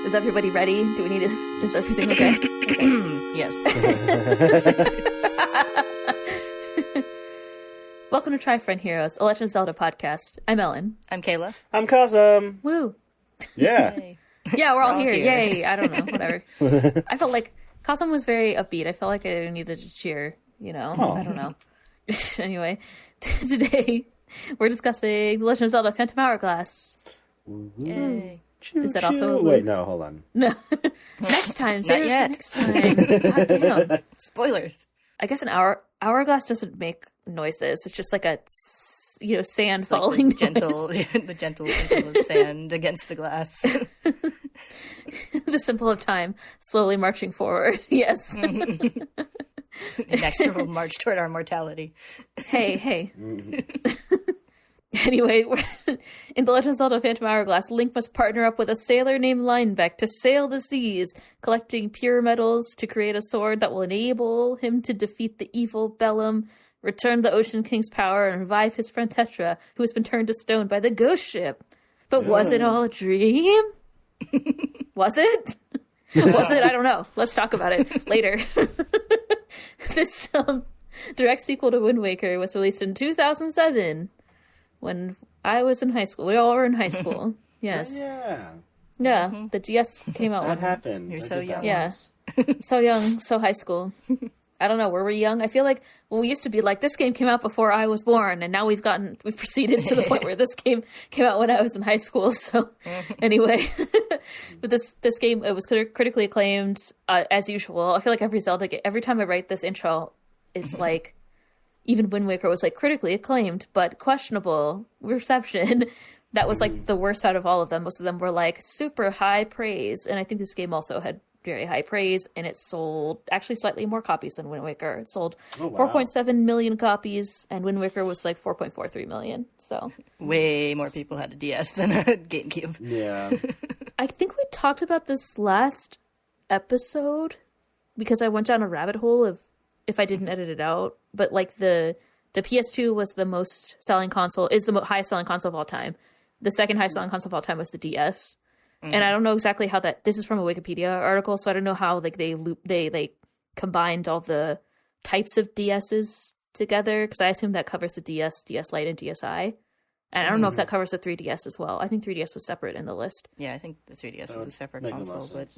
Is everybody ready? Do we need to... Is everything okay? Yes. Welcome to Try Friend Heroes, a Legend of Zelda podcast. I'm Ellen. I'm Kayla. I'm Cosm. Woo. Yeah. Yeah, we're all here. Yay. I don't know. Whatever. I felt like Cosm was very upbeat. I felt like I needed to cheer, you know? I don't know. Anyway, today we're discussing The Legend of Zelda Phantom Hourglass. Yay. Is that also... Wait, no, hold on. No. Next time. Not yet. Next time. God damn. Spoilers. I guess an hourglass doesn't make noises. It's just like a, sand It's falling like the gentle tinkle of sand against the glass. The symbol of time slowly marching forward. Yes. The inexorable march toward our mortality. Hey. Anyway, in The Legend of Zelda Phantom Hourglass, Link must partner up with a sailor named Linebeck to sail the seas, collecting pure metals to create a sword that will enable him to defeat the evil Bellum, return the Ocean King's power, and revive his friend Tetra, who has been turned to stone by the ghost ship. But was it all a dream? Was it? Was it? I don't know. Let's talk about it later. This direct sequel to Wind Waker was released in 2007. When I was in high school. We all were in high school. Yes. Yeah. The DS came out. That happened. You're so young. Yeah. So young, so high school. I don't know, were we young? I feel like we used to be like, this game came out before I was born, and now we've proceeded to the point where this game came out when I was in high school. So anyway, but this game, it was critically acclaimed, as usual. I feel like every Zelda game, every time I write this intro, it's like, even Wind Waker was like critically acclaimed, but questionable reception. That was like the worst out of all of them. Most of them were like super high praise. And I think this game also had very high praise, and it sold actually slightly more copies than Wind Waker. It sold 4.7 million copies, and Wind Waker was like 4.43 million. So way more people had a DS than a GameCube. Yeah. I think we talked about this last episode because I went down a rabbit hole of if I didn't edit it out, but like the PS2 was the most selling console, is the highest selling console of all time. The second highest selling console of all time was the DS. And I don't know exactly how this is from a Wikipedia article, so I don't know how like they combined all the types of DSs together, because I assume that covers the DS, DS Lite, and DSi. And I don't know if that covers the 3DS as well. I think 3DS was separate in the list. Yeah, I think the 3DS is a separate console, but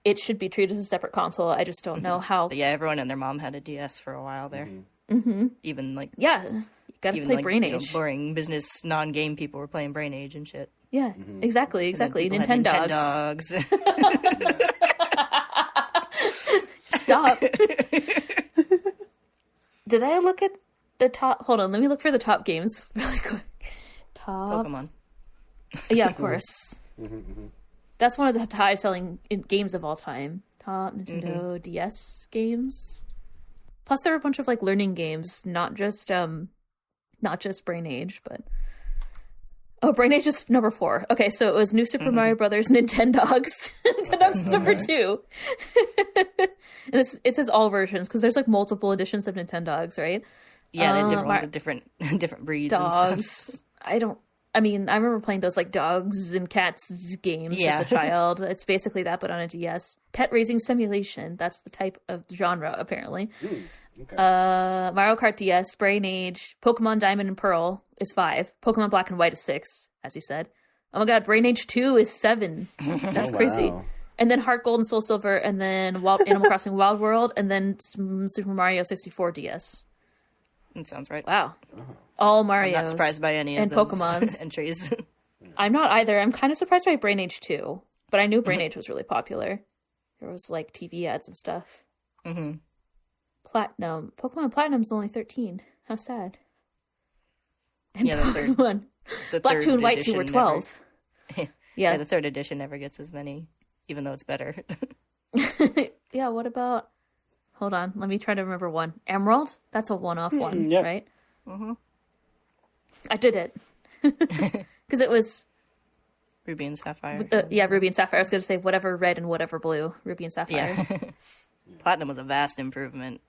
it should be treated as a separate console. I just don't know how. But yeah, everyone and their mom had a DS for a while there. Even like you gotta play Brain Age. Boring business non-game people were playing Brain Age and shit. Yeah, exactly. Nintendogs. Stop. Did I look at the top? Hold on, let me look for the top games really quick. Top Pokemon. Yeah, of course. That's one of the high-selling games of all time. Top Nintendo DS games. Plus, there are a bunch of like learning games, not just Brain Age, but Brain Age is number 4. Okay, so it was New Super Mario Brothers, Nintendogs. Nintendogs is number 2. And it says all versions because there's like multiple editions of Nintendogs, right? Yeah, they're different ones of different breeds dogs. and stuff. I remember playing those like dogs and cats games as a child. It's basically that, but on a DS. Pet raising simulation. That's the type of genre, apparently. Okay. Mario Kart DS, Brain Age, Pokemon Diamond and Pearl is 5. Pokemon Black and White is 6, as you said. Oh my god, Brain Age 2 is 7. That's crazy. And then Heart Gold and Soul Silver, and then Animal Crossing Wild World, and then Super Mario 64 DS. That sounds right. Wow. All Marios. I'm not surprised by any of those entries. I'm not either. I'm kind of surprised by Brain Age 2, but I knew Brain Age was really popular. There was like TV ads and stuff. Platinum. Pokemon Platinum's only 13. How sad. And Pokemon Black 2 and White 2 were 12. Yeah, the 3rd edition never gets as many, even though it's better. Yeah, what about... Hold on, let me try to remember one. Emerald? That's a one-off one, right? I did it. Because it was... Ruby and Sapphire. Ruby and Sapphire. I was going to say whatever red and whatever blue. Ruby and Sapphire. Yeah. Platinum was a vast improvement.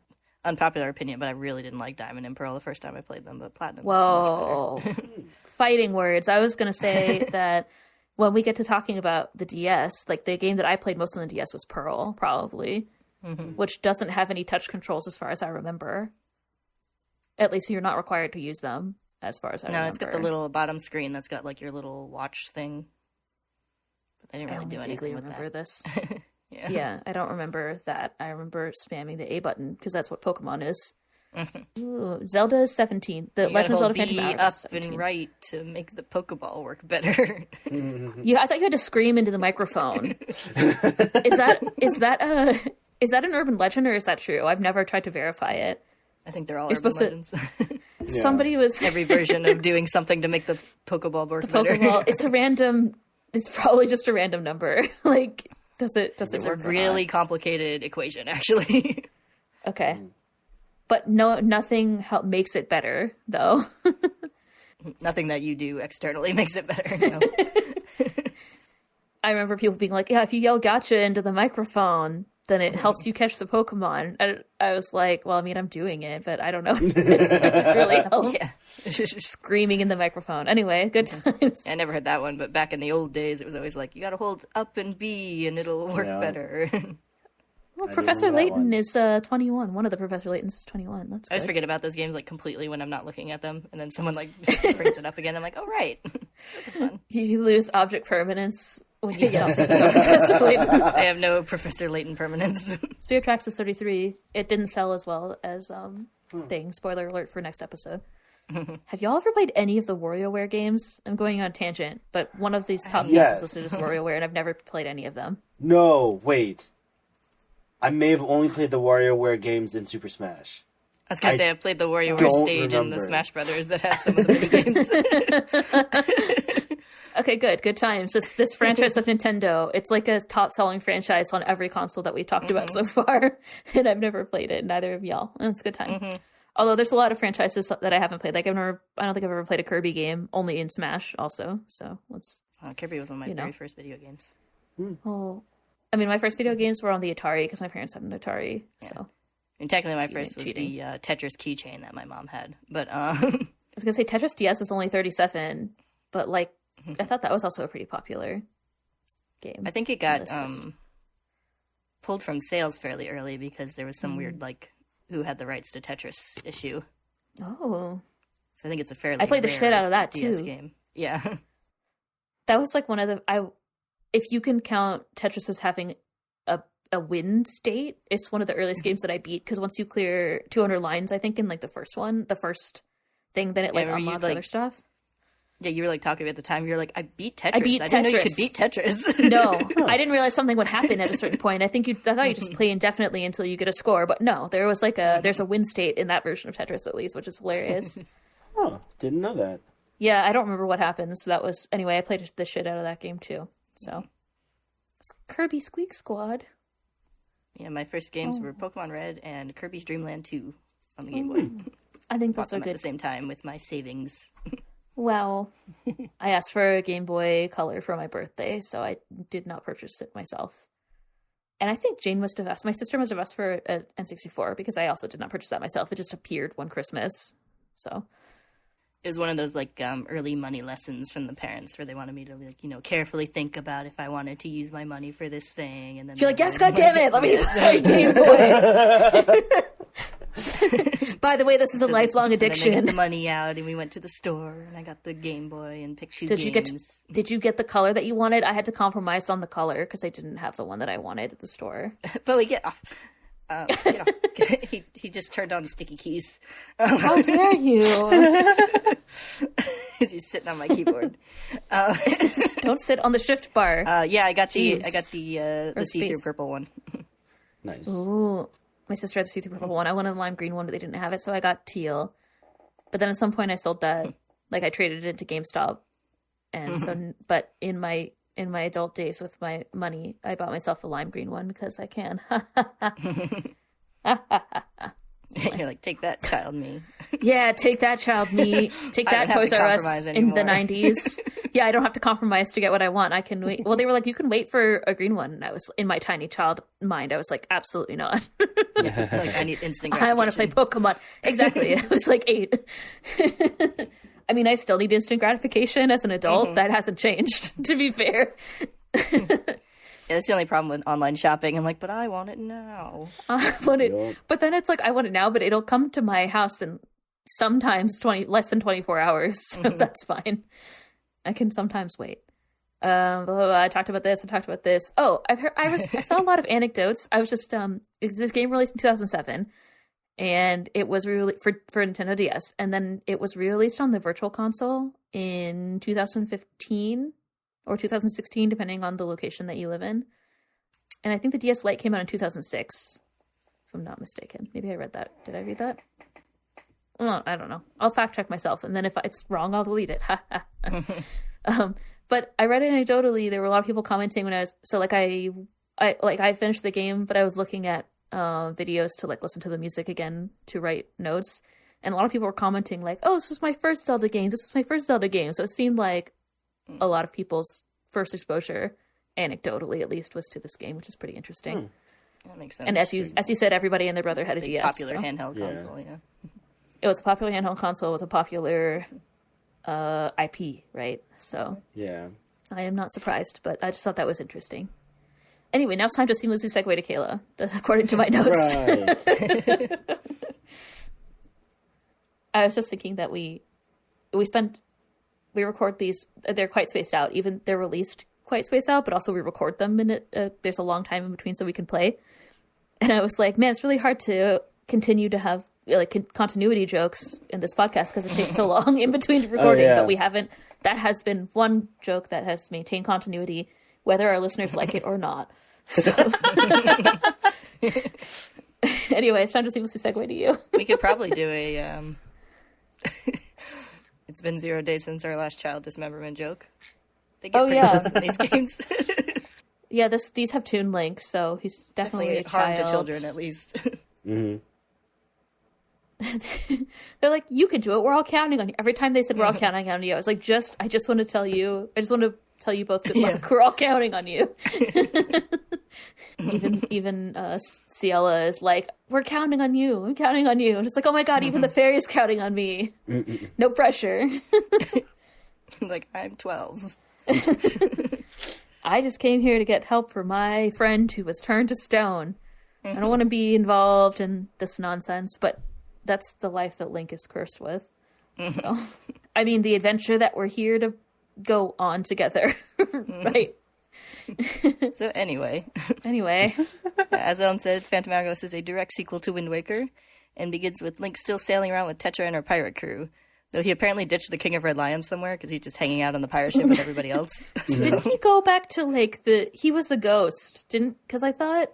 Unpopular opinion, but I really didn't like Diamond and Pearl the first time I played them, but Platinum was so much better. Fighting words. I was going to say that when we get to talking about the DS, like the game that I played most on the DS was Pearl, probably, which doesn't have any touch controls as far as I remember. At least you're not required to use them, as far as I remember. No, it's got the little bottom screen that's got like your little watch thing. But they didn't really do anything with remember that. This. Yeah. Yeah, I don't remember that. I remember spamming the A button because that's what Pokemon is. Ooh, Zelda is 17. The You Legend of gotta Zelda hold Phantom B Hour is up 17. and right to make the Pokeball work better. Yeah, I thought you had to scream into the microphone. Is that an urban legend or is that true? I've never tried to verify it. I think they're all You're urban supposed legends. Yeah. Somebody was Every version of doing something to make the Pokeball work better. Pokeball. It's probably just a random number. Like, does it It's a work? or really not? complicated equation, actually. Okay. But nothing makes it better, though. Nothing that you do externally makes it better. No. I remember people being like, yeah, if you yell gotcha into the microphone, then it helps you catch the Pokemon. I was like, well, I mean, I'm doing it, but I don't know if it really helps. Yeah. Screaming in the microphone. Anyway, good times. I never heard that one, but back in the old days, it was always like, you gotta hold up and B and it'll work Yeah. better. Well, I Professor remember that Layton one. is 21. One of the Professor Laytons is 21. That's I always good. forget about those games like completely when I'm not looking at them, and then someone like brings it up again. I'm like, oh right, those are fun. You lose object permanence when you stop thinking about Professor Layton. I have no Professor Layton permanence. Spirit Tracks is 33. It didn't sell as well as Thing. Spoiler alert for next episode. Have y'all ever played any of the WarioWare games? I'm going on a tangent, but one of these top games is listed as WarioWare, and I've never played any of them. No, wait. I may have only played the WarioWare games in Super Smash. I was gonna I say I played the WarioWare don't stage in the remember. Smash Brothers that had some of the mini games. Okay, good times. This franchise of Nintendo, it's like a top-selling franchise on every console that we've talked about so far, and I've never played it. Neither of y'all, and it's a good time. Although there's a lot of franchises that I haven't played. Like I don't think I've ever played a Kirby game, only in Smash. Also, so let's. Kirby was one of my You know. very first video games. Oh, I mean, my first video games were on the Atari because my parents had an Atari. So And technically, my Cheating, first was cheating. the Tetris keychain that my mom had. But I was gonna say Tetris DS is only 37, but like I thought that was also a pretty popular game. I think it got This is- pulled from sales fairly early because there was some weird like who had the rights to Tetris issue. Oh, So I think it's a fairly. I played the rare shit out of that, DS too. game. Yeah. that was like one of the if you can count Tetris as having a win state, it's one of the earliest games that I beat because once you clear 200 lines, I think in like the first thing, then it like remember you, unlocks like, other stuff. Yeah, you were like talking at the time. You were like, I beat Tetris. I beat didn't know you could Tetris. beat Tetris. No, I didn't realize something would happen at a certain point. I thought you just play indefinitely until you get a score, but no, there was like there's a win state in that version of Tetris at least, which is hilarious. Oh, didn't know that. Yeah, I don't remember what happened. So that was anyway. I played the shit out of that game too. So it's Kirby Squeak Squad. Yeah, my first games were Pokemon Red and Kirby's Dream Land 2 on the Game Boy. I think Bought those are them at good. the same time with my savings. Well, I asked for a Game Boy Color for my birthday, so I did not purchase it myself. And I think Jane must have asked. My sister must have asked for an N64 because I also did not purchase that myself. It just appeared one Christmas. So It was one of those like early money lessons from the parents where they wanted me to like, carefully think about if I wanted to use my money for this thing, and then you're like, they yes, wanted God damn it, let me use my Game Boy. By the way, this is a lifelong So then they got addiction. the money out, and we went to the store, and I got the Game Boy and picked two Did games. you get the color that you wanted? I had to compromise on the color because I didn't have the one that I wanted at the store. But we get off. Get off. He just turned on the sticky keys. How dare you? He's sitting on my keyboard. Don't sit on the shift bar. Yeah, I got Jeez. the see-through space. purple one. Nice. Ooh, my sister had the see-through purple one. I wanted the lime green one, but they didn't have it, so I got teal. But then at some point, I sold that. Like I traded it into GameStop, and so. But in my adult days, with my money, I bought myself a lime green one because I can. You're like, take that, child me. Yeah, take that, child me. Take I that, don't have Toys to R Us compromise in the anymore. 90s. Yeah, I don't have to compromise to get what I want. I can wait. Well, they were like, you can wait for a green one. And I was, in my tiny child mind, I was like, absolutely not. Like, I need instant I want to play gratification. Pokemon. Exactly. I was like 8. I mean, I still need instant gratification as an adult. That hasn't changed, to be fair. Yeah, that's the only problem with online shopping. I'm like, but I want it now. I want it, but then it's like, I want it now, but it'll come to my house in sometimes less than 24 hours. So that's fine. I can sometimes wait. Blah, blah, blah. I talked about this. I talked about this. Oh, I saw a lot of anecdotes. I was just, this game released in 2007 and it was for Nintendo DS. And then it was re-released on the Virtual Console in 2015 or 2016, depending on the location that you live in. And I think the DS Lite came out in 2006, if I'm not mistaken. Maybe I read that. Did I read that? Well, I don't know. I'll fact check myself, and then if it's wrong, I'll delete it. But I read anecdotally, there were a lot of people commenting when I finished the game, but I was looking at videos to like listen to the music again to write notes, and a lot of people were commenting like, "Oh, this is my first Zelda game. This is my first Zelda game." So it seemed like a lot of people's first exposure, anecdotally at least, was to this game, which is pretty interesting. That makes sense. And as you said, everybody and their brother had a DS. Popular handheld console, yeah. It was a popular handheld console with a popular IP, right? So Yeah. I am not surprised, but I just thought that was interesting. Anyway, now it's time to seamlessly segue to Kayla, according to my notes. Right. I was just thinking that we record these, they're quite spaced out, even they're released quite spaced out, but also we record them in there's a long time in between so we can play. And I was like, man, it's really hard to continue to have like continuity jokes in this podcast because it takes so long in between recording, but we haven't. That has been one joke that has maintained continuity, whether our listeners like it or not. So. Anyway, it's time to seamlessly segue to you. We could probably do a it's been 0 days since our last child dismemberment joke. They get pretty close in these games. Yeah, these have Toon Link, so he's definitely a harm child. to children, at least. Mm-hmm. They're like, you can do it. We're all counting on you. Every time they said we're all counting on you, I was like, I just want to tell you both good luck. We're all counting on you. even Ciela is like, we're counting on you. I'm counting on you. And it's like, oh my god, even the fairy is counting on me. No pressure. Like, I'm 12. I just came here to get help for my friend who was turned to stone. I don't want to be involved in this nonsense, but that's the life that Link is cursed with. So, I mean, the adventure that we're here to go on together, right? So anyway, as Ellen said, Phantom Hourglass is a direct sequel to Wind Waker, and begins with Link still sailing around with Tetra and her pirate crew. Though he apparently ditched the King of Red Lions somewhere because he's just hanging out on the pirate ship with everybody else. So. Didn't he go back to like he was a ghost? Because I thought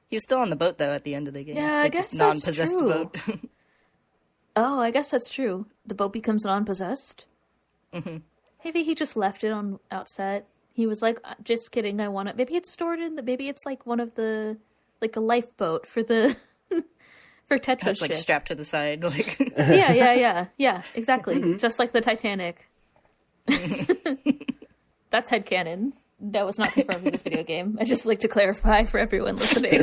he was still on the boat though at the end of the game. Yeah, I guess non-possessed true. Boat. Oh, I guess that's true. The boat becomes non-possessed. Mm-hmm. Maybe he just left it on outset. He was like, just kidding, I want it. Maybe it's stored maybe it's like one of the, like a lifeboat for the, for Tetra's It's like ship. strapped to the side. Like Yeah, exactly. Just like the Titanic. That's headcanon. That was not confirmed in this video game. I just like to clarify for everyone listening.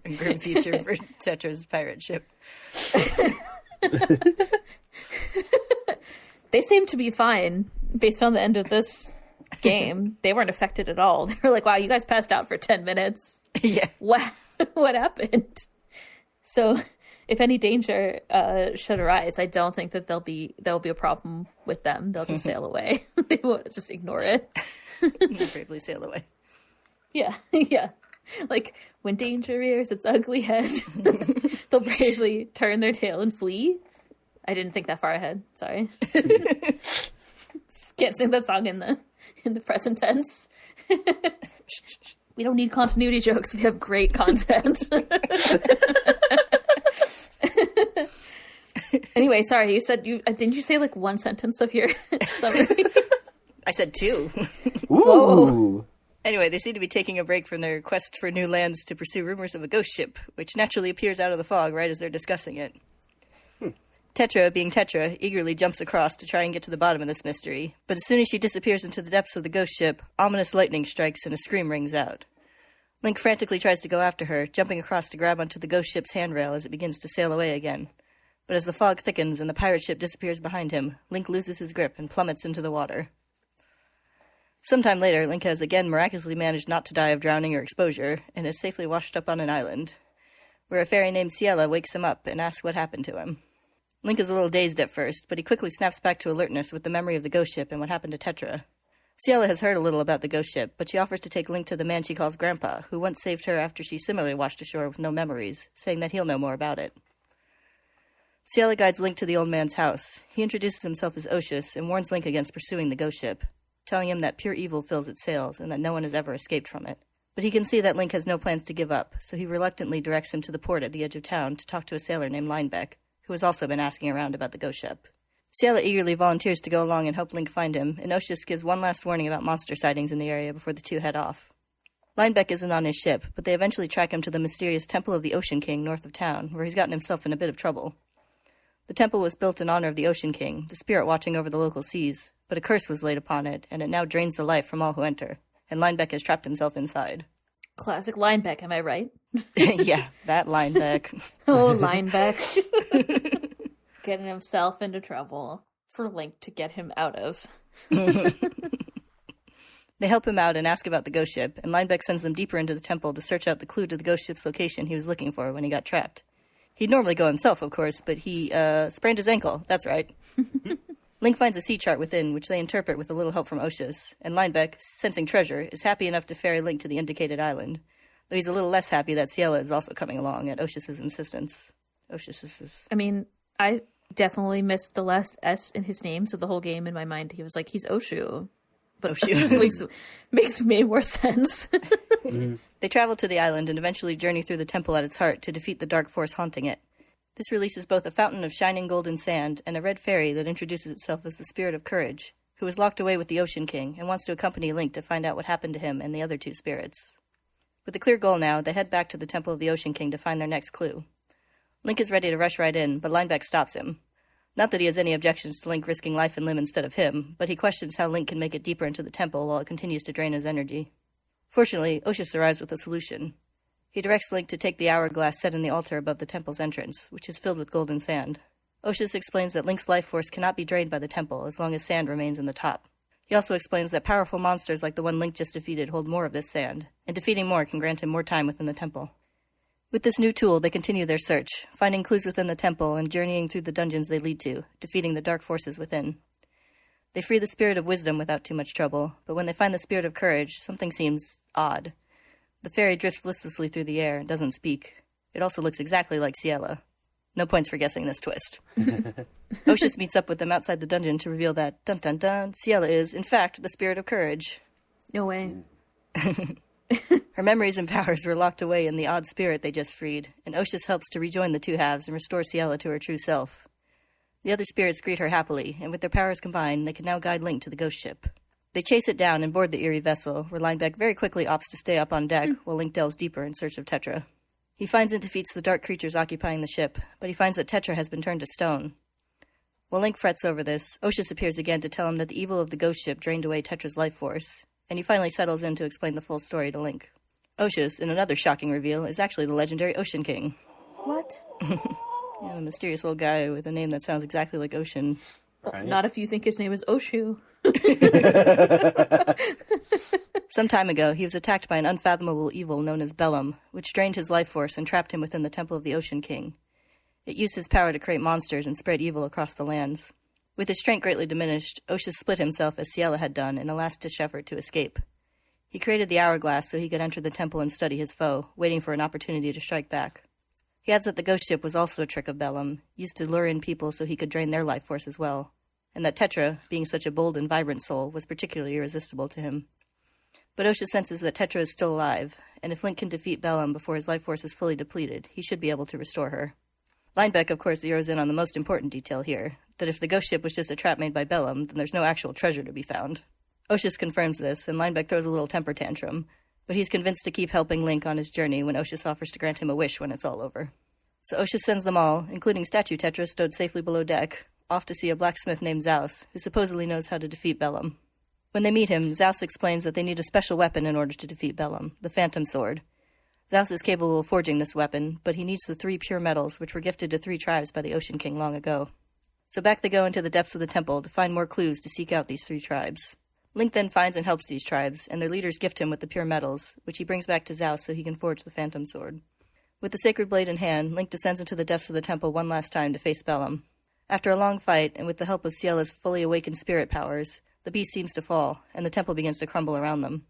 A grim future for Tetra's pirate ship. They seem to be fine based on the end of this game. They weren't affected at all. They were like, wow, you guys passed out for 10 minutes. Yeah. What happened? So if any danger should arise, I don't think that there'll be a problem with them. They'll just sail away. They won't just ignore it. Bravely sail away. Yeah. Like, when danger rears its ugly head, they'll bravely turn their tail and flee. I didn't think that far ahead. Sorry. Can't sing that song in the present tense. We don't need continuity jokes. We have great content. Anyway, sorry. You said didn't you say like one sentence of your summary? I said 2. Ooh. Whoa. Anyway, they seem to be taking a break from their quest for new lands to pursue rumors of a ghost ship, which naturally appears out of the fog right as they're discussing it. Tetra, being Tetra, eagerly jumps across to try and get to the bottom of this mystery, but as soon as she disappears into the depths of the ghost ship, ominous lightning strikes and a scream rings out. Link frantically tries to go after her, jumping across to grab onto the ghost ship's handrail as it begins to sail away again. But as the fog thickens and the pirate ship disappears behind him, Link loses his grip and plummets into the water. Sometime later, Link has again miraculously managed not to die of drowning or exposure, and is safely washed up on an island, where a fairy named Ciela wakes him up and asks what happened to him. Link is a little dazed at first, but he quickly snaps back to alertness with the memory of the ghost ship and what happened to Tetra. Ciela has heard a little about the ghost ship, but she offers to take Link to the man she calls Grandpa, who once saved her after she similarly washed ashore with no memories, saying that he'll know more about it. Ciela guides Link to the old man's house. He introduces himself as Oshus and warns Link against pursuing the ghost ship, telling him that pure evil fills its sails and that no one has ever escaped from it. But he can see that Link has no plans to give up, so he reluctantly directs him to the port at the edge of town to talk to a sailor named Linebeck, who has also been asking around about the ghost ship. Ciela eagerly volunteers to go along and help Link find him, and Oshus gives one last warning about monster sightings in the area before the two head off. Linebeck isn't on his ship, but they eventually track him to the mysterious Temple of the Ocean King north of town, where he's gotten himself in a bit of trouble. The temple was built in honor of the Ocean King, the spirit watching over the local seas, but a curse was laid upon it, and it now drains the life from all who enter, and Linebeck has trapped himself inside. Classic Linebeck, am I right? Yeah, that Linebeck. Oh, Linebeck. Getting himself into trouble for Link to get him out of. They help him out and ask about the ghost ship, and Linebeck sends them deeper into the temple to search out the clue to the ghost ship's location he was looking for when he got trapped. He'd normally go himself, of course, but he sprained his ankle, that's right. Link finds a sea chart within, which they interpret with a little help from Oshus, and Linebeck, sensing treasure, is happy enough to ferry Link to the indicated island, though he's a little less happy that Ciela is also coming along at Oshus' insistence. I mean, I definitely missed the last S in his name, so the whole game in my mind he was like, he's Oshu. But Oshu makes way more sense. They travel to the island and eventually journey through the temple at its heart to defeat the dark force haunting it. This releases both a fountain of shining golden sand and a red fairy that introduces itself as the Spirit of Courage, who is locked away with the Ocean King and wants to accompany Link to find out what happened to him and the other two spirits. With a clear goal now, they head back to the Temple of the Ocean King to find their next clue. Link is ready to rush right in, but Linebeck stops him. Not that he has any objections to Link risking life and limb instead of him, but he questions how Link can make it deeper into the temple while it continues to drain his energy. Fortunately, Oshus arrives with a solution. He directs Link to take the hourglass set in the altar above the temple's entrance, which is filled with golden sand. Oshus explains that Link's life force cannot be drained by the temple as long as sand remains in the top. He also explains that powerful monsters like the one Link just defeated hold more of this sand, and defeating more can grant him more time within the temple. With this new tool, they continue their search, finding clues within the temple and journeying through the dungeons they lead to, defeating the dark forces within. They free the Spirit of Wisdom without too much trouble, but when they find the Spirit of Courage, something seems odd. The fairy drifts listlessly through the air and doesn't speak. It also looks exactly like Ciela. No points for guessing this twist. Oshus meets up with them outside the dungeon to reveal that, dun-dun-dun, Ciela is, in fact, the Spirit of Courage. No way. Her memories and powers were locked away in the odd spirit they just freed, and Oshus helps to rejoin the two halves and restore Ciela to her true self. The other spirits greet her happily, and with their powers combined, they can now guide Link to the ghost ship. They chase it down and board the eerie vessel, where Linebeck very quickly opts to stay up on deck while Link delves deeper in search of Tetra. He finds and defeats the dark creatures occupying the ship, but he finds that Tetra has been turned to stone. While Link frets over this, Oshus appears again to tell him that the evil of the ghost ship drained away Tetra's life force, and he finally settles in to explain the full story to Link. Oshus, in another shocking reveal, is actually the legendary Ocean King. What? Yeah, the mysterious old guy with a name that sounds exactly like ocean. Right. Not if you think his name is Oshu. Some time ago, he was attacked by an unfathomable evil known as Bellum, which drained his life force and trapped him within the Temple of the Ocean King. It used his power to create monsters and spread evil across the lands. With his strength greatly diminished, Oshus split himself as Ciela had done in a last-ditch effort to escape. He created the hourglass so he could enter the temple and study his foe, waiting for an opportunity to strike back. He adds that the ghost ship was also a trick of Bellum, used to lure in people so he could drain their life force as well, and that Tetra, being such a bold and vibrant soul, was particularly irresistible to him. But Oshus senses that Tetra is still alive, and if Link can defeat Bellum before his life force is fully depleted, he should be able to restore her. Linebeck, of course, zeroes in on the most important detail here, that if the ghost ship was just a trap made by Bellum, then there's no actual treasure to be found. Oshus confirms this, and Linebeck throws a little temper tantrum, but he's convinced to keep helping Link on his journey when Oshus offers to grant him a wish when it's all over. So Oshus sends them all, including Statue Tetra stowed safely below deck, off to see a blacksmith named Zaus, who supposedly knows how to defeat Bellum. When they meet him, Zaus explains that they need a special weapon in order to defeat Bellum, the Phantom Sword. Zeus is capable of forging this weapon, but he needs the 3 pure metals, which were gifted to 3 tribes by the Ocean King long ago. So back they go into the depths of the temple to find more clues to seek out these 3 tribes. Link then finds and helps these tribes, and their leaders gift him with the pure metals, which he brings back to Zeus so he can forge the Phantom Sword. With the sacred blade in hand, Link descends into the depths of the temple one last time to face Bellum. After a long fight, and with the help of Ciella's fully awakened spirit powers, the beast seems to fall, and the temple begins to crumble around them.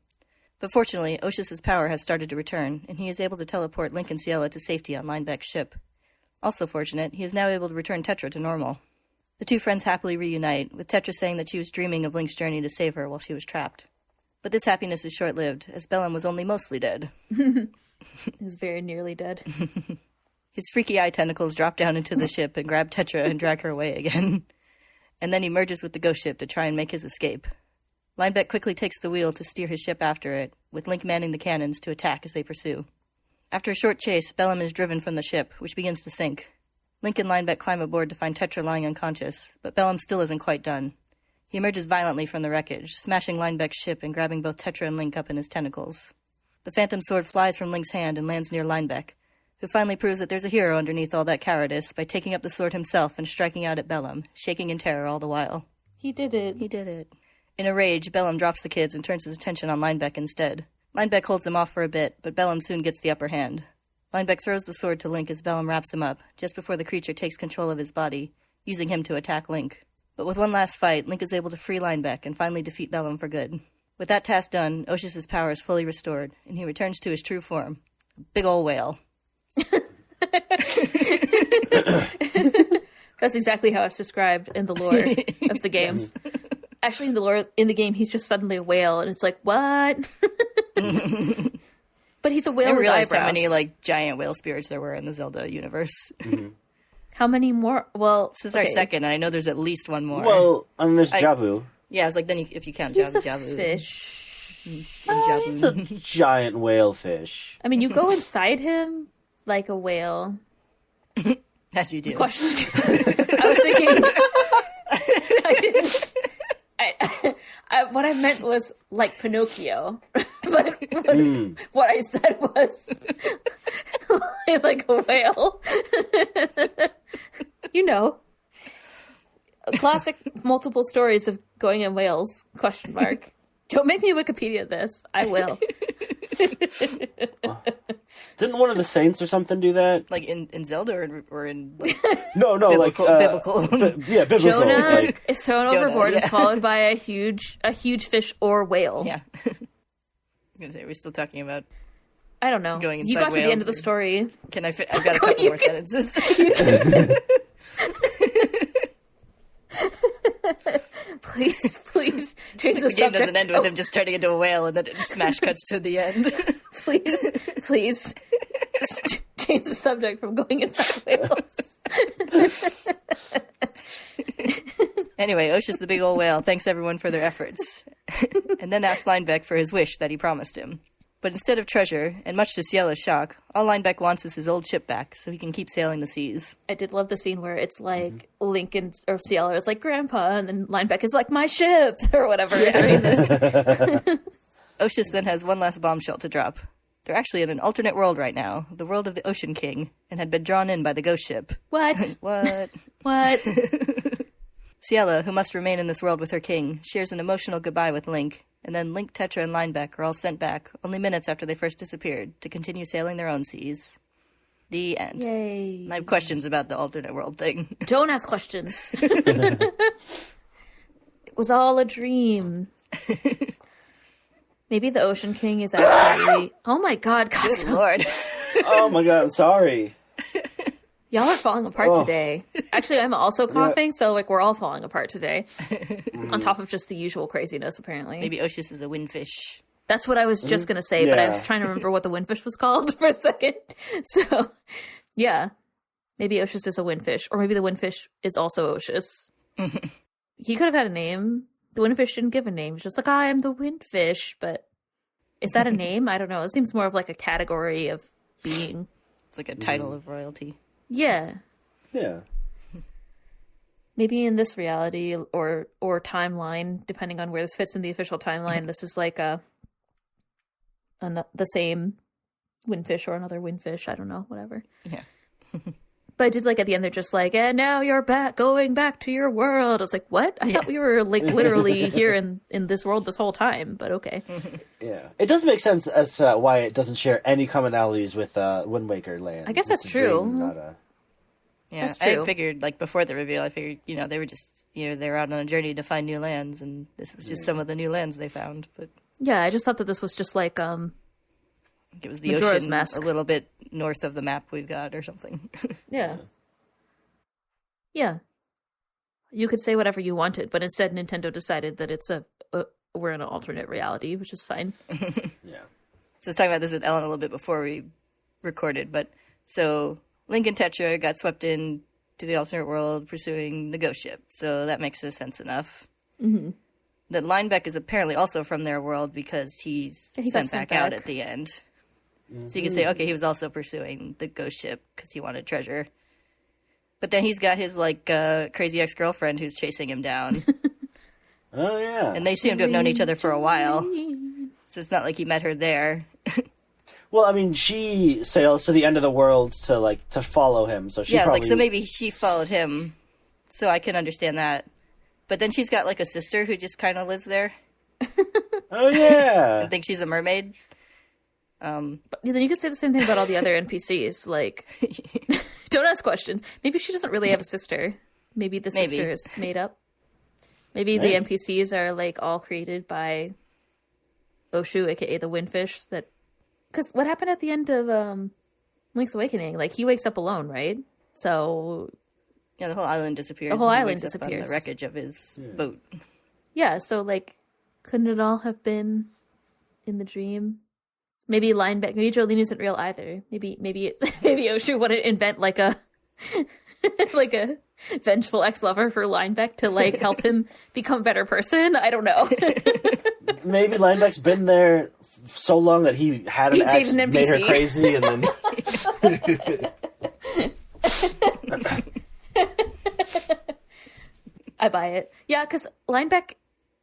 But fortunately, Oshus' power has started to return, and he is able to teleport Link and Ciella to safety on Linebeck's ship. Also fortunate, he is now able to return Tetra to normal. The 2 friends happily reunite, with Tetra saying that she was dreaming of Link's journey to save her while she was trapped. But this happiness is short-lived, as Bellum was only mostly dead. He was very nearly dead. His freaky eye tentacles drop down into the ship and grab Tetra and drag her away again. And then he merges with the ghost ship to try and make his escape. Linebeck quickly takes the wheel to steer his ship after it, with Link manning the cannons to attack as they pursue. After a short chase, Bellum is driven from the ship, which begins to sink. Link and Linebeck climb aboard to find Tetra lying unconscious, but Bellum still isn't quite done. He emerges violently from the wreckage, smashing Linebeck's ship and grabbing both Tetra and Link up in his tentacles. The Phantom Sword flies from Link's hand and lands near Linebeck, who finally proves that there's a hero underneath all that cowardice by taking up the sword himself and striking out at Bellum, shaking in terror all the while. He did it. He did it. In a rage, Bellum drops the kids and turns his attention on Linebeck instead. Linebeck holds him off for a bit, but Bellum soon gets the upper hand. Linebeck throws the sword to Link as Bellum wraps him up, just before the creature takes control of his body, using him to attack Link. But with one last fight, Link is able to free Linebeck and finally defeat Bellum for good. With that task done, Oshus' power is fully restored, and he returns to his true form. A big ol' whale. That's exactly how it's described in the lore of the game. Actually, in the lore in the game, he's just suddenly a whale, and it's like, what? But he's a whale with realized eyebrows. how many giant whale spirits there were in the Zelda universe. Mm-hmm. How many more? Well, This is our second, and I know there's at least one more. Well, there's Javu. Yeah, it's like then if you count He's a Javu. fish. And Javu. It's a giant whale fish. I mean, you go inside him like a whale. As you do. Question. I was thinking. I didn't. What I meant was like Pinocchio, but what I said was like a whale. You know, classic multiple stories of going in whales? Question mark. Don't make me Wikipedia this. I will. Didn't one of the saints or something do that? Like in Zelda or in No, biblical. biblical. Jonah is thrown Jonah, overboard and yeah. swallowed by a huge fish or whale. Yeah. I was gonna say, are we still talking about? I don't know. Going You inside got to the end whales of the or- story. Can I fit? I've got a couple more sentences. Please change the The game doesn't subject. end with him just turning into a whale and then it smash cuts to the end. Please change the subject from going inside whales. Anyway, Oshus the big old whale thanks everyone for their efforts, and then asks Linebeck for his wish that he promised him. But instead of treasure, and much to Ciella's shock, all Linebeck wants is his old ship back so he can keep sailing the seas. I did love the scene where it's like Lincoln or Ciela is like Grandpa, and then Linebeck is like my ship or whatever. Oshus then has one last bombshell to drop. They're actually in an alternate world right now, the world of the Ocean King, and had been drawn in by the ghost ship. What? What? What? Ciella, who must remain in this world with her king, shares an emotional goodbye with Link, and then Link, Tetra, and Linebeck are all sent back, only minutes after they first disappeared, to continue sailing their own seas. The end. Yay. I have questions about the alternate world thing. Don't ask questions. It was all a dream. Maybe the Ocean King is actually... Oh my god, Good Casa. lord. Oh my god, I'm sorry. Y'all are falling apart today. Actually, I'm also coughing, so like we're all falling apart today. On top of just the usual craziness, apparently. Maybe Oshus is a windfish. That's what I was just going to say, but I was Yeah. trying to remember what the windfish was called for a second. So, yeah. Maybe Oshus is a windfish, or maybe the windfish is also Oshus. He could have had a name. The windfish didn't give a name. He's just like, I am the windfish, but is that a name? I don't know. It seems more of like a category of being. It's like a title of royalty. Yeah. Yeah. Maybe in this reality or timeline, depending on where this fits in the official timeline, this is like the same windfish or another windfish. I don't know, whatever. Yeah. But I did like at the end, they're just like, and now you're going back to your world. I was like, what? I thought we were like literally here in this world this whole time, but okay. Yeah. It does make sense as to why it doesn't share any commonalities with Wind Waker land. I guess that's It's a true. dream, not a... Yeah, That's I true. figured, like, before the reveal, I figured, they were just, they were out on a journey to find new lands, and this was just some of the new lands they found, but... Yeah, I just thought that this was just like, It was the Majora's ocean Mask. a little bit north of the map we've got or something. yeah. Yeah. You could say whatever you wanted, but instead Nintendo decided that it's we're in an alternate reality, which is fine. Yeah. So I was talking about this with Ellen a little bit before we recorded, but so Link and Tetra got swept in to the alternate world pursuing the ghost ship, so that makes sense enough. Mm-hmm. That Linebeck is apparently also from their world because he got sent sent back out back. at the end. So you can say, okay, he was also pursuing the ghost ship because he wanted treasure. But then he's got his, like, crazy ex-girlfriend who's chasing him down. Oh, yeah. And they seem to have known each other for a while. So it's not like he met her there. Well, I mean, she sails to the end of the world to follow him, so she Yeah, it's probably... like, so maybe she followed him. So I can understand that. But then she's got, like, a sister who just kind of lives there. Oh, yeah. I think she's a mermaid. But then you could say the same thing about all the other NPCs. Like, don't ask questions. Maybe she doesn't really have a sister. Maybe the sister is made up. Maybe the NPCs are like all created by Oshu, aka the Windfish. That because what happened at the end of Link's Awakening? Like he wakes up alone, right? So Yeah, the whole island disappears. The whole and he island wakes up on disappears. the wreckage of his boat. yeah, so like couldn't it all have been in the dream? Maybe Linebeck. Maybe Jolene isn't real either. Maybe Oshu wouldn't invent like a like a vengeful ex-lover for Linebeck to like help him become a better person. I don't know. Maybe Linebeck's been there so long that he had an He ex, dated an made her NPC. crazy, and then... I buy it. Yeah, because Linebeck,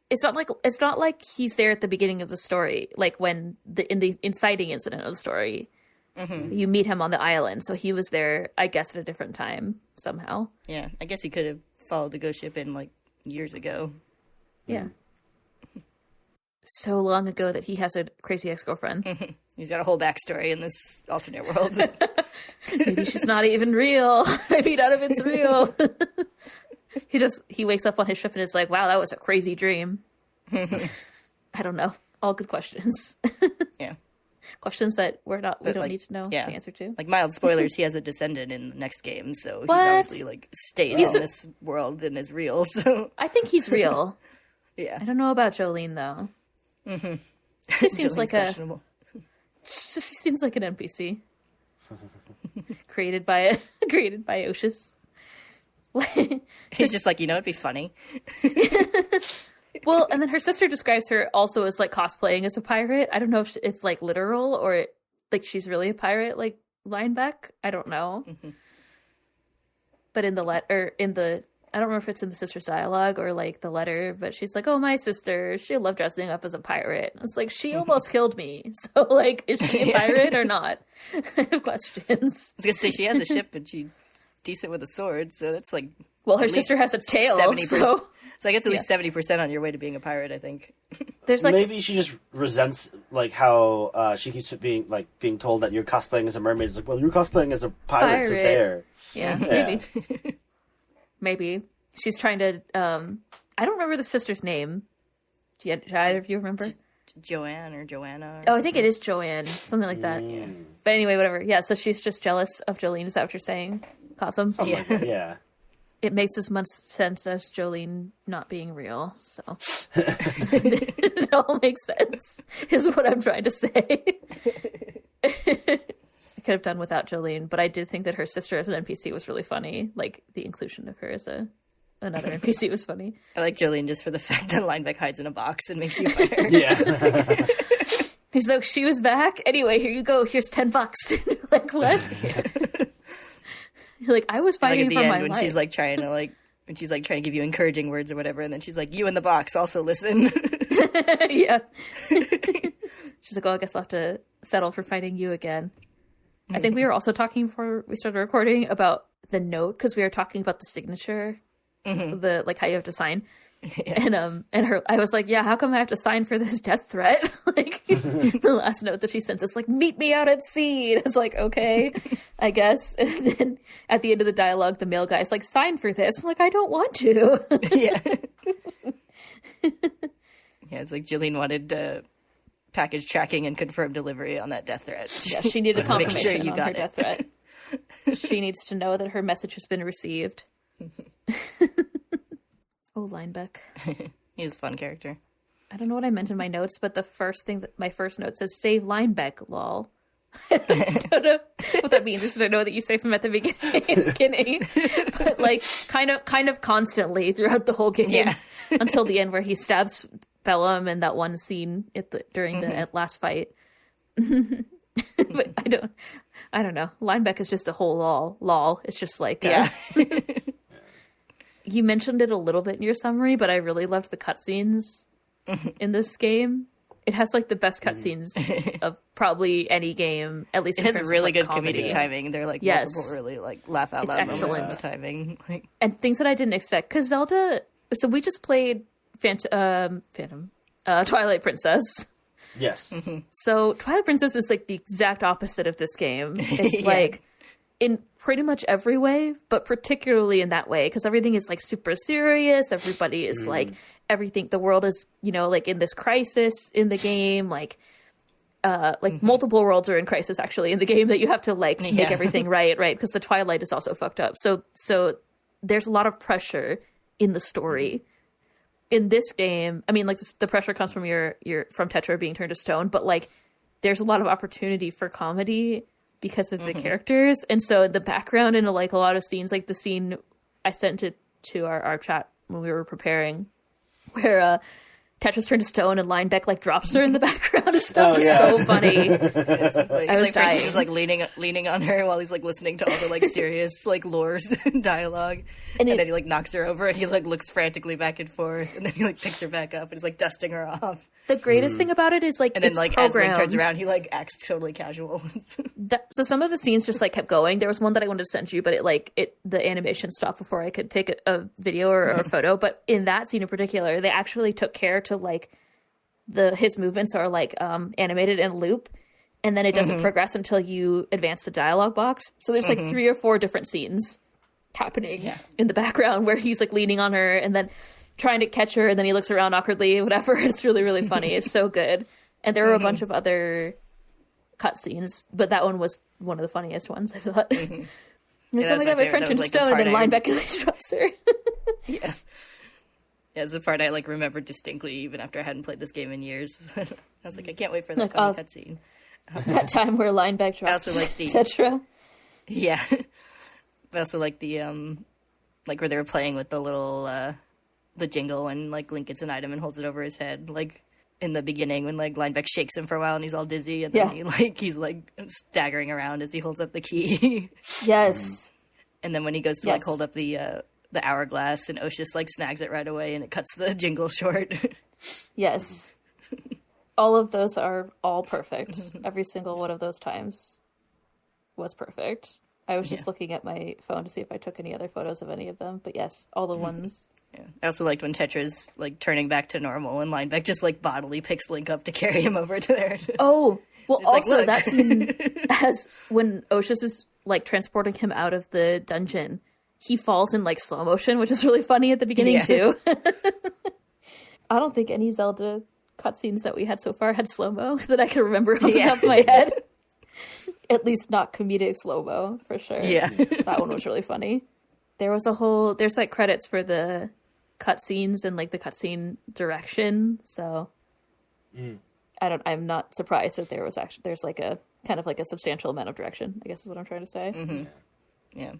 it's not like he's there at the beginning of the story, like when in the inciting incident of the story. Mm-hmm. You meet him on the island, so he was there, I guess, at a different time somehow. Yeah, I guess he could have followed the ghost ship in like years ago. Yeah. So long ago that he has a crazy ex-girlfriend. He's got a whole backstory in this alternate world. Maybe she's not even real. Maybe none of it's real. He wakes up on his ship and is like, wow, that was a crazy dream. I don't know. All good questions. Yeah. Questions that we don't like, need to know yeah. the answer to. Like mild spoilers, he has a descendant in the next game, so What? he's obviously like stays in this world and is real. So I think he's real. yeah, I don't know about Jolene though. Mm-hmm. She seems Jolene's like questionable. she seems like an NPC created by Oshus. He's just like, it'd be funny. Well, and then her sister describes her also as like cosplaying as a pirate. I don't know if it's like literal or like she's really a pirate, like Linebeck. I don't know. Mm-hmm. But in the I don't remember if it's in the sister's dialogue or like the letter, but she's like, "Oh, my sister, she loved dressing up as a pirate." It's like she almost killed me. So like, is she a pirate or not? I have questions. I was gonna say she has a ship, but she's decent with a sword, so that's like. Well, her sister has a tail, 70%. so. So I guess at least 70% on your way to being a pirate, I think. There's like Maybe she just resents like how she keeps being told that you're cosplaying as a mermaid. It's like, well, you're cosplaying as a pirate. So there. Yeah, Yeah. maybe she's trying to. I don't remember the sister's name. Do either of you remember? Joanne or Joanna. Oh, I think it is Joanne, something like that. Yeah. But anyway, whatever. Yeah, so she's just jealous of Jolene. Is that what you're saying, Cosm? Yeah. Yeah. It makes as much sense as Jolene not being real, so it all makes sense. Is what I'm trying to say. I could have done without Jolene, but I did think that her sister as an NPC was really funny. Like the inclusion of her as another NPC was funny. I like Jolene just for the fact that Linebeck hides in a box and makes you fight her. Yeah. He's like, she was back. Anyway, here you go. Here's $10. Like what? Like I was Like fighting at the for end my when life. she's like trying to like And she's like trying to give you encouraging words or whatever, and then she's like, "You in the box, also listen." Yeah. She's like, "Oh, I guess I'll have to settle for fighting you again." I think we were also talking before we started recording about the note, because we were talking about the signature, the like how you have to sign. Yeah. And I was like, "Yeah, how come I have to sign for this death threat?" Like the last note that she sends is like, "Meet me out at sea." It's like, okay, I guess. And then at the end of the dialogue, the male guy's like, "Sign for this." I'm like, "I don't want to." Yeah. Yeah, it's like Jillian wanted package tracking and confirmed delivery on that death threat. Yeah, she needed confirmation Make sure you on got her it. death threat. She needs to know that her message has been received. Oh, Linebeck. He's a fun character. I don't know what I meant in my notes, but my first note says "save Linebeck, lol." I don't know what that means. Just I know that you save him at the beginning, but like kind of constantly throughout the whole game until the end where he stabs Bellum in that one scene during the last fight. But I don't know. Linebeck is just a whole lol. It's just like you mentioned it a little bit in your summary, but I really loved the cutscenes in this game. It has like the best cutscenes of probably any game, at least. It has really good comedy. comedic timing. They're like multiple really like laugh out loud moments in the timing, and things that I didn't expect. Because Zelda, so we just played Twilight Princess. Yes. So Twilight Princess is like the exact opposite of this game. It's like in pretty much every way, but particularly in that way, because everything is like super serious. Everybody is like everything. The world is, like in this crisis in the game. Like multiple worlds are in crisis actually in the game that you have to like make everything right, because the Twilight is also fucked up. So there's a lot of pressure in the story. In this game, I mean, like the pressure comes from from Tetra being turned to stone, but like there's a lot of opportunity for comedy because of the characters. And so in the background in like a lot of scenes, like the scene I sent it to our chat when we were preparing, where Tetra's turned to stone and Linebeck like drops her in the background and stuff. It's so funny. It's like Francis is like leaning on her while he's like listening to all the like serious like lores dialogue, and then he like knocks her over and he like looks frantically back and forth, and then he like picks her back up and is like dusting her off. The greatest thing about it is like, and then it's like programmed. as Link turns around, he like acts totally casual. So some of the scenes just like kept going. There was one that I wanted to send you, but the animation stopped before I could take a video or a photo. But in that scene in particular, they actually took care to like his movements are like animated in a loop, and then it doesn't progress until you advance the dialogue box. So there's like 3 or 4 different scenes happening in the background where he's like leaning on her and then trying to catch her, and then he looks around awkwardly, whatever. It's really, really funny. It's so good. And there were a bunch of other cutscenes, but that one was one of the funniest ones, I thought. Like, oh my god, my friend turned to stone, and then Linebeck drops her. Yeah, it's the part I like remembered distinctly, even after I hadn't played this game in years. I was like, I can't wait for that funny cutscene. That time where Linebeck drops I also like the Tetra. Yeah, but also like the like where they were playing with the little the jingle, and like Link gets an item and holds it over his head, like in the beginning when like Linebeck shakes him for a while and he's all dizzy, and then he's like staggering around as he holds up the key. Yes. And then when he goes to like hold up the hourglass, and Oshus like snags it right away, and it cuts the jingle short. Yes. All of those are all perfect. Every single one of those times was perfect. I was just looking at my phone to see if I took any other photos of any of them, but yes, all the ones. Yeah. I also liked when Tetra's like turning back to normal, and Linebeck just like bodily picks Link up to carry him over to there. Oh, well, He's also like, that scene has when Oshus is like transporting him out of the dungeon, he falls in like slow motion, which is really funny at the beginning too. I don't think any Zelda cutscenes that we had so far had slow-mo that I can remember off the top of my head. At least not comedic slow-mo, for sure. Yeah. That one was really funny. There's like credits for the cutscenes and like the cutscene direction, so I'm not surprised that there's like a kind of like a substantial amount of direction, I guess is what I'm trying to say. Yeah.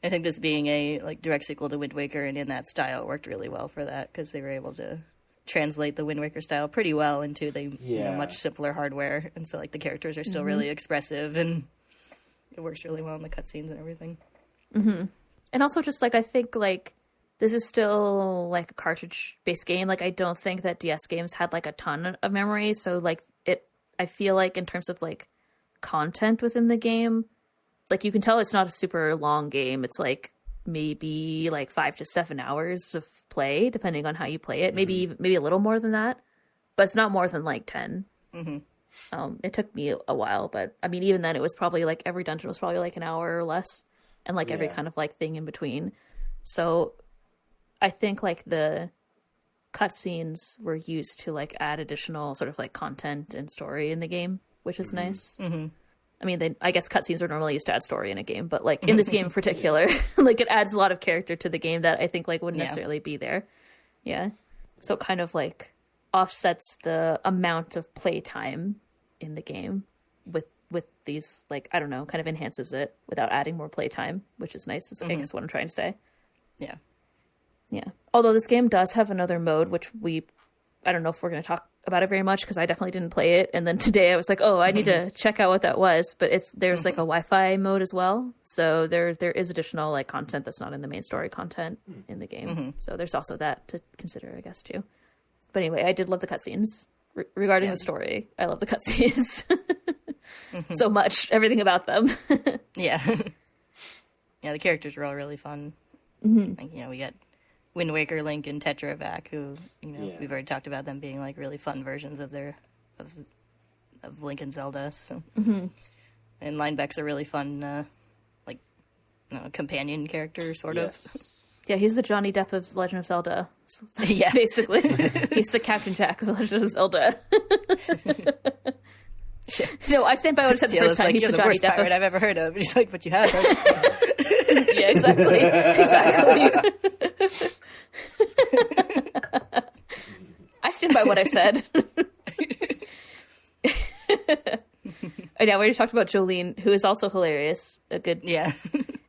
I think this being a like direct sequel to Wind Waker and in that style worked really well for that, because they were able to translate the Wind Waker style pretty well into the much simpler hardware, and so like the characters are still really expressive, and it works really well in the cutscenes and everything. And also just like I think like this is still like a cartridge-based game. Like, I don't think that DS games had like a ton of memory. So like I feel like in terms of like content within the game, like you can tell it's not a super long game. It's like maybe like 5 to 7 hours of play, depending on how you play it. Maybe a little more than that, but it's not more than like 10. It took me a while, but I mean, even then it was probably like every dungeon was probably like an hour or less, and like every kind of like thing in between. So I think like the cutscenes were used to like add additional sort of like content and story in the game, which is nice. I mean, I guess cutscenes are normally used to add story in a game, but like in this game in particular, like it adds a lot of character to the game that I think like wouldn't necessarily be there. Yeah. So it kind of like offsets the amount of playtime in the game with these, like, I don't know, kind of enhances it without adding more playtime, which is nice, I guess what I'm trying to say. Yeah. Yeah. Although this game does have another mode, which I don't know if we're going to talk about it very much because I definitely didn't play it. And then today I was like, oh, I need to check out what that was. But there's like a Wi-Fi mode as well. So there is additional like content that's not in the main story content in the game. So there's also that to consider, I guess, too. But anyway, I did love the cutscenes. Regarding the story, I love the cutscenes so much. Everything about them. Yeah. Yeah, the characters are all really fun. Like, we got Wind Waker, Link, and Tetra back, who, we've already talked about them being like really fun versions of of Link and Zelda. So, and Linebeck's a really fun, companion character, sort of. Yeah, he's the Johnny Depp of Legend of Zelda. Yeah, basically, he's the Captain Jack of Legend of Zelda. No, I stand by what I said the first time. Like, he's you're the the Johnny worst Depp pirate I've ever heard of. And he's like, but you have. Yeah, exactly. I stand by what I said. Oh, yeah, we already talked about Jolene, who is also hilarious. Yeah.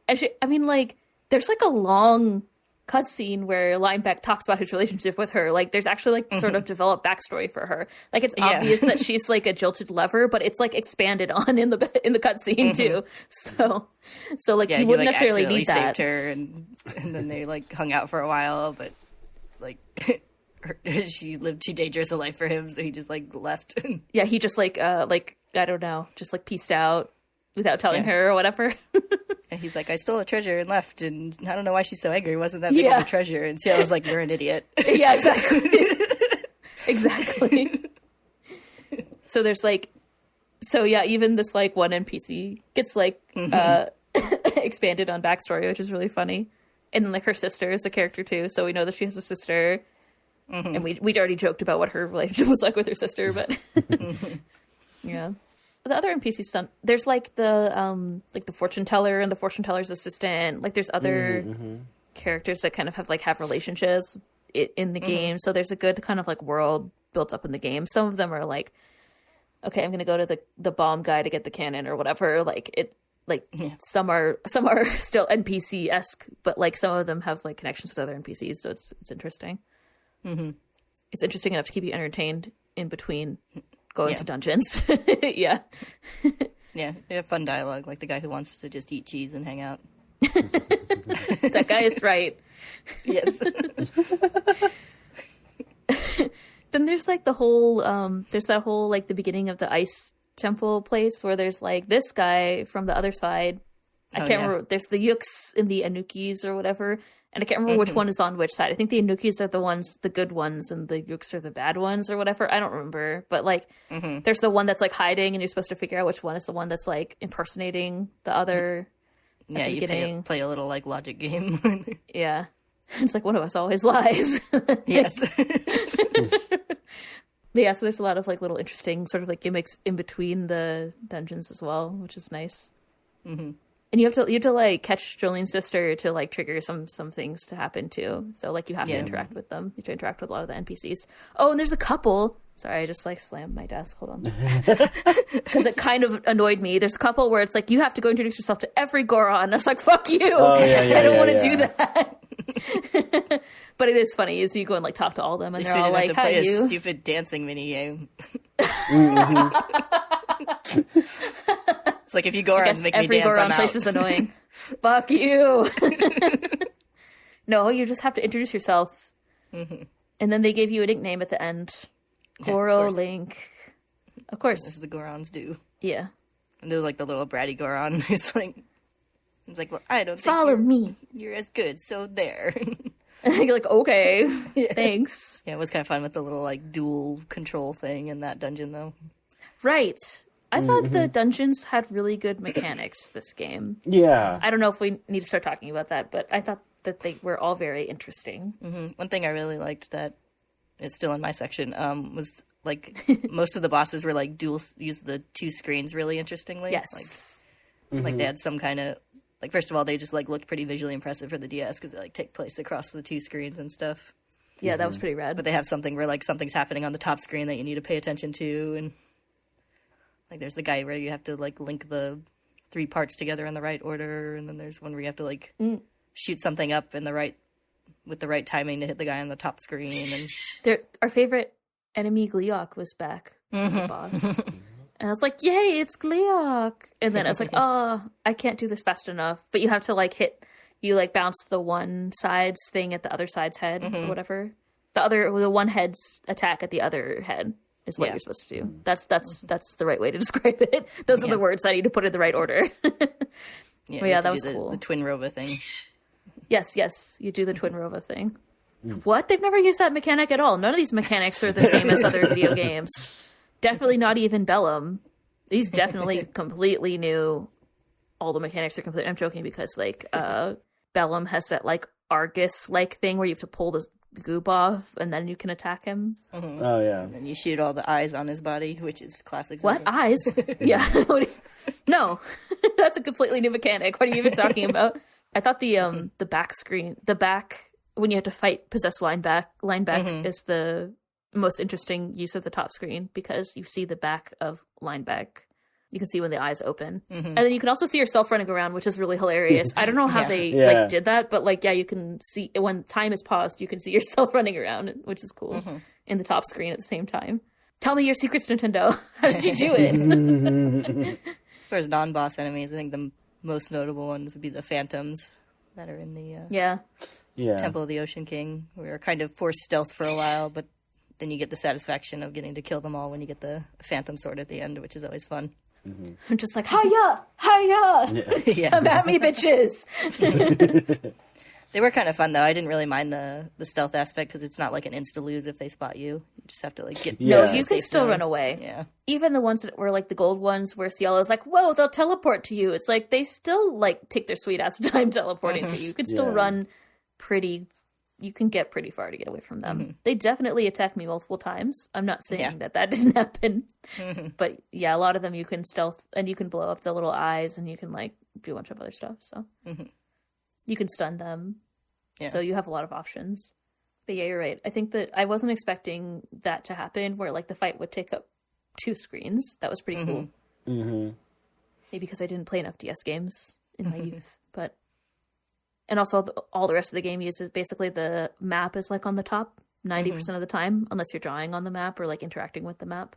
And I mean, like, there's like a long cutscene where Linebeck talks about his relationship with her. Like, there's actually like sort of developed backstory for her. Like, it's obvious that she's like a jilted lover, but it's like expanded on in the cutscene too. So like you wouldn't necessarily need that. Saved her, and then they like hung out for a while, but like she lived too dangerous a life for him, so he just like left. Yeah, he just like I don't know, just like pieced out without telling her or whatever. And he's like, I stole a treasure and left, and I don't know why she's so angry. It wasn't that big of a treasure. And Ciel was like, you're an idiot. Yeah, exactly. Exactly. So there's like, even this like one NPC gets like expanded on backstory, which is really funny. And then like her sister is a character too, so we know that she has a sister. And we'd already joked about what her relationship was like with her sister, but yeah. The other NPCs, there's like the fortune teller and the fortune teller's assistant. Like there's other characters that kind of have relationships in the game. So there's a good kind of like world built up in the game. Some of them are like, okay, I'm gonna go to the bomb guy to get the cannon or whatever. Some are still NPC-esque, but like some of them have like connections with other NPCs. So it's interesting. It's interesting enough to keep you entertained in between going to dungeons. Yeah, they have fun dialogue, like the guy who wants to just eat cheese and hang out. That guy is right. Yes. Then there's like the whole there's that whole like the beginning of the ice temple place where there's like this guy from the other side. I can't remember. There's the Yooks and the Anukis or whatever, and I can't remember which one is on which side. I think the Anukis are the good ones, and the Yooks are the bad ones or whatever. I don't remember, but like there's the one that's like hiding, and you're supposed to figure out which one is the one that's like impersonating the other. Yeah, you play a little like logic game. Yeah, it's like one of us always lies. Yes. But yeah, so there's a lot of like little interesting sort of like gimmicks in between the dungeons as well, which is nice. And you have to like catch Jolene's sister to like trigger some things to happen too. So like you have to interact with them. You have to interact with a lot of the NPCs. Oh, and there's a couple. Sorry, I just like slammed my desk. Hold on. Because it kind of annoyed me. There's a couple where it's like you have to go introduce yourself to every Goron. And I was like, fuck you. I don't want to do that. But it is funny is you go and like talk to all of them and they're all like, how are you? Stupid dancing mini game. It's like if you Gorons make me dance, every Goron I'm out. place is annoying. Fuck you. No, you just have to introduce yourself. Mm-hmm. And then they gave you a nickname at the end. Goro, Link. Of course. As the Gorons do. Yeah. And they're like the little bratty Goron who's like, well, I don't think Follow me. You're as good, so there. You're like, okay, thanks. Yeah, it was kind of fun with the little like dual control thing in that dungeon, though. Right. I thought the dungeons had really good mechanics this game. Yeah. I don't know if we need to start talking about that, but I thought that they were all very interesting. Mm-hmm. One thing I really liked that is still in my section was like most of the bosses were like use the two screens really interestingly. Yes. Like they had some kind of like, first of all, they just like looked pretty visually impressive for the DS because they like take place across the two screens and stuff. Yeah, that was pretty rad. But they have something where like something's happening on the top screen that you need to pay attention to, and like there's the guy where you have to like link the 3 parts together in the right order, and then there's one where you have to like shoot something up in the right with the right timing to hit the guy on the top screen. And Our favorite enemy Gleeok was back as a boss. And I was like, yay, it's Gleeok. And then I was like, oh, I can't do this fast enough. But you have to like bounce the one side's thing at the other side's head or whatever. The one head's attack at the other head is what you're supposed to do. That's the right way to describe it. Those are the words I need to put in the right order. Yeah, that was cool. The Twin Rova thing. Yes, you do the Twin Rova thing. What? They've never used that mechanic at all. None of these mechanics are the same as other video games. Definitely not even Bellum. These definitely completely new. All the mechanics are complete. I'm joking because like Bellum has that like Argus like thing where you have to pull the goop off and then you can attack him. Mm-hmm. Oh yeah. And then you shoot all the eyes on his body, which is classic. What eyes? Yeah. No, that's a completely new mechanic. What are you even talking about? I thought the back screen, when you have to fight possessed Linebeck is the most interesting use of the top screen because you see the back of Linebeck. You can see when the eyes open. And then you can also see yourself running around, which is really hilarious. I don't know how they like did that, but like, yeah, you can see when time is paused, you can see yourself running around, which is cool in the top screen at the same time. Tell me your secrets, Nintendo. How did you do it? As far as non-boss enemies, I think the most notable ones would be the phantoms that are in the Temple of the Ocean King. We were kind of forced stealth for a while, but then you get the satisfaction of getting to kill them all when you get the phantom sword at the end, which is always fun. I'm just like, hiya! Yeah. Come at me, bitches! They were kind of fun, though. I didn't really mind the stealth aspect because it's not like an insta-lose if they spot you. You just have to like get... No, you can still run away. Yeah. Even the ones that were like the gold ones where Cielo's like, whoa, they'll teleport to you. It's like they still like take their sweet ass time teleporting to you. You can still run you can get pretty far to get away from them. They definitely attacked me multiple times. I'm not saying that didn't happen. But yeah, a lot of them you can stealth and you can blow up the little eyes and you can like do a bunch of other stuff. So you can stun them. Yeah. So you have a lot of options. But yeah, you're right. I think that I wasn't expecting that to happen where like the fight would take up 2 screens. That was pretty cool. Maybe because I didn't play enough DS games in my youth. But and also all the rest of the game uses basically the map is like on the top 90% of the time, unless you're drawing on the map or like interacting with the map.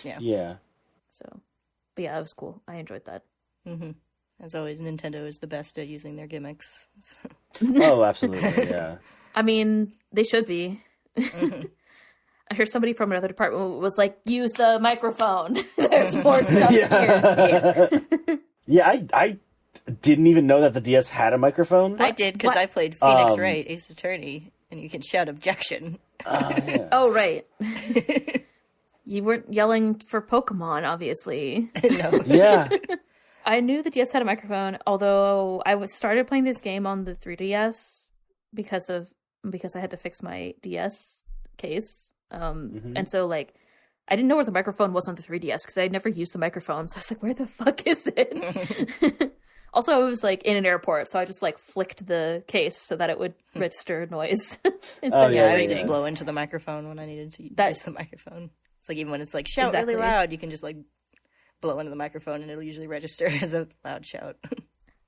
Yeah. So, but yeah, that was cool. I enjoyed that. As always, Nintendo is the best at using their gimmicks. Oh, absolutely, yeah. I mean, they should be. I heard somebody from another department was like, use the microphone. There's more stuff here. Yeah, I didn't even know that the DS had a microphone. I did, because I played Phoenix Wright, Ace Attorney, and you can shout objection. Oh, right. You weren't yelling for Pokemon, obviously. No. Yeah. I knew the DS had a microphone, although I started playing this game on the 3DS because I had to fix my DS case. And so like I didn't know where the microphone was on the 3DS because I had never used the microphone. So I was like, where the fuck is it? Also, I was like in an airport, so I just like flicked the case so that it would register noise. I would just blow into the microphone when I needed to use the microphone. It's like even when it's like shout really loud, you can just like blow into the microphone and it'll usually register as a loud shout.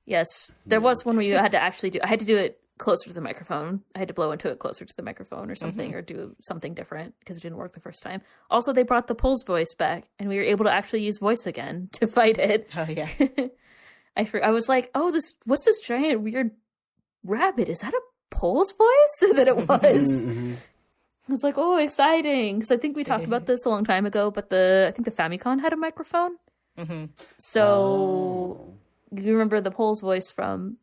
Yes. There was one where you had to actually I had to do it closer to the microphone. I had to blow into it closer to the microphone or something or do something different because it didn't work the first time. Also, they brought the Pulse voice back and we were able to actually use voice again to fight it. Oh, yeah. I was like, what's this giant weird rabbit? Is that a Pole's voice than it was. I was like, oh, exciting. Because I think we talked about this a long time ago, but I think the Famicom had a microphone. So you remember the Pole's voice from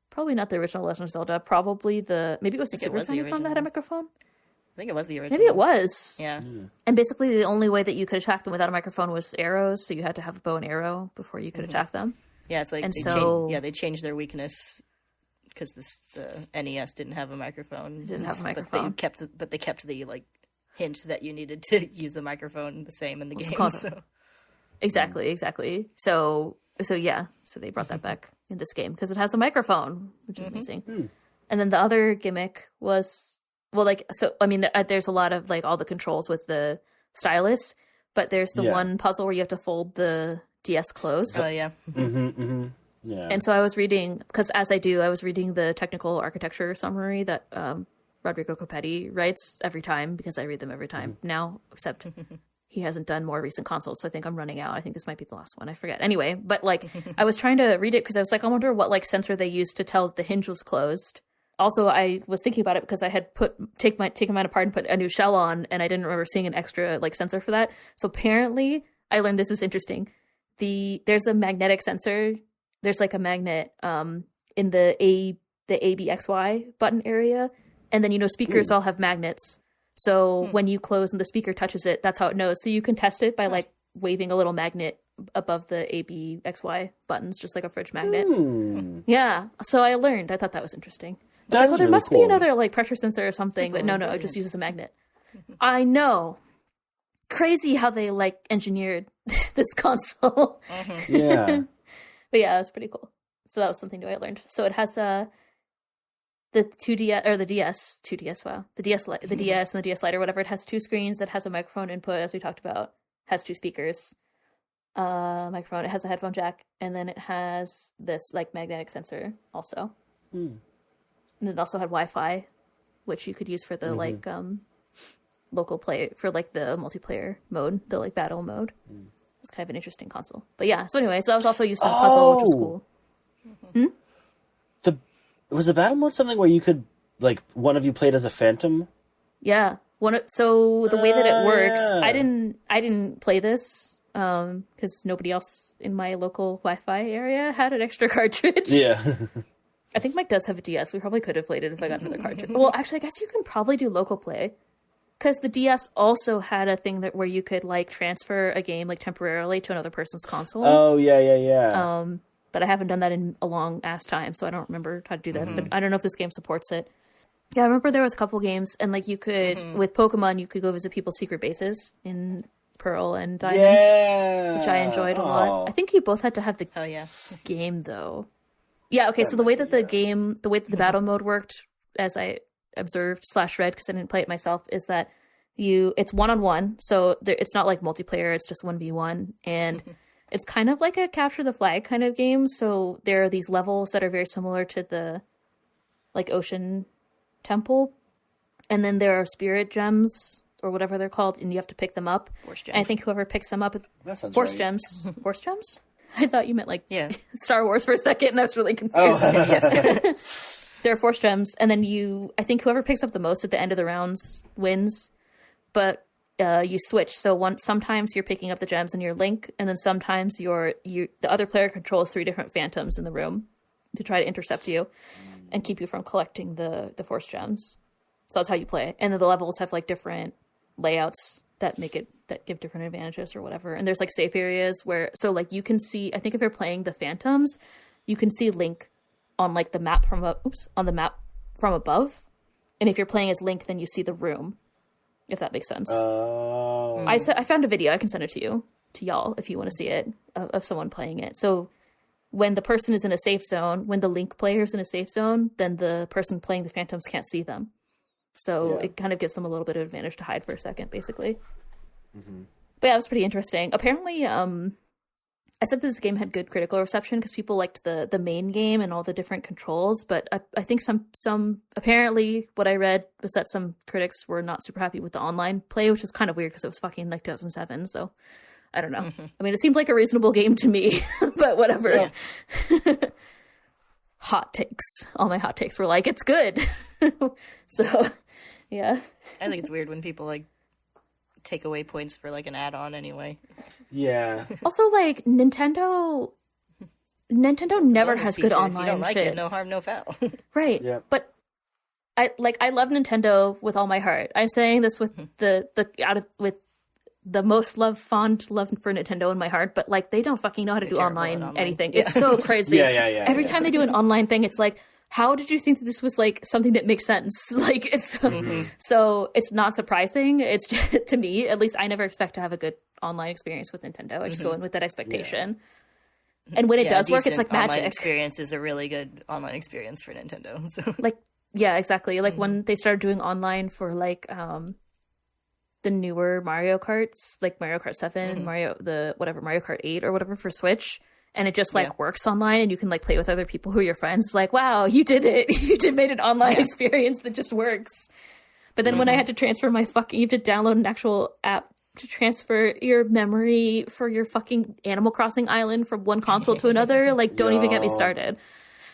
probably not the original Legend of Zelda, probably maybe it was the Super Famicom that had a microphone. I think it was the original. Maybe it was. Yeah. And basically the only way that you could attack them without a microphone was arrows, so you had to have a bow and arrow before you could attack them. Yeah, it's like they changed their weakness because the NES didn't have a microphone. But they kept the like hint that you needed to use the microphone the same in the game. So. Exactly. So they brought that back in this game because it has a microphone, which is amazing. And then the other gimmick was, there's a lot of like all the controls with the stylus, but there's the one puzzle where you have to fold the DS closed. Oh yeah. Yeah. And so I was reading, because as I do, I was reading the technical architecture summary that Rodrigo Copetti writes every time, because I read them every time now, except he hasn't done more recent consoles, so I think I'm running out. I think this might be the last one. I forget. Anyway, but like I was trying to read it because I was like, I wonder what like sensor they used to tell the hinge was closed. Also, I was thinking about it because I had taken mine apart and put a new shell on, and I didn't remember seeing an extra like sensor for that. So apparently, I learned this is interesting. There's a magnetic sensor. There's like a magnet in the ABXY button area, and then speakers all have magnets. So when you close and the speaker touches it, that's how it knows. So you can test it by like waving a little magnet above the ABXY buttons, just like a fridge magnet. Yeah. So I learned. I thought that was interesting. I was like, well, there must be another like pressure sensor or something, but no, it just uses a magnet. I know. Crazy how they like engineered this console. Yeah. But yeah, it was pretty cool. So that was something new I learned. So it has the 2DS or the DS, 2DS. Wow, the DS and the DS Lite or whatever. It has two screens. It has a microphone input, as we talked about. Has two speakers. Microphone. It has a headphone jack, and then it has this like magnetic sensor also. And it also had Wi-Fi, which you could use for the like local play for like the multiplayer mode, the like battle mode. It's kind of an interesting console. But yeah, so anyway, so I was also used to the puzzle, which was cool. Was the battle mode something where you could, like, one of you played as a phantom? Yeah. So the way that it works, I didn't play this because nobody else in my local Wi-Fi area had an extra cartridge. Yeah. I think Mike does have a DS. We probably could have played it if I got another cartridge. Well, actually, I guess you can probably do local play. Because the DS also had a thing where you could like transfer a game like temporarily to another person's console. Oh yeah. But I haven't done that in a long ass time, so I don't remember how to do that. But I don't know if this game supports it. Yeah, I remember there was a couple games, and like you could with Pokemon, you could go visit people's secret bases in Pearl and Diamond, which I enjoyed a lot. I think you both had to have the game though. Yeah. Okay. So the way that the battle mode worked, as I observed / read because I didn't play it myself, is that it's 1-on-1, so it's not like multiplayer, it's just 1v1, and it's kind of like a capture the flag kind of game. So there are these levels that are very similar to the like Ocean Temple, and then there are spirit gems or whatever they're called, and you have to pick them up. Force gems. And I think whoever picks them up, Force gems. Force gems? I thought you meant like Star Wars for a second, and I was really confused. Yes. There are Force gems, and then I think whoever picks up the most at the end of the rounds wins, but you switch. So sometimes you're picking up the gems and you're Link, and then sometimes the other player controls 3 different phantoms in the room to try to intercept you and keep you from collecting the Force gems. So that's how you play. And then the levels have like different layouts that give different advantages or whatever. And there's like safe areas so like you can see, I think if you're playing the phantoms, you can see Link on like the map from above, and if you're playing as Link, then you see the room, if that makes sense. I found a video. I can send it to y'all if you want to see it, of someone playing it. So when the person is in a safe zone, when the Link player is in a safe zone, then the person playing the phantoms can't see them. So it kind of gives them a little bit of advantage to hide for a second, basically. But yeah, it was pretty interesting. Apparently, I said this game had good critical reception because people liked the main game and all the different controls, but I think some apparently what I read was that some critics were not super happy with the online play, which is kind of weird because it was fucking like 2007, so I don't know. I mean, it seemed like a reasonable game to me, but whatever. Hot takes. All my hot takes were like, it's good. So, yeah. I think it's weird when people like take away points for like an add-on anyway. Yeah. Also, like Nintendo never Bonus has good feature. online If you don't like shit. it, no harm, no foul. Right. Yep. But I love Nintendo with all my heart. I'm saying this with with the most fond love for Nintendo in my heart, but like they don't fucking know how to do terrible online at online. anything. Yeah. It's so crazy. Yeah. Every time they do an online thing, it's like, how did you think that this was like something that makes sense? Like it's so it's not surprising. It's just, to me, at least, I never expect to have a good online experience with Nintendo. I just go in with that expectation. And when it does work, it's like online magic. Experience is a really good online experience for Nintendo. So. Like, yeah, exactly. Like when they started doing online for like the newer Mario Karts, like Mario Kart 7, Mario Kart 8 or whatever for Switch, and it just like works online and you can like play with other people who are your friends. It's like, wow, you did it. You made an online experience that just works. But then when I had to transfer you have to download an actual app to transfer your memory for your fucking Animal Crossing island from one console to another. Like, don't even get me started.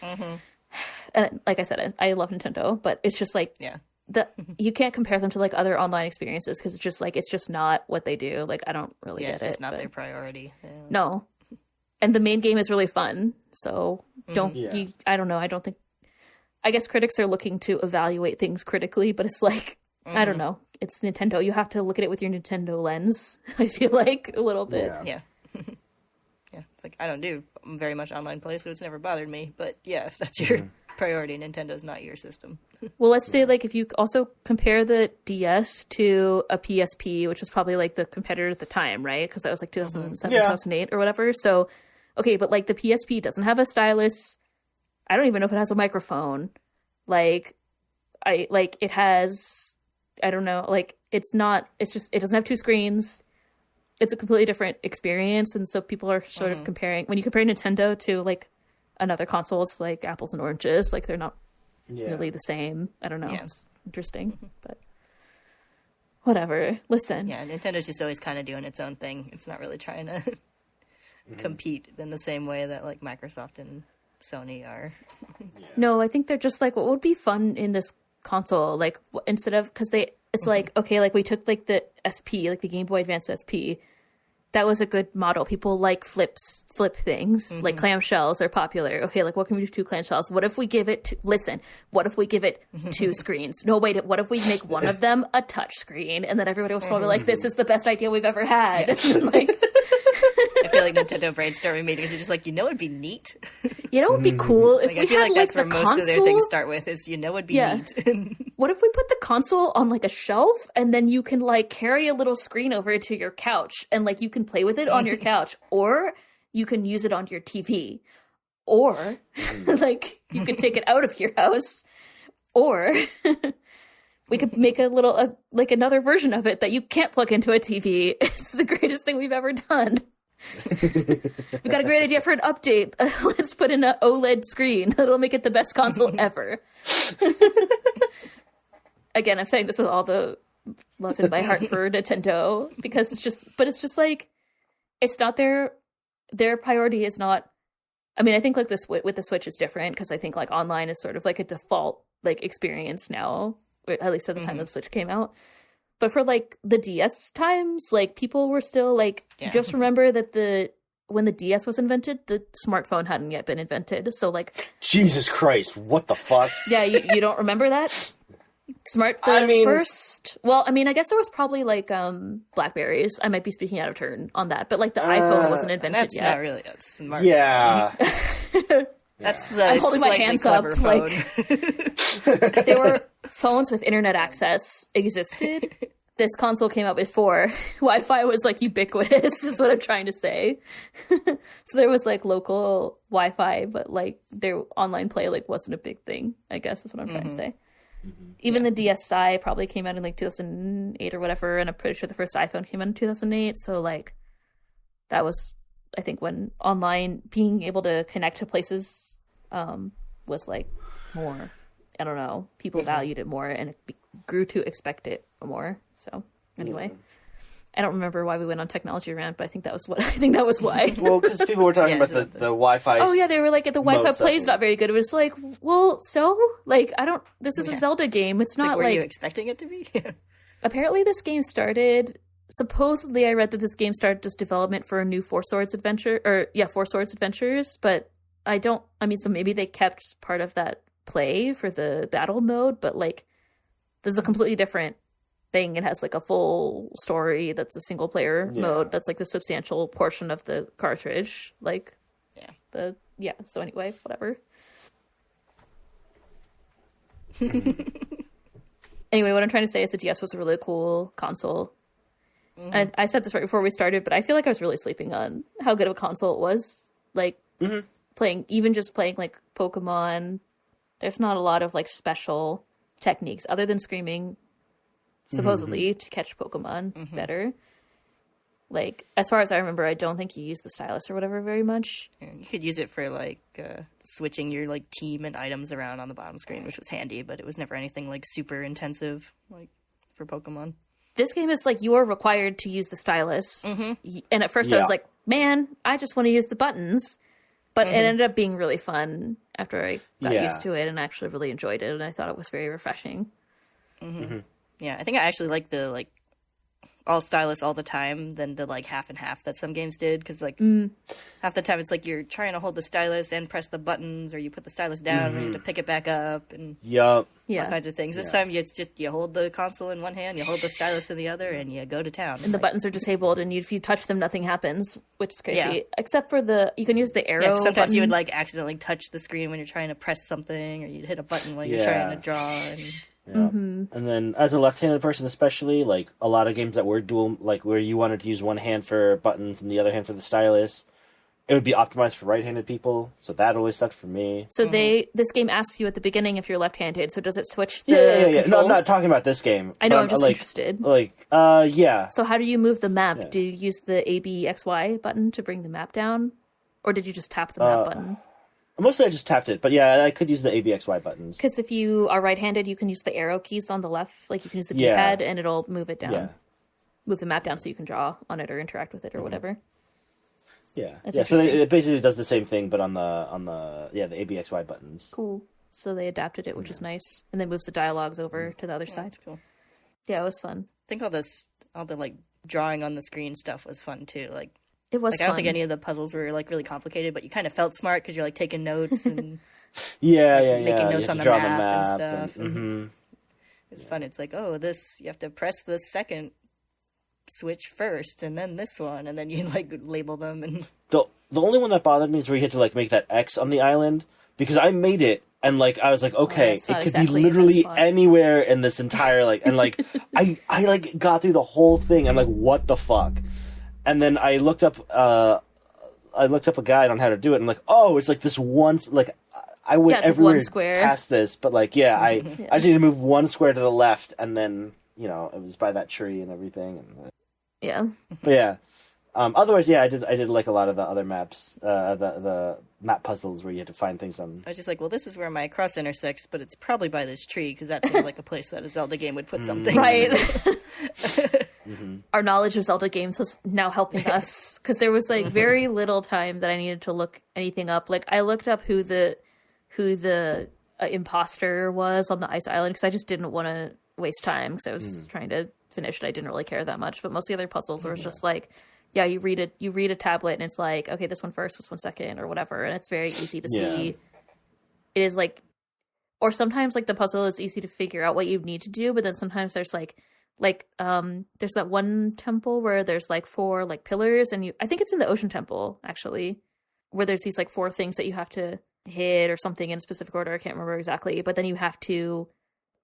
And like I said, I love Nintendo, but it's just like, you can't compare them to like other online experiences because it's just like, it's just not what they do. Like, I don't really get it. It's just not their priority. Yeah. No. And the main game is really fun. So I don't know. I guess critics are looking to evaluate things critically, but it's like, I don't know. It's Nintendo. You have to look at it with your Nintendo lens, I feel like, a little bit. Yeah. It's like, I don't do very much online play, so it's never bothered me. But yeah, if that's your priority, Nintendo's not your system. Well, let's say, like, if you also compare the DS to a PSP, which was probably, like, the competitor at the time, right? Because that was, like, 2007, 2008 or whatever. So, okay, but, like, the PSP doesn't have a stylus. I don't even know if it has a microphone. Like, it has... I don't know, like, it doesn't have two screens. It's a completely different experience. And so people are sort of comparing, when you compare Nintendo to like another console, it's like apples and oranges. Like they're not really the same. I don't know. Yeah. It's interesting, but whatever. Listen. Yeah, Nintendo's just always kind of doing its own thing. It's not really trying to compete in the same way that like Microsoft and Sony are. No, I think they're just like, what would be fun in this console, like instead of, because it's like, okay, like we took like the SP, like the Game Boy Advance SP, that was a good model. People like flip things, like clamshells are popular. Okay, like what can we do to clamshells? What if we give it what if we give it two screens? No, wait, what if we make one of them a touch screen? And then everybody was probably like, this is the best idea we've ever had. Like, I feel like Nintendo brainstorming meetings are just like, it'd be neat. It'd be cool if like, we I feel had like that's like where the most console... of their things start with is, it'd be neat. What if we put the console on like a shelf and then you can like carry a little screen over to your couch and like you can play with it on your couch, or you can use it on your TV, or like you could take it out of your house, or we could make a little like another version of it that you can't plug into a TV. It's the greatest thing we've ever done. We've got a great idea for an update. Let's put in an OLED screen. That'll make it the best console ever. Again, I'm saying this with all the love in my heart for Nintendo, because it's just like, it's not their priority is not. I mean, I think like this with the Switch is different because I think like online is sort of like a default like experience now, or at least at the time the Switch came out. But for like the DS times, like people were still like, just remember that when the DS was invented, the smartphone hadn't yet been invented. So like, Jesus Christ, what the fuck? Yeah, you don't remember that? First. Well, I mean, I guess there was probably like Blackberries. I might be speaking out of turn on that, but like the iPhone wasn't invented that's yet. That's not really a smartphone. Yeah. That's I'm holding my hands up. Phone. Like, there were phones with internet access existed. This console came out before. Wi-Fi was like ubiquitous, is what I'm trying to say. So there was like local Wi-Fi, but like their online play like wasn't a big thing, I guess is what I'm trying to say. Even the DSi probably came out in like 2008 or whatever, and I'm pretty sure the first iPhone came out in 2008. So like that was, I think, when online being able to connect to places was like more, I don't know, people valued it more and it grew to expect it more. So anyway, I don't remember why we went on technology rant, but I think that was why. Well, because people were talking about the Wi-Fi. Oh yeah, they were like, the Wi-Fi play's not very good. It was like, well, so like this is a Zelda game. It's not were like you expecting it to be? Apparently this game started. Supposedly, I read that this game started as development for a new Four Swords Adventures, but so maybe they kept part of that play for the battle mode, but like this is a completely different thing. It has like a full story that's a single player mode that's like the substantial portion of the cartridge. Like so anyway, whatever. Anyway, what I'm trying to say is the DS was a really cool console. And I said this right before we started, but I feel like I was really sleeping on how good of a console it was. Like playing like Pokemon, there's not a lot of like special techniques other than screaming, supposedly, to catch Pokemon better. Like, as far as I remember, I don't think you use the stylus or whatever very much. Yeah, you could use it for like switching your like team and items around on the bottom screen, which was handy, but it was never anything like super intensive like for Pokemon. This game is like you are required to use the stylus. And at first I was like, man, I just want to use the buttons. But it ended up being really fun after I got used to it and actually really enjoyed it. And I thought it was very refreshing. Yeah, I think I actually like the like all stylus all the time than the like half and half that some games did, because like half the time it's like you're trying to hold the stylus and press the buttons, or you put the stylus down and then you have to pick it back up and all kinds of things. This time it's just you hold the console in one hand, you hold the stylus in the other, and you go to town. And the buttons are disabled, and if you touch them, nothing happens, which is crazy. Except for you can use the arrow. Sometimes button. you would like accidentally touch the screen when you're trying to press something, or you'd hit a button while you're trying to draw. And then as a left-handed person especially, like a lot of games that were dual, like where you wanted to use one hand for buttons and the other hand for the stylus, it would be optimized for right-handed people, so that always sucked for me. So this game asks you at the beginning if you're left-handed, so does it switch the controls? No, I'm not talking about this game. I know, I'm just interested. So how do you move the map? Do you use the A, B, X, Y button to bring the map down? Or did you just tap the map button? Mostly I just tapped it, but yeah, I could use the ABXY buttons. Because if you are right-handed, you can use the arrow keys on the left. Like, you can use the D-pad, and it'll move it down. Yeah. Move the map down so you can draw on it or interact with it or whatever. Yeah. So it basically does the same thing, but on the ABXY buttons. Cool. So they adapted it, which is nice. And then moves the dialogues over to the other side. That's cool. Yeah, it was fun. I think all the like drawing on the screen stuff was fun too. Like, it was like, I don't think any of the puzzles were like really complicated, but you kind of felt smart because you're like taking notes and making notes on the map and stuff. It's fun. It's like, oh, this, you have to press the second switch first, and then this one, and then you like label them. And the only one that bothered me is where you had to like make that X on the island, because I made it. And, like, I was like, okay, it could be literally anywhere in this entire, like, and, like, I like, got through the whole thing. I'm like, what the fuck? And then I looked up a guide on how to do it. And I'm like, oh, it's like this one, like, I went everywhere past this. But, like, I just need to move one square to the left. And then, you know, it was by that tree and everything. And, But, yeah. Otherwise, I did like a lot of the other maps, the map puzzles where you had to find things on. I was just like, well, this is where my cross intersects, but it's probably by this tree, because that seems like a place that a Zelda game would put something. Right. Our knowledge of Zelda games is now helping us, because there was like very little time that I needed to look anything up. Like, I looked up who the imposter was on the ice island, because I just didn't want to waste time, because I was trying to finish it. I didn't really care that much, but most of the other puzzles were just like, you read a tablet and it's like, okay, this one first, this one second, or whatever, and it's very easy to see. It is like, or sometimes like the puzzle is easy to figure out what you need to do, but then sometimes there's there's that one temple where there's like 4 like pillars, and I think it's in the Ocean Temple actually, where there's these like 4 things that you have to hit or something in a specific order. I can't remember exactly, but then you have to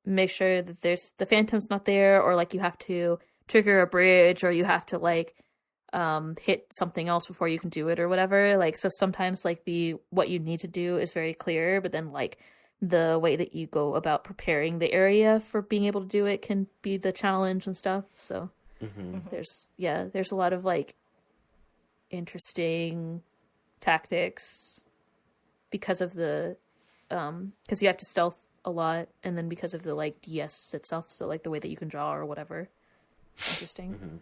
make sure that the phantom's not there, or like you have to trigger a bridge, or you have to like hit something else before you can do it or whatever. Like, so sometimes like what you need to do is very clear, but then like the way that you go about preparing the area for being able to do it can be the challenge and stuff. So there's a lot of like interesting tactics because of the because you have to stealth a lot, and then because of the like DS itself, so like the way that you can draw or whatever. interesting.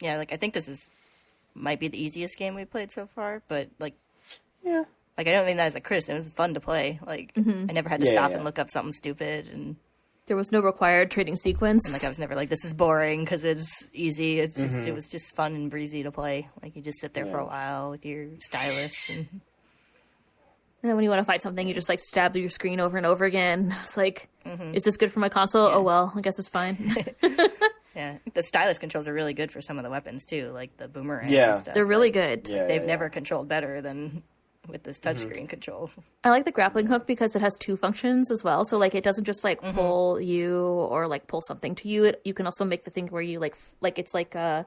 Yeah, like I think this might be the easiest game we played so far, but like Yeah. like I don't mean that as a criticism. It was fun to play. Like I never had to stop and look up something stupid, and there was no required trading sequence. like I was never like, this is boring because it's easy. It's just it was just fun and breezy to play. Like you just sit there for a while with your stylus, and then when you want to fight something, you just like stab your screen over and over again. It's like, is this good for my console? Oh well, I guess it's fine. yeah, the stylus controls are really good for some of the weapons too, like the boomerang. Yeah. and stuff. They're really Like, good. Yeah, they've never controlled better than with this touchscreen control. I like the grappling hook because it has two functions as well. So like it doesn't just like pull you or like pull something to you. You can also make the thing where you like it's like a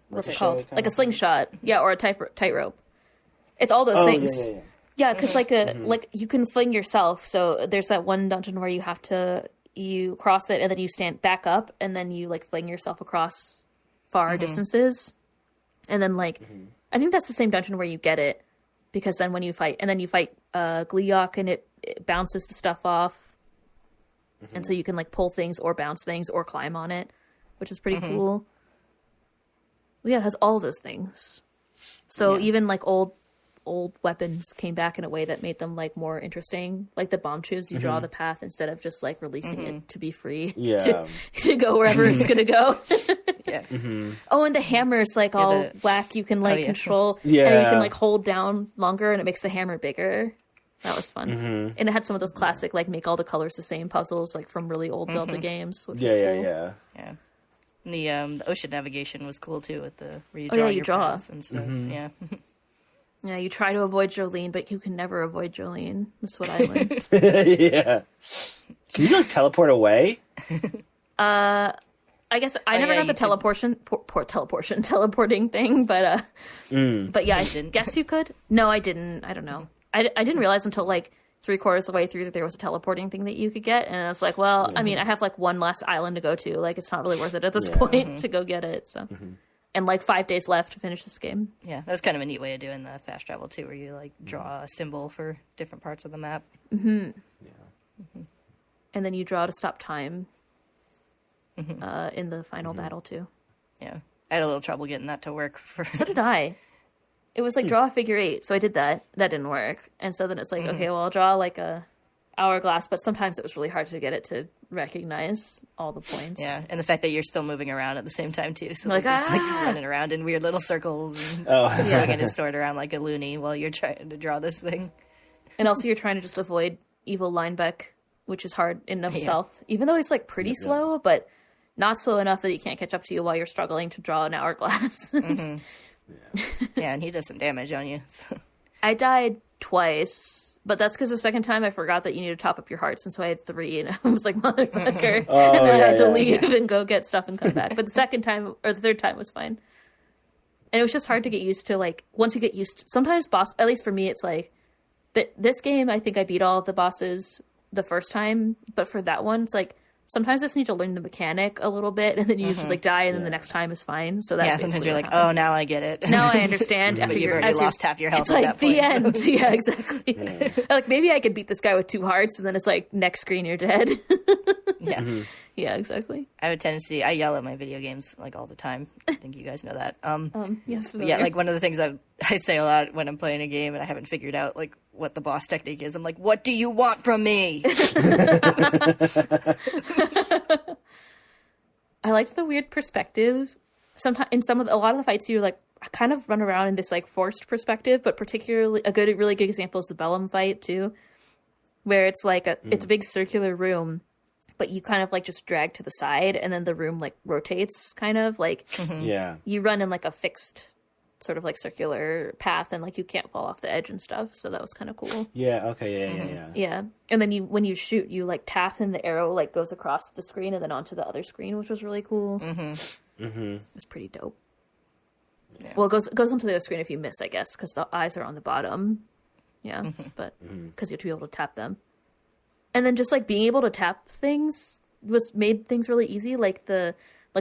what's it called? Like a slingshot, or a tightrope. It's all those things. Yeah, because like like you can fling yourself. So there's that one dungeon where you cross it and then you stand back up and then you like fling yourself across far distances. And then like I think that's the same dungeon where you get it. Because then when you fight, Gleeok, and it bounces the stuff off. And so you can like pull things or bounce things or climb on it, which is pretty cool. Well, yeah, it has all those things. So even like old weapons came back in a way that made them like more interesting. Like the bomb tubes, you draw the path instead of just like releasing it to be free to go wherever it's gonna go. Oh, and the hammer's like all whack. You can like control. And you can like hold down longer, and it makes the hammer bigger. That was fun. And it had some of those classic like make all the colors the same puzzles like from really old Zelda games. Which is cool. Yeah. And the ocean navigation was cool too with the where you draw paths and stuff. Yeah. Yeah, you try to avoid Jolene, but you can never avoid Jolene. That's what I learned. Yeah. Can you like teleport away? I guess I never got the teleporting thing, but yeah, I guess you could. No, I didn't. I don't know. I didn't realize until like 3/4 of the way through that there was a teleporting thing that you could get, and I was like, well, I mean, I have like one last island to go to. Like, it's not really worth it at this point to go get it. So. And like 5 days left to finish this game. Yeah, that's kind of a neat way of doing the fast travel too, where you like draw a symbol for different parts of the map. And then you draw to stop time in the final battle too. Yeah, I had a little trouble getting that to work. So did I. It was like draw a figure 8, so I did that. That didn't work, and so then it's like okay, well I'll draw like a hourglass, but sometimes it was really hard to get it to recognize all the points. Yeah, and the fact that you're still moving around at the same time too, so like just like running around in weird little circles and swinging his sword around like a loony while you're trying to draw this thing. And also you're trying to just avoid evil Linebeck, which is hard in and of itself, even though he's like pretty slow, but not slow enough that he can't catch up to you while you're struggling to draw an hourglass. Yeah, and he does some damage on you. So. I died twice, but that's because the second time I forgot that you need to top up your hearts, and so I had 3, and I was like, motherfucker. And I had to leave and go get stuff and come back. But the second time, or the third time was fine. And it was just hard to get used to, like, once you get used to, sometimes at least for me, it's like, this game, I think I beat all the bosses the first time, but for that one, it's like, sometimes I just need to learn the mechanic a little bit, and then you just like die, and then the next time is fine. So that's sometimes you're like, oh, now I get it. Now I understand. But you've already lost half your health at that point. The end. So. Yeah, exactly. Like maybe I could beat this guy with 2 hearts, and then it's like next screen you're dead. Yeah. Yeah, exactly. I have a tendency. I yell at my video games like all the time. I think you guys know that. Yeah, like one of the things I say a lot when I'm playing a game and I haven't figured out like what the boss technique is. I'm like, what do you want from me? I liked the weird perspective. Sometimes in a lot of the fights, you like kind of run around in this like forced perspective, but particularly really good example is the Bellum fight too, where it's like it's a big circular room, but you kind of like just drag to the side, and then the room like rotates, kind of like you run in like a fixed sort of like circular path, and like you can't fall off the edge and stuff. So that was kind of cool. Yeah. Okay. Yeah. And then when you shoot, you like tap, and the arrow like goes across the screen and then onto the other screen, which was really cool. It was pretty dope. Yeah. Well, it goes onto the other screen if you miss, I guess, because the eyes are on the bottom. Yeah, but because you have to be able to tap them. And then just like being able to tap things made things really easy. Like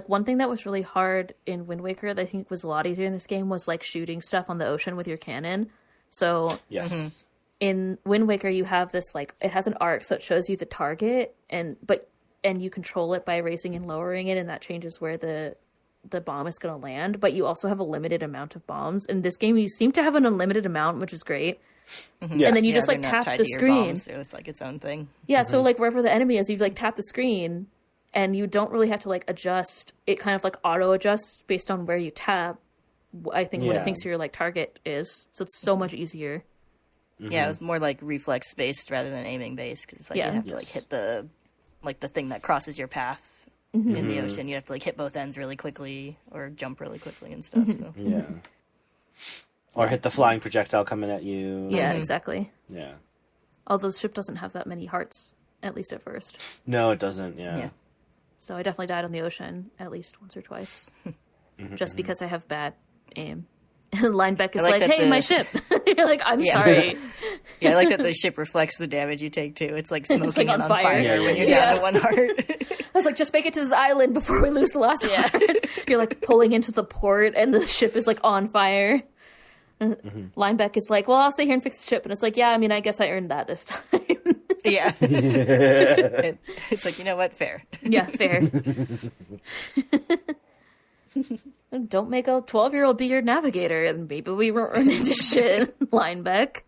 one thing that was really hard in Wind Waker that I think was a lot easier in this game was like shooting stuff on the ocean with your cannon. So in Wind Waker you have this like, it has an arc, so it shows you the target, but and you control it by raising and lowering it, and that changes where the bomb is going to land. But you also have a limited amount of bombs. In this game, you seem to have an unlimited amount, which is great. Mm-hmm. Yes. And then you just like tap the screen. So it's like its own thing. Yeah, so like wherever the enemy is, you like tap the screen, and you don't really have to like adjust. It kind of like auto adjusts based on where you tap. I think what it thinks your like target is. So it's so much easier. Mm-hmm. Yeah, it was more like reflex based rather than aiming based, because like you have to like hit the thing that crosses your path in the ocean. You have to like hit both ends really quickly or jump really quickly and stuff. So or hit the flying projectile coming at you. Yeah, exactly. Yeah. Although the ship doesn't have that many hearts, at least at first. No, it doesn't. Yeah. So I definitely died on the ocean at least once or twice, just because I have bad aim. And Linebeck is like, "Hey, my ship." You're like, "I'm sorry." Yeah, I like that the ship reflects the damage you take too. It's like smoking like and on fire when you're down to one heart. I was like, just make it to this island before we lose the last heart. You're like pulling into the port, and the ship is like on fire. Linebeck is like, "Well, I'll stay here and fix the ship," and it's like, "Yeah, I mean, I guess I earned that this time." Yeah, it's like, you know what, fair. Yeah, fair. Don't make a 12-year-old be your navigator, and maybe we won't run into shit, Linebeck.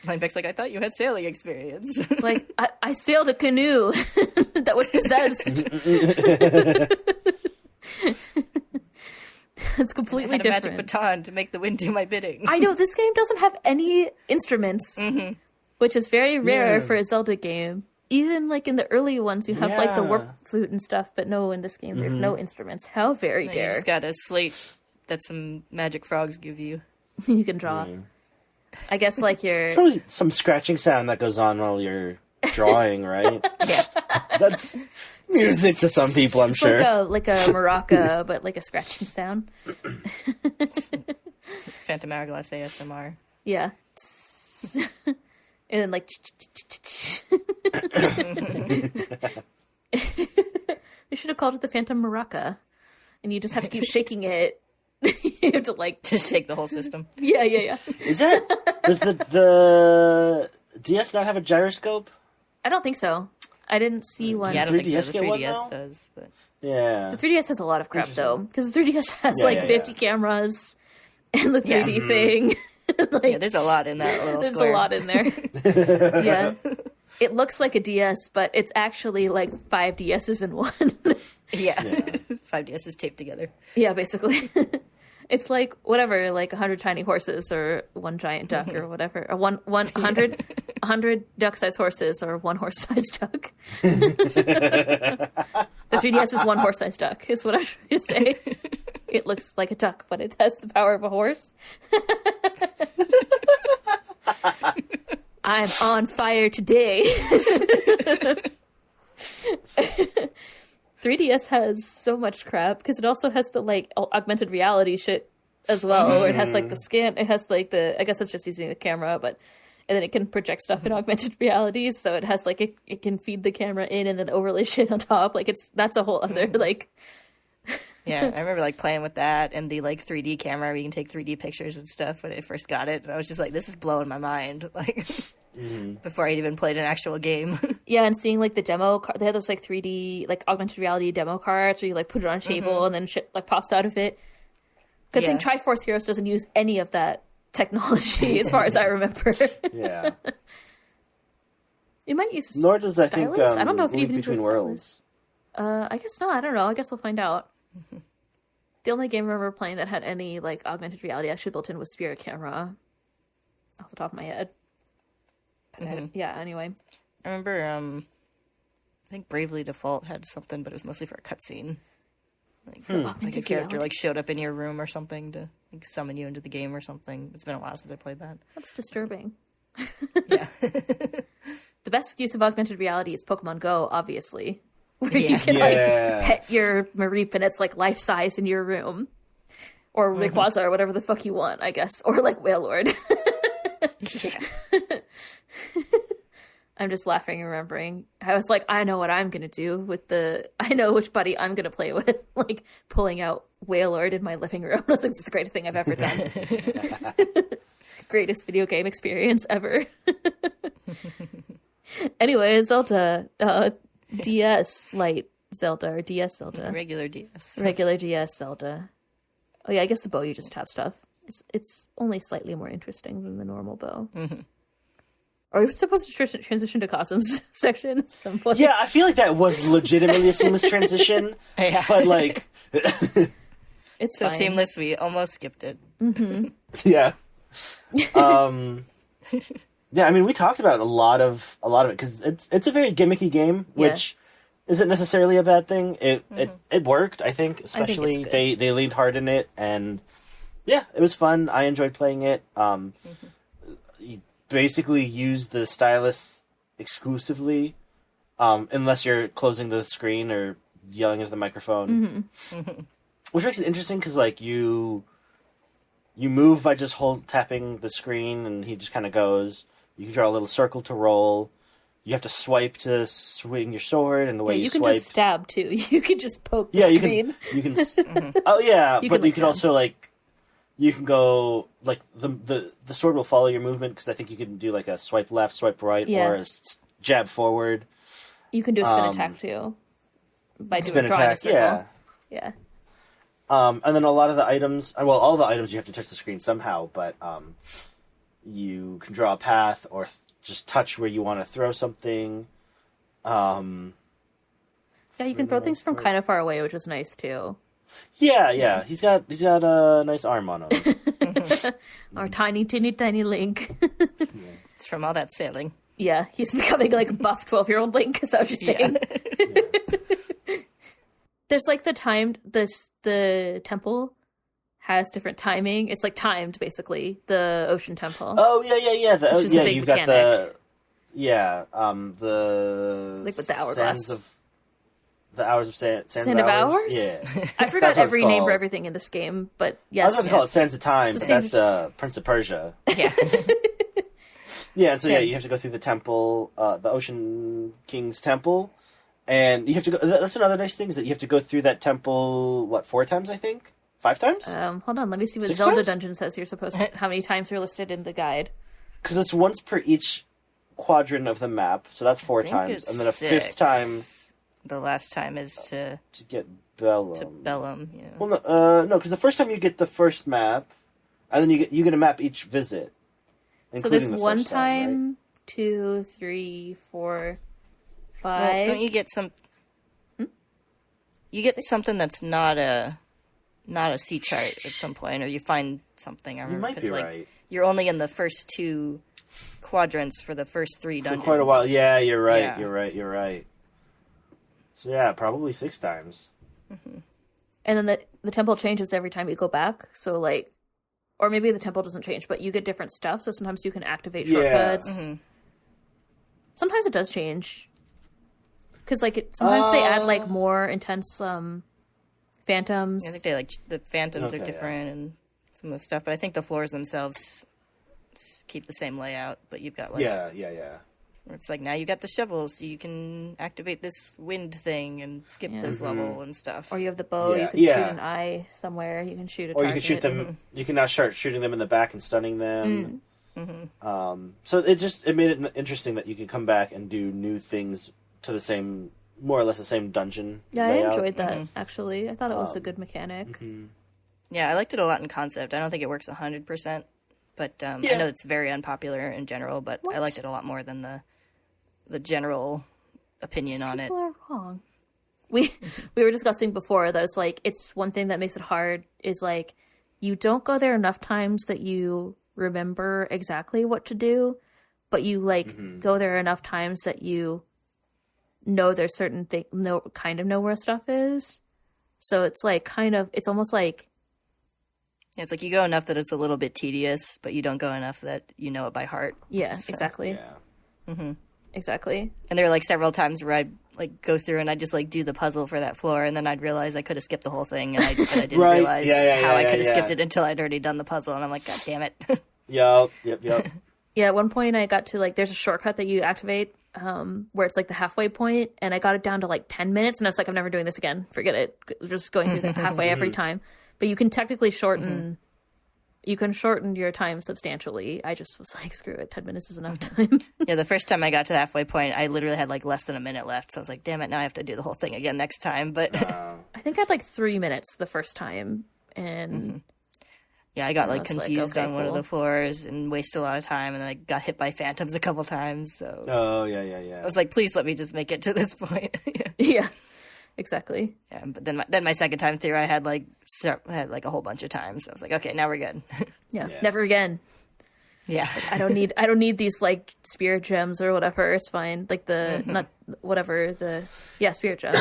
Linebeck's like, I thought you had sailing experience. It's like, I sailed a canoe that was possessed. It's completely different. A magic baton to make the wind do my bidding. I know, this game doesn't have any instruments, which is very rare for a Zelda game. Even like in the early ones, you have like the warp flute and stuff, but no, in this game, there's no instruments. How very dare. You just got a slate that some magic frogs give you. You can draw. I guess like There's probably some scratching sound that goes on while you're drawing, right? Yeah. That's music to some people, I'm sure. Like a maraca, but like a scratching sound. Phantom Hourglass ASMR. Yeah. And then like they should have called it the Phantom Maraca, and you just have to keep shaking it. You have to like just shake the whole system. Yeah. Does the DS not have a gyroscope? I don't think so. I didn't see one. Yeah, I don't think so. The 3DS does, but yeah, the 3DS has a lot of crap though, because the 3DS has 50 cameras and the 3D thing. Like, there's a lot in that little there's square. a lot in there. Yeah. It looks like a DS, but it's actually like 5 DSs in one. Yeah. 5 DSs taped together. Yeah, basically. It's like whatever, like 100 tiny horses or one giant duck or whatever. Or 100 duck-sized horses or one horse-sized duck. The 3DS is one horse-sized duck, is what I'm trying to say. It looks like a duck, but it has the power of a horse. I'm on fire today. 3DS has so much crap because it also has the like augmented reality shit as well. Where it has like the skin, it has like I guess it's just using the camera, but and then it can project stuff in augmented reality. So it has like it can feed the camera in and then overlay shit on top. Like that's a whole other like. Yeah, I remember like playing with that and the like 3D camera where you can take 3D pictures and stuff when I first got it. And I was just like, this is blowing my mind. Like before I'd even played an actual game. Yeah, and seeing like the demo they had those like 3D like augmented reality demo cards where you like put it on a table and then shit like pops out of it. Good thing Triforce Heroes doesn't use any of that technology as far as I remember. Yeah. It might use Nor does I stylus? think I don't know if it Link even uses Between Worlds. I guess not. I don't know. I guess we'll find out. The only game I remember playing that had any like augmented reality actually built in was Spirit Camera. Off the top of my head. Yeah, anyway. I remember I think Bravely Default had something, but it was mostly for a cutscene. Like, like a character like showed up in your room or something to like summon you into the game or something. It's been a while since I played that. That's disturbing. Yeah. The best use of augmented reality is Pokemon Go, obviously. Where you can like pet your Mareep and it's like life size in your room. Or Rayquaza or whatever the fuck you want, I guess. Or like Wailord. I'm just laughing and remembering. I was like, I know what I'm gonna do with I know which buddy I'm gonna play with. Like pulling out Wailord in my living room. I was like, this is the greatest thing I've ever done. Greatest video game experience ever. Anyway, Zelda, DS Lite Zelda or DS Zelda, Regular DS. regular DS Zelda. Oh yeah, I guess the bow you just tap stuff. It's only slightly more interesting than the normal bow. Mm-hmm. Are we supposed to transition to costumes section at some point? Yeah, I feel like that was legitimately a seamless transition. Yeah. But like, it's so fine. seamless we almost skipped it. yeah. Yeah, I mean, we talked about a lot of it because it's a very gimmicky game, which isn't necessarily a bad thing. It worked, I think, especially I think they leaned hard in it, and yeah, it was fun. I enjoyed playing it. You basically use the stylus exclusively, unless you're closing the screen or yelling into the microphone, which makes it interesting because like you move by just tapping the screen, and he just kind of goes. You can draw a little circle to roll. You have to swipe to swing your sword, and the way you can swipe, just stab too. You can just poke the screen. You can. Oh yeah, but you can stab. also like. You can go like the sword will follow your movement because I think you can do like a swipe left, swipe right, or a jab forward. You can do a spin attack too by Spin drawing a attack, circle. yeah. And then a lot of the items, well, all the items you have to touch the screen somehow, but you can draw a path or just touch where you want to throw something. Yeah, you can throw things from kind of far away, which is nice too. Yeah. He's got a nice arm on him. Our tiny Link. It's from all that sailing. Yeah, he's becoming like a buff 12-year-old Link. Is that what you're saying? There's like the temple has different timing. It's like timed, basically, the ocean temple. Oh yeah. Which is a big you've mechanic. got the Like with the hourglass. The hours of sand Sand of Hours? Yeah. I forgot That's what every it's name for called. everything in this game, but I yes. was going to call it Sands of Time, but Sands that's Prince of Persia. Yeah. Yeah, and so you have to go through the temple, the Ocean King's temple, and you have to go. That's another nice thing is that you have to go through that temple. 4 times? I think 5 times. Hold on, let me see what 6 Zelda times? Dungeon says you're supposed to. How many times are listed in the guide? Because it's once per each quadrant of the map, so that's 4 times, and then a 5th time The last time is to get Bellum. Bellum. Yeah. Well, no, because the first time you get the first map, and then you get a map each visit. So there's including the one first time, right? 2, 3, 4, 5. Well, don't you get some? You get something that's not a sea chart at some point, or you find something. I You remember might be right. you're only in the first 2 quadrants for the first 3 dungeons. For quite a while. Yeah, you're right. Yeah. You're right. So yeah, probably 6 times. And then the temple changes every time you go back. So like, or maybe the temple doesn't change, but you get different stuff. So sometimes you can activate shortcuts. Sometimes it does change. Because like sometimes they add like more intense phantoms. I think they the phantoms Okay, are different and some of the stuff, but I think the floors themselves keep the same layout. But you've got Yeah. where it's like now you got the shovels, so you can activate this wind thing and skip this level and stuff. Or you have the bow. Yeah, You can shoot an eye somewhere. You can shoot a Or you target. can shoot them. You can now start shooting them in the back and stunning them. So it made it interesting that you could come back and do new things to the same, more or less the same dungeon. Yeah, layout. I enjoyed that actually. I thought it was a good mechanic. Yeah, I liked it a lot in concept. I don't think it works 100%, but I know it's very unpopular in general. But I liked it a lot more than the general opinion on it. People are wrong. We were discussing before that it's one thing that makes it hard is like you don't go there enough times that you remember exactly what to do, but you go there enough times that you know there's certain thing kind of know where stuff is. So it's like it's almost like It's like you go enough that it's a little bit tedious, but you don't go enough that you know it by heart. yeah, So- exactly. Yeah. Exactly. And there were several times where I'd go through and I'd just do the puzzle for that floor, and then I'd realize I could have skipped the whole thing, and I didn't Right. realize how I could have yeah. skipped it until I'd already done the puzzle, and I'm like, God damn it. Yep. Yeah, at one point I got to there's a shortcut that you activate where it's the halfway point, and I got it down to 10 minutes, and I was like, I'm never doing this again. Forget it. Just going through that halfway every time. But you can technically shorten You can shorten your time substantially. I just was like, screw it, 10 minutes is enough time. Yeah, the first time I got to the halfway point, I literally had like less than a minute left. So I was like, damn it, now I have to do the whole thing again next time. But I think I had like 3 minutes the first time. And yeah, I got like was like, confused okay, on one of cool. the floors and wasted a lot of time. And then I got hit by phantoms a couple times. So Oh, yeah. I was like, please let me just make it to this point. yeah, exactly. Yeah, but then my second time through, I had like a whole bunch of times. I was like, okay, now we're good. Yeah, Yeah. never again. Yeah. I don't need these like spirit gems or whatever. It's fine. Like the not whatever the spirit gems.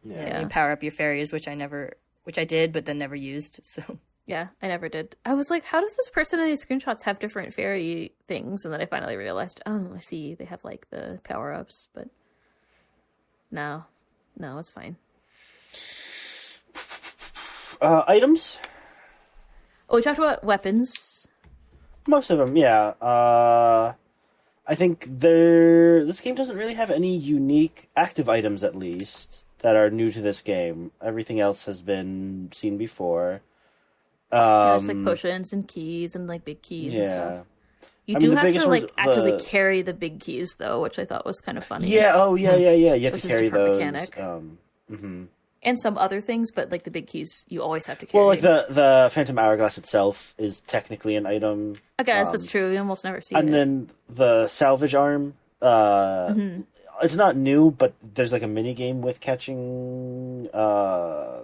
Yeah. You power up your fairies, which I did, but then never used. So Yeah, I never did. I was like, how does this person in these screenshots have different fairy things? And then I finally realized, oh, I see. They have like the power ups, but no, it's fine. Items? Oh, we talked about weapons. Most of them, yeah. I think this game doesn't really have any unique active items, at least, that are new to this game. Everything else has been seen before. There's like potions and keys and like big keys and stuff. You do the have biggest to like ones- actually the- carry the big keys though, which I thought was kind of funny. Yeah, You have Which to is a carry different those. mechanic. And some other things, but like the big keys, you always have to carry. Well, like the Phantom Hourglass itself is technically an item. I guess that's true. You almost never see And it. then the salvage arm, it's not new, but there's like a mini game with catching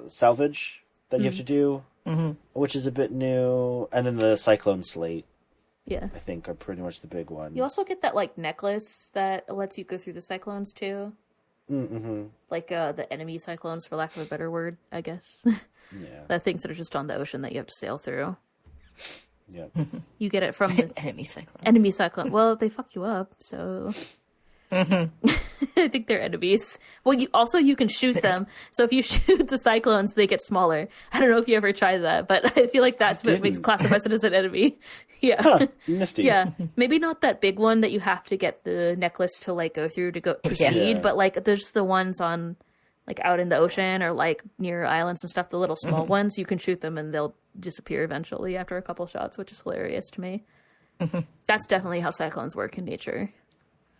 salvage that you have to do, which is a bit new. And then the Cyclone Slate, Yeah. I think, are pretty much the big one. You also get that like necklace that lets you go through the cyclones too. Like the enemy cyclones, for lack of a better word, I guess. Yeah. The things that are just on the ocean that you have to sail through. Yeah. You get it from the enemy cyclones. enemy cyclone. Well, they fuck you up, so I think they're enemies. Well, you can shoot them. So if you shoot the cyclones, they get smaller. I don't know if you ever tried that, but I feel like that's what makes classifies it as an enemy. Yeah. Huh, nifty. Yeah, maybe not that big one that you have to get the necklace to like go through to go proceed, Yeah. but like there's the ones on like out in the ocean or like near islands and stuff, the little small ones, you can shoot them and they'll disappear eventually after a couple shots, which is hilarious to me. That's definitely how cyclones work in nature.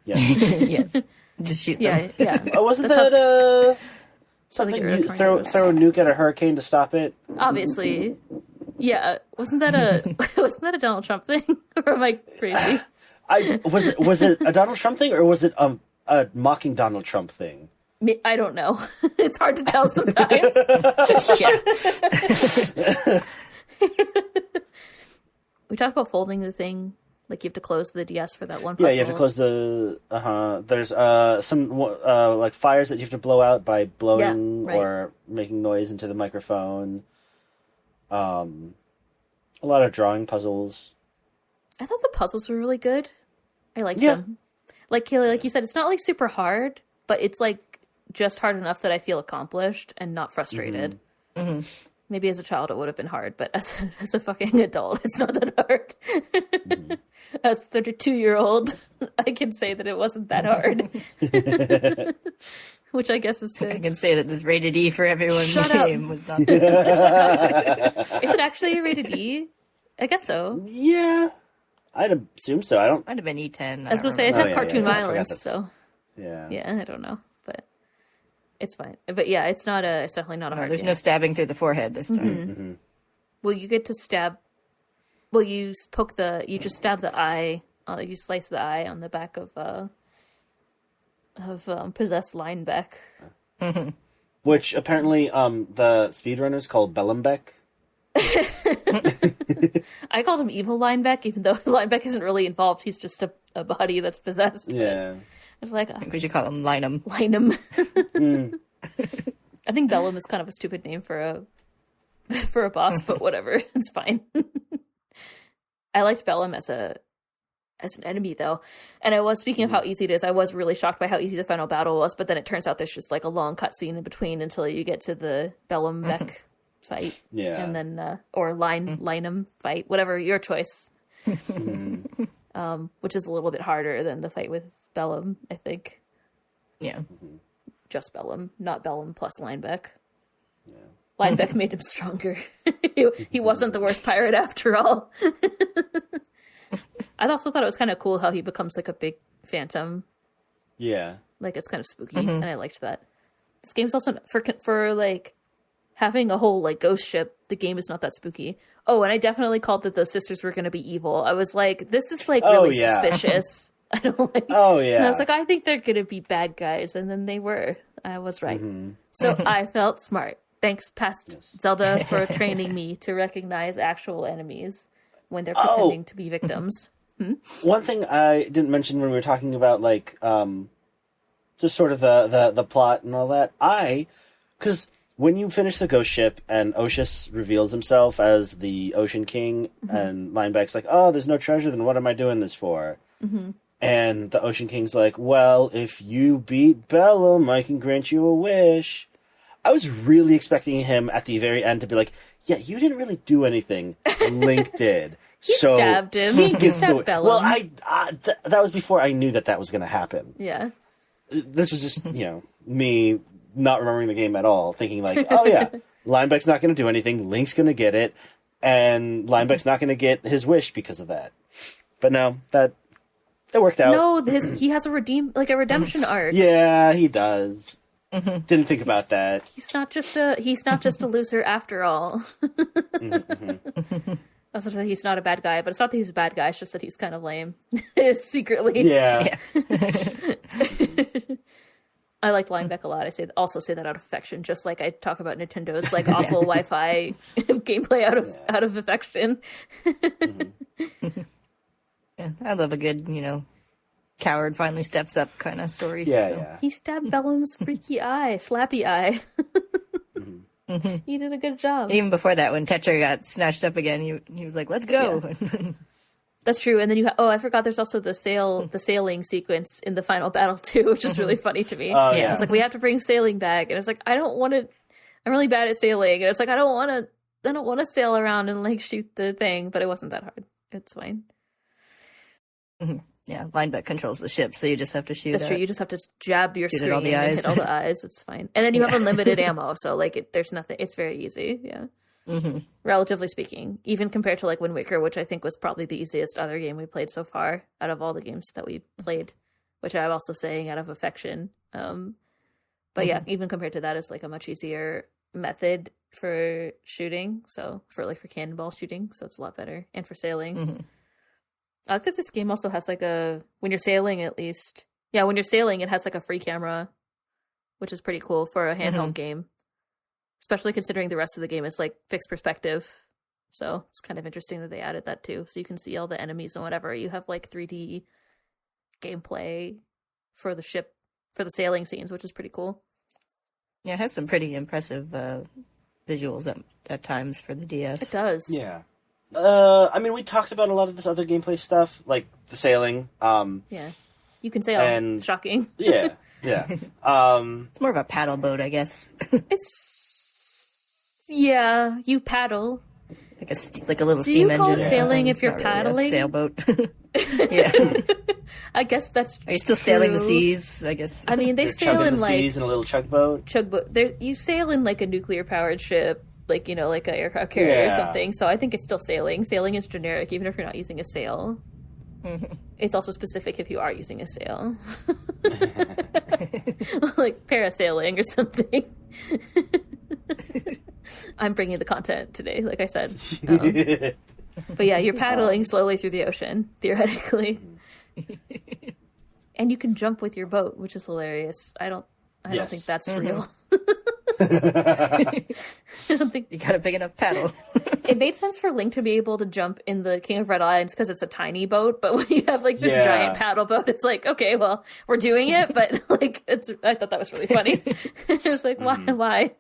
Yeah. Yes. Just shoot them. Yeah. Oh, wasn't That's that something get rid of you throw tornadoes. a nuke at a hurricane to stop it? Obviously. Yeah, wasn't that a Donald Trump thing? Or am I crazy? Was it a Donald Trump thing or was it a mocking Donald Trump thing? I don't know. It's hard to tell sometimes. Yeah. We talked about folding the thing. Like you have to close the DS for that one Yeah, puzzle. you have to close the There's some like fires that you have to blow out by blowing Yeah, right. or making noise into the microphone. A lot of drawing puzzles. I thought the puzzles were really good. I liked Yeah. them. Like Kaylee, like you said, it's not like super hard, but it's like just hard enough that I feel accomplished and not frustrated. Maybe as a child it would have been hard, but as a fucking adult, it's not that hard. As a 32-year-old, I can say that it wasn't that hard. Which I guess is I good. can say that this rated E for everyone Shut up. game was not. Is it actually a rated E? I guess so. Yeah, I'd assume so. I don't. Might have been E10. I was going to say it Oh, has yeah, cartoon yeah, I forgot violence, that's- so Yeah. yeah, I don't know, but it's fine. But yeah, it's definitely not a hard There's game. no stabbing through the forehead this time. Well, you get to stab. Well, you just stab the eye. You slice the eye on the back of possessed Linebeck. Which apparently the speedrunners called Bellumbeck. I called him evil Linebeck, even though Linebeck isn't really involved. He's just a body that's possessed. Yeah. I was like, I think we should call him Linum. line him. I think Bellum is kind of a stupid name for a boss, but whatever, it's fine. I liked Bellum as an enemy though, and I was speaking of how easy it is. I was really shocked by how easy the final battle was, but then it turns out there's just like a long cutscene in between until you get to the Bellum mech fight, Yeah. and then or Linum fight, whatever your choice. Which is a little bit harder than the fight with Bellum, I think. Yeah. Just Bellum, not Bellum plus Linebeck. Linebeck made him stronger. He wasn't the worst pirate after all. I also thought it was kind of cool how he becomes like a big phantom. Yeah. Like, it's kind of spooky, and I liked that. This game's also, for like, having a whole, like, ghost ship, the game is not that spooky. Oh, and I definitely called that those sisters were going to be evil. I was like, this is, like, really suspicious. I don't like... Oh, yeah. And I was like, I think they're going to be bad guys, and then they were. I was right. So I felt smart. Thanks, past Zelda, for training me to recognize actual enemies when they're pretending to be victims. One thing I didn't mention when we were talking about, like, just sort of the plot and all that, because when you finish the ghost ship and Oshus reveals himself as the Ocean King, and Linebeck's like, oh, there's no treasure, then what am I doing this for? And the Ocean King's like, well, if you beat Bellum, I can grant you a wish. I was really expecting him at the very end to be like, yeah, you didn't really do anything. Link did. He stabbed him. He stabbed Bellum. Well, that was before I knew that was going to happen. Yeah. This was just, me not remembering the game at all, thinking like, oh yeah, Linebeck's not going to do anything, Link's going to get it, and Linebeck's not going to get his wish because of that. But no, that worked out. No, he has a redemption arc. Yeah, he does. Didn't think about that. He's not just a loser after all. Also, he's not a bad guy, but it's not that he's a bad guy. It's just that he's kind of lame, secretly. Yeah. I liked Linebeck a lot. I also say that out of affection, just like I talk about Nintendo's like awful Wi-Fi gameplay out of affection. Yeah, I love a good, coward finally steps up kind of story. Yeah. He stabbed Bellum's freaky eye, slappy eye. He did a good job. Even before that, when Tetra got snatched up again, he was like, "Let's go." Yeah. That's true. And then I forgot there's also the sailing sequence in the final battle too, which is really funny to me. Oh, yeah. I was like, we have to bring sailing back, and I was like, I don't want to. I'm really bad at sailing, and I was like, I don't want to sail around and like shoot the thing, but it wasn't that hard. It's fine. Yeah, Linebeck controls the ship, so you just have to shoot. That's true. You just have to jab your screen all the and eyes. hit all the eyes. It's fine. And then you have unlimited ammo, so like there's nothing. It's very easy. Yeah. Relatively speaking, even compared to like Wind Waker, which I think was probably the easiest other game we played so far out of all the games that we played, which I'm also saying out of affection. But yeah, even compared to that, it's like a much easier method for shooting. So for cannonball shooting, so it's a lot better, and for sailing. I think this game also has like when you're sailing, at least. Yeah, when you're sailing, it has like a free camera, which is pretty cool for a handheld game. Especially considering the rest of the game is like fixed perspective. So it's kind of interesting that they added that too. So you can see all the enemies and whatever. You have like 3D gameplay for the ship, for the sailing scenes, which is pretty cool. Yeah, it has some pretty impressive visuals at times for the DS. It does. Yeah. I mean, we talked about a lot of this other gameplay stuff, like the sailing. Yeah. You can sail. And shocking. Yeah. It's more of a paddle boat, I guess. Yeah, you paddle. Like a little Do steam you call engine. it sailing It's if you're not paddling? Really a sailboat. Yeah. I guess that's Are you still sailing the seas? I guess. I mean, they They're sail chugging in the like seas in a little tugboat. You sail in like a nuclear powered ship, like like an aircraft carrier or Yeah. something. So I think it's still sailing. Sailing is generic, even if you're not using a sail. It's also specific if you are using a sail, like parasailing or something. I'm bringing the content today, like I said. But yeah, you're paddling slowly through the ocean, theoretically. And you can jump with your boat, which is hilarious. I don't think that's real. I don't think You got a big enough paddle. it made sense for Link to be able to jump in the King of Red Islands because it's a tiny boat, but when you have like this giant paddle boat, it's like, okay, well, we're doing it, but like I thought that was really funny. It's like, why?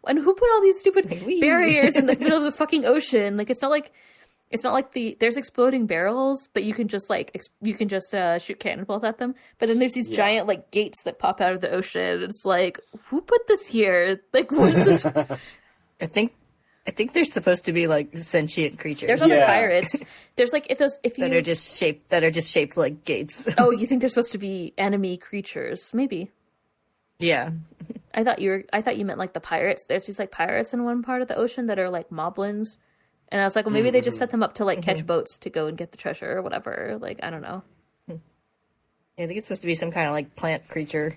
And who put all these stupid barriers in the middle of the fucking ocean? Like, it's not like there's exploding barrels, but you can just shoot cannonballs at them. But then there's these giant like gates that pop out of the ocean. It's like, who put this here? Like, what is this? I think they're supposed to be like sentient creatures. There's other pirates. There's like that are just shaped like gates. Oh, you think they're supposed to be enemy creatures? Maybe. Yeah. I thought you meant like the pirates. There's these like pirates in one part of the ocean that are like moblins. And I was like, well, maybe they just set them up to like catch boats to go and get the treasure or whatever. Like, I don't know. Yeah, I think it's supposed to be some kind of like plant creature.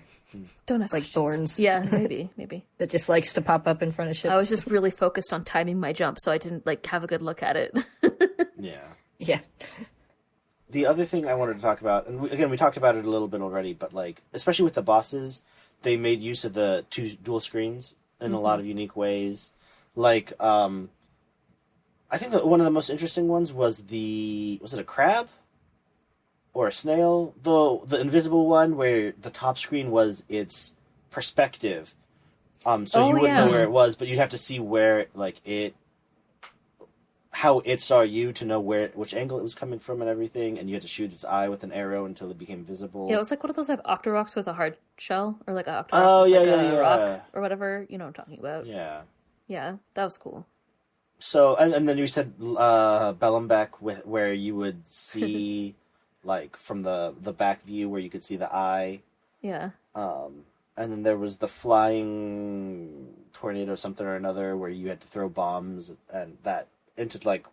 Don't ask like questions. thorns. Yeah, maybe. That just likes to pop up in front of ships. I was just really focused on timing my jump, so I didn't like have a good look at it. Yeah. The other thing I wanted to talk about, and we talked about it a little bit already, but like, especially with the bosses, they made use of the two dual screens in a lot of unique ways. Like, I think that one of the most interesting ones was was it a crab? Or a snail? The invisible one, where the top screen was its perspective. So you wouldn't know where it was, but you'd have to see where, like, how it saw you to know which angle it was coming from and everything, and you had to shoot its eye with an arrow until it became visible. Yeah, it was like one of those like Octoroks with a hard shell, or like a Octorok with a rock or whatever. You know what I'm talking about? Yeah. Yeah, that was cool. So, and then you said Bellum back where you would see, like, from the back view where you could see the eye. Yeah. And then there was the flying tornado something or another where you had to throw bombs and that into, like,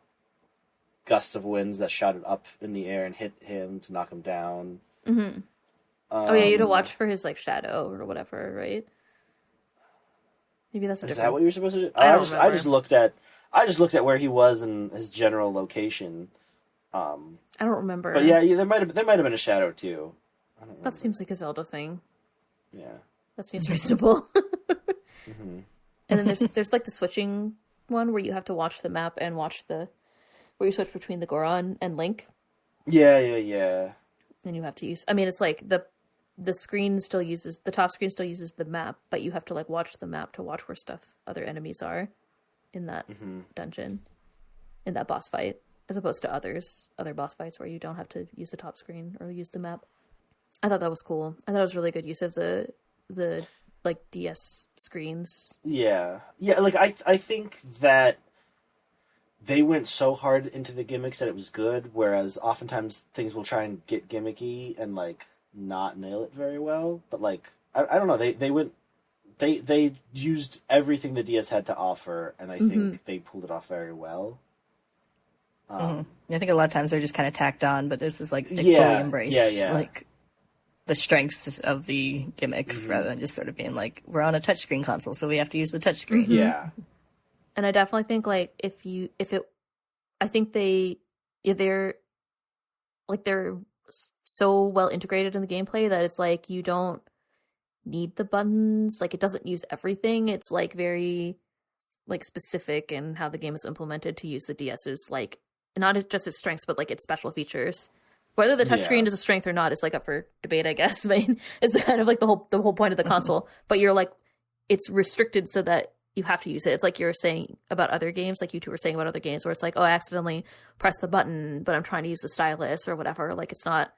gusts of winds that shot it up in the air and hit him to knock him down. Mm-hmm. You had to watch for his, like, shadow or whatever, right? Maybe that's Is that what you were supposed to do? I just looked at where he was and his general location. I don't remember. But yeah, there might have been a shadow too. That seems like a Zelda thing. Yeah. That seems reasonable. And then there's like the switching one where you have to watch the map and where you switch between the Goron and Link. Yeah. And you have to use. I mean, it's like the top screen still uses the map, but you have to like watch the map to watch where other enemies are in that dungeon, in that boss fight, as opposed to other boss fights where you don't have to use the top screen or use the map. I thought that was cool. I thought it was really good use of the like DS screens. Yeah. Like I think that they went so hard into the gimmicks that it was good, whereas oftentimes things will try and get gimmicky and like not nail it very well. But like I don't know, they used everything the DS had to offer, and I think they pulled it off very well. I think a lot of times they're just kind of tacked on, but this is like they fully embrace like the strengths of the gimmicks rather than just sort of being like, we're on a touchscreen console, so we have to use the touchscreen. Yeah. And I definitely think like I think they're so well integrated in the gameplay that it's like you don't need the buttons. Like it doesn't use everything. It's like very like specific in how the game is implemented to use the DS's like not just its strengths but like its special features. Whether the touchscreen is a strength or not is like up for debate, I guess. I mean, it's kind of like the whole point of the console. But you're like, it's restricted so that you have to use it. It's like you're saying about other games, like you two were saying about other games, where it's like, oh, I accidentally pressed the button, but I'm trying to use the stylus or whatever. Like it's not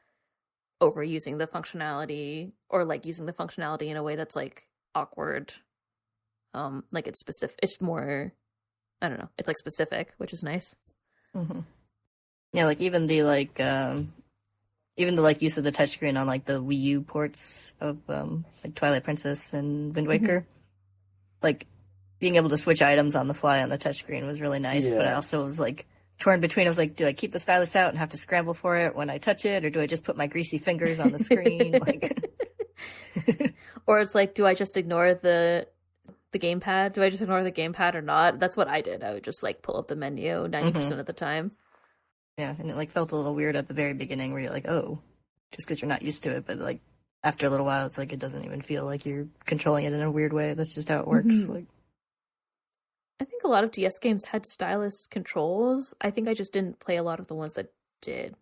overusing the functionality or like using the functionality in a way that's like awkward. Like it's specific. It's more, I don't know. It's like specific, which is nice. Yeah, like even the use of the touchscreen on like the Wii U ports of like Twilight Princess and Wind Waker, like being able to switch items on the fly on the touchscreen was really nice. But I also was like torn between. I was like, do I keep the stylus out and have to scramble for it when I touch it, or do I just put my greasy fingers on the screen? Like, or it's like, do I just ignore the gamepad? Do I just ignore the gamepad or not? That's what I did. I would just like pull up the menu 90% of the time. Yeah, and it like felt a little weird at the very beginning where you're like, oh, just because you're not used to it. But like after a little while, it's like it doesn't even feel like you're controlling it in a weird way. That's just how it works. Like, I think a lot of DS games had stylus controls. I think I just didn't play a lot of the ones that did.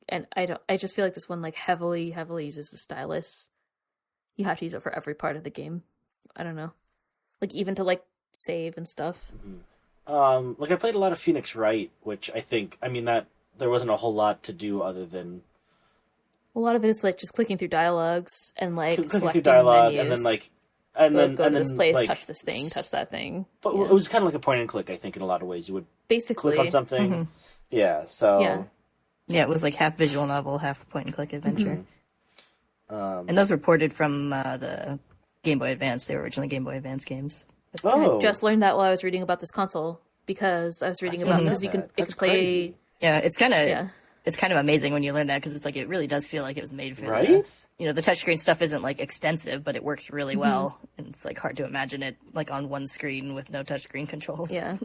And I just feel like this one like heavily uses the stylus. You have to use it for every part of the game. I don't know. Like even to like save and stuff. Like I played a lot of Phoenix Wright, which that there wasn't a whole lot to do other than a lot of it is like just clicking through dialogues and like clicking through dialogue, menus, and then like go to this place, like, touch this thing, touch that thing. But it was kind of like a point and click. I think in a lot of ways you would basically click on something. Yeah. So it was like half visual novel, half point and click adventure. And those were ported from the Game Boy Advance. They were originally Game Boy Advance games. Oh, I just learned that while I was reading about this console because I was reading about because you can play. Crazy. Yeah, it's kind of amazing when you learn that because it's like it really does feel like it was made for right. The touchscreen stuff isn't like extensive, but it works really well, and it's like hard to imagine it like on one screen with no touchscreen controls. Yeah.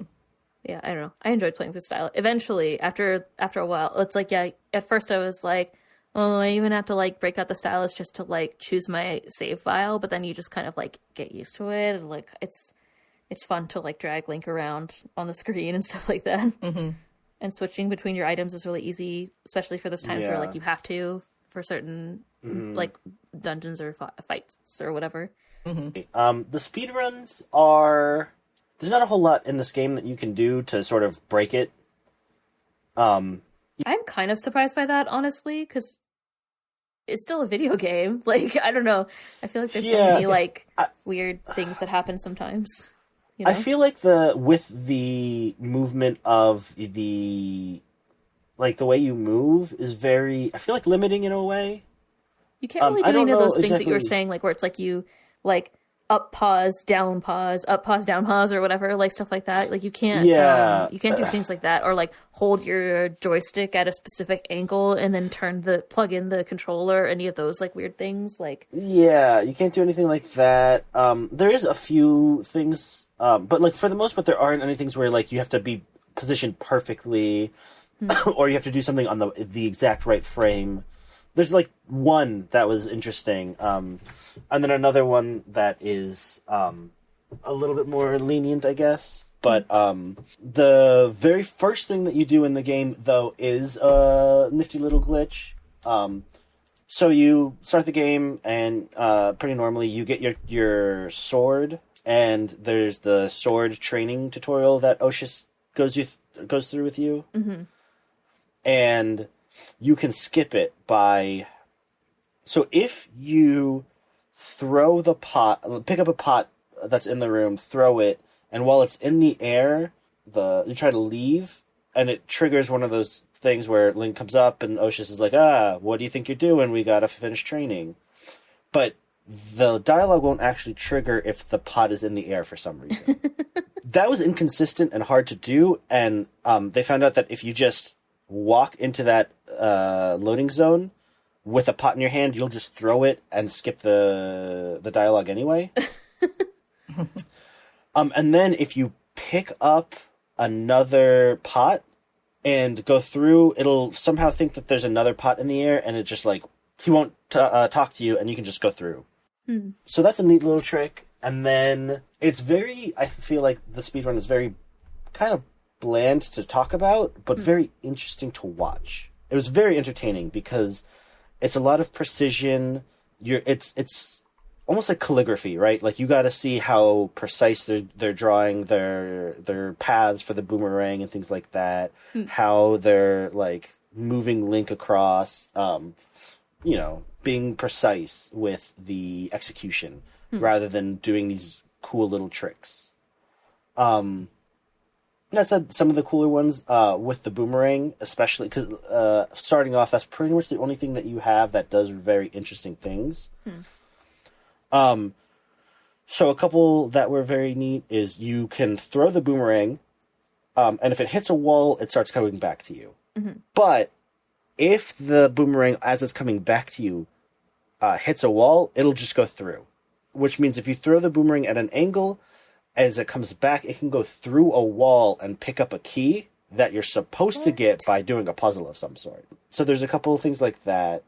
Yeah, I don't know. I enjoyed playing this style. Eventually, after a while, it's like, yeah, at first I was like, oh, I even have to like break out the stylus just to like choose my save file, but then you just kind of like get used to it, and like it's fun to like drag Link around on the screen and stuff like that. Mm-hmm. And switching between your items is really easy, especially for those times where like you have to for certain like dungeons or fights or whatever. Mm-hmm. The speedruns are... There's not a whole lot in this game that you can do to sort of break it. I'm kind of surprised by that, honestly, because it's still a video game. Like, I don't know. I feel like there's so many like weird things that happen sometimes. You know? I feel like with the movement of the way you move is very, I feel like limiting in a way. You can't really do any of those things that you were saying, like where it's like you like up pause, down pause, up pause, down pause, or whatever, like stuff like that. Like you can't you can't do things like that, or like hold your joystick at a specific angle and then plug in the controller. Any of those like weird things, like you can't do anything like that. There is a few things, but like for the most part, there aren't any things where like you have to be positioned perfectly, or you have to do something on the exact right frame. There's like one that was interesting, and then another one that is a little bit more lenient, I guess. But the very first thing that you do in the game, though, is a nifty little glitch. So you start the game, and pretty normally you get your sword, and there's the sword training tutorial that Oshus goes through with you, and you can skip it by... So if you throw the pot, pick up a pot that's in the room, throw it, and while it's in the air, you try to leave, and it triggers one of those things where Link comes up and Oshus is like, what do you think you're doing? We gotta finish training. But the dialogue won't actually trigger if the pot is in the air for some reason. That was inconsistent and hard to do, and they found out that if you just walk into that loading zone with a pot in your hand, you'll just throw it and skip the dialogue anyway. And then if you pick up another pot and go through, it'll somehow think that there's another pot in the air, and it just like he won't talk to you, and you can just go through. So that's a neat little trick. And then it's I feel like the speedrun is very kind of bland to talk about, but very interesting to watch. It was very entertaining because it's a lot of precision. It's almost like calligraphy, right? Like you got to see how precise they're drawing their paths for the boomerang and things like that. How they're like moving Link across, being precise with the execution rather than doing these cool little tricks. That said, some of the cooler ones with the boomerang, especially because starting off, that's pretty much the only thing that you have that does very interesting things. So a couple that were very neat is you can throw the boomerang, and if it hits a wall, it starts coming back to you. But if the boomerang, as it's coming back to you, hits a wall, it'll just go through. Which means if you throw the boomerang at an angle, as it comes back, it can go through a wall and pick up a key that you're supposed to get by doing a puzzle of some sort. So there's a couple of things like that.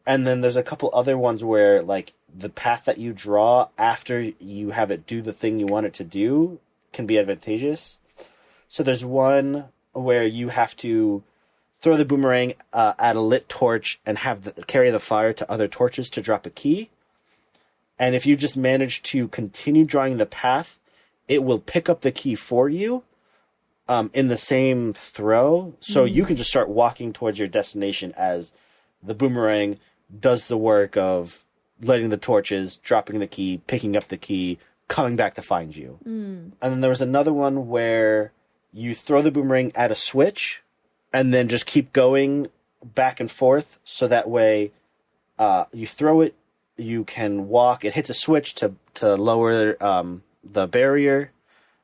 And then there's a couple other ones where, like, the path that you draw after you have it do the thing you want it to do can be advantageous. So there's one where you have to throw the boomerang at a lit torch and carry the fire to other torches to drop a key. And if you just manage to continue drawing the path, it will pick up the key for you in the same throw. So you can just start walking towards your destination as the boomerang does the work of lighting the torches, dropping the key, picking up the key, coming back to find you. And then there was another one where you throw the boomerang at a switch and then just keep going back and forth. So that way you throw it, you can walk. It hits a switch to lower the barrier.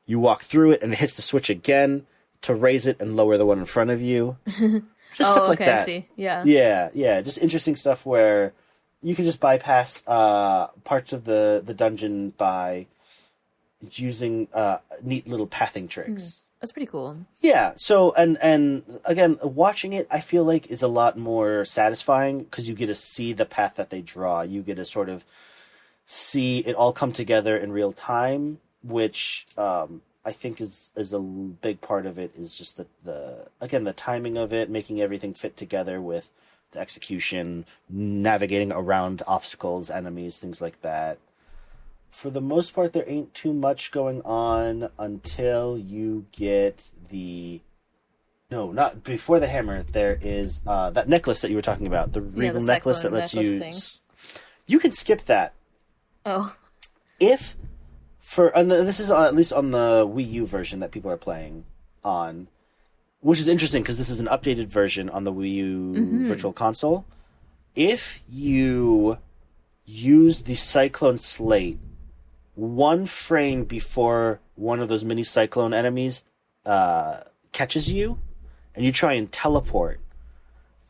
You walk through it, and it hits the switch again to raise it and lower the one in front of you. Just stuff like that. I see. Yeah. Yeah. Just interesting stuff where you can just bypass parts of the dungeon by using neat little pathing tricks. That's pretty cool. Yeah. So and again, watching it, I feel like is a lot more satisfying because you get to see the path that they draw. You get to sort of see it all come together in real time, which I think is a big part of it. Is just the timing of it, making everything fit together with the execution, navigating around obstacles, enemies, things like that. For the most part, there ain't too much going on until you get not before the hammer. There is that necklace that you were talking about, the regal necklace that lets you. You can skip that. Oh. And this is at least on the Wii U version that people are playing on, which is interesting because this is an updated version on the Wii U Virtual Console. If you use the Cyclone Slate one frame before one of those mini cyclone enemies catches you, and you try and teleport,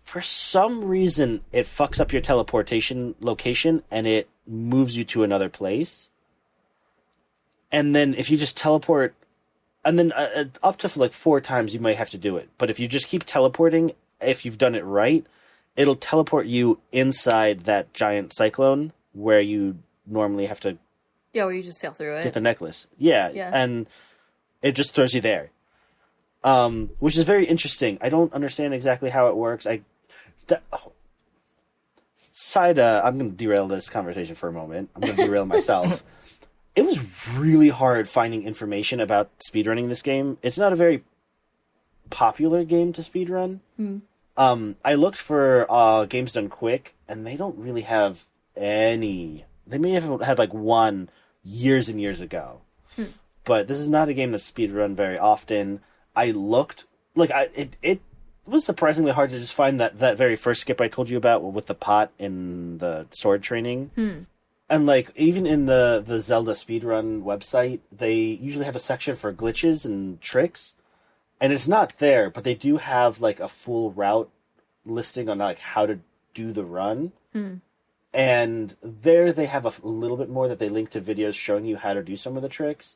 for some reason it fucks up your teleportation location and it moves you to another place. And then if you just teleport, and then up to like 4 times you might have to do it. But if you just keep teleporting, if you've done it right, it'll teleport you inside that giant cyclone where you normally have to. Yeah, where you just sail through it. Get the necklace. Yeah. And it just throws you there. Which is very interesting. I don't understand exactly how it works. I'm going to derail this conversation for a moment. I'm going to derail myself. It was really hard finding information about speedrunning this game. It's not a very popular game to speedrun. I looked for games done quick, and they don't really have any. They may have had like one years and years ago. But this is not a game that's speedrun very often. I looked, it was surprisingly hard to just find that very first skip I told you about with the pot in the sword training. And even in the Zelda speedrun website, they usually have a section for glitches and tricks. And it's not there, but they do have a full route listing on how to do the run. And there they have a little bit more that they link to videos showing you how to do some of the tricks.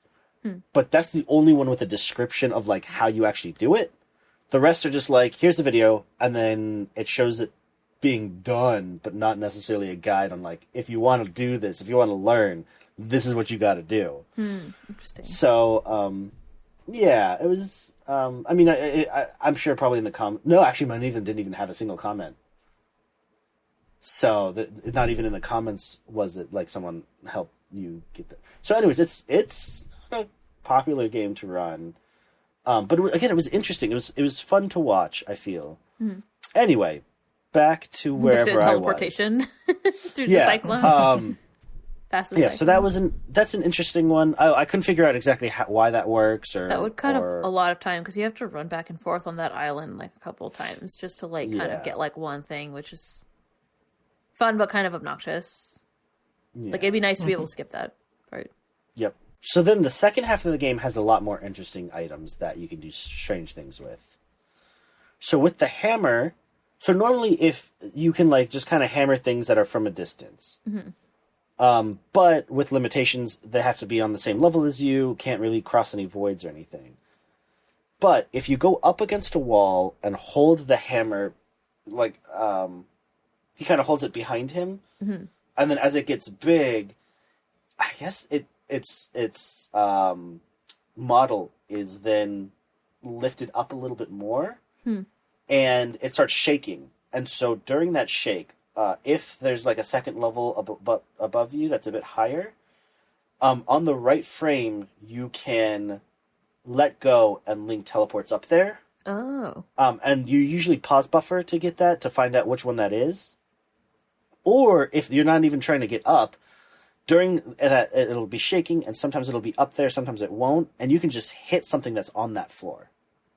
But that's the only one with a description of how you actually do it. The rest are just here's the video, and then it shows it being done, but not necessarily a guide on if you want to do this, if you want to learn, this is what you got to do. Interesting. So, yeah, it was. I'm sure probably in the no, actually, mine didn't even have a single comment. So not even in the comments was it someone helped you get that. So, anyways, it's not a popular game to run, but again, it was interesting. It was fun to watch. I feel. Anyway, back to wherever I was. Teleportation through the cyclone. Past the cyclone. So that's an interesting one. I couldn't figure out exactly why that works, or that would cut up a lot of time because you have to run back and forth on that island a couple times just to kind of get one thing, which is fun but kind of obnoxious. Yeah. It'd be nice to be able to skip that part. Yep. So then the second half of the game has a lot more interesting items that you can do strange things with. So with the hammer, normally if you can just kind of hammer things that are from a distance. But with limitations, they have to be on the same level as you, can't really cross any voids or anything. But if you go up against a wall and hold the hammer, he kind of holds it behind him, and then as it gets big, I guess its model is then lifted up a little bit more, and it starts shaking. And so during that shake, if there's a second level above you that's a bit higher, on the right frame you can let go and Link teleports up there. Oh. And you usually pause buffer to get that, to find out which one that is. Or if you're not even trying to get up, during that it'll be shaking, and sometimes it'll be up there, sometimes it won't, and you can just hit something that's on that floor.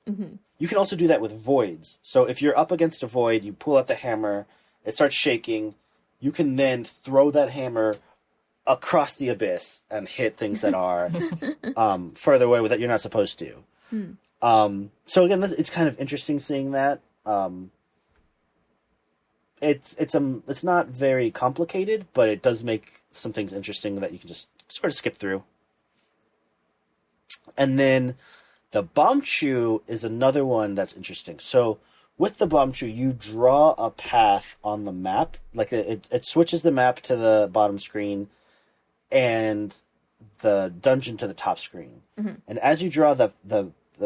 You can also do that with voids. So if you're up against a void, you pull out the hammer, it starts shaking, you can then throw that hammer across the abyss and hit things that are further away that you're not supposed to. So again, it's kind of interesting seeing that. It's not very complicated, but it does make some things interesting that you can just sort of skip through. And then the Bombchu is another one that's interesting. So with the Bombchu, you draw a path on the map. Like it switches the map to the bottom screen and the dungeon to the top screen. And as you draw the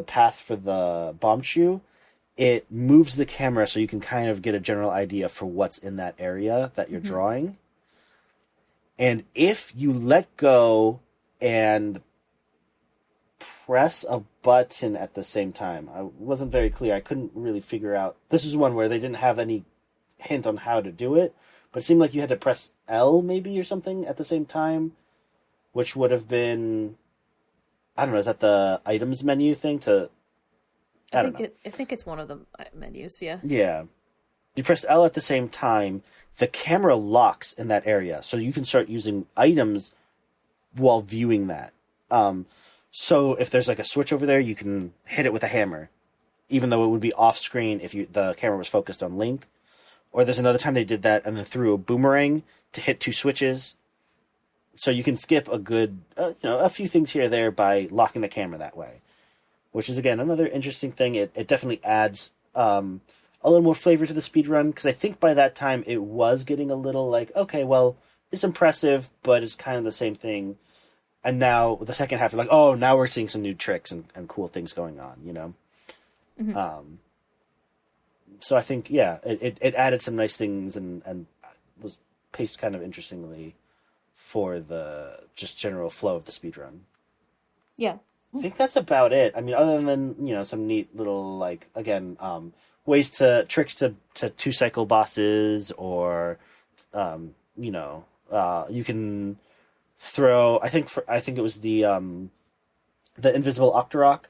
path for the Bombchu, it moves the camera so you can kind of get a general idea for what's in that area that you're drawing. And if you let go and press a button at the same time, I wasn't very clear. I couldn't really figure out. This was one where they didn't have any hint on how to do it, but it seemed like you had to press L maybe or something at the same time, which would have been, I don't know, is that the items menu thing to... I think it's one of the menus, yeah. Yeah. You press L at the same time, the camera locks in that area, so you can start using items while viewing that. So if there's like a switch over there, you can hit it with a hammer, even though it would be off screen if the camera was focused on Link. Or there's another time they did that and then threw a boomerang to hit two switches. So you can skip a good, a few things here or there by locking the camera that way. Which is, again, another interesting thing. It definitely adds a little more flavor to the speedrun, because I think by that time it was getting a little like, okay, well, it's impressive, but it's kind of the same thing. And now the second half, you're like, oh, now we're seeing some new tricks and cool things going on, you know? So I think, yeah, it added some nice things and was paced kind of interestingly for the just general flow of the speedrun. Yeah. I think that's about it. I mean, other than, some neat little, like, again, tricks to two-cycle bosses, or, you can throw, I think it was the invisible Octorok.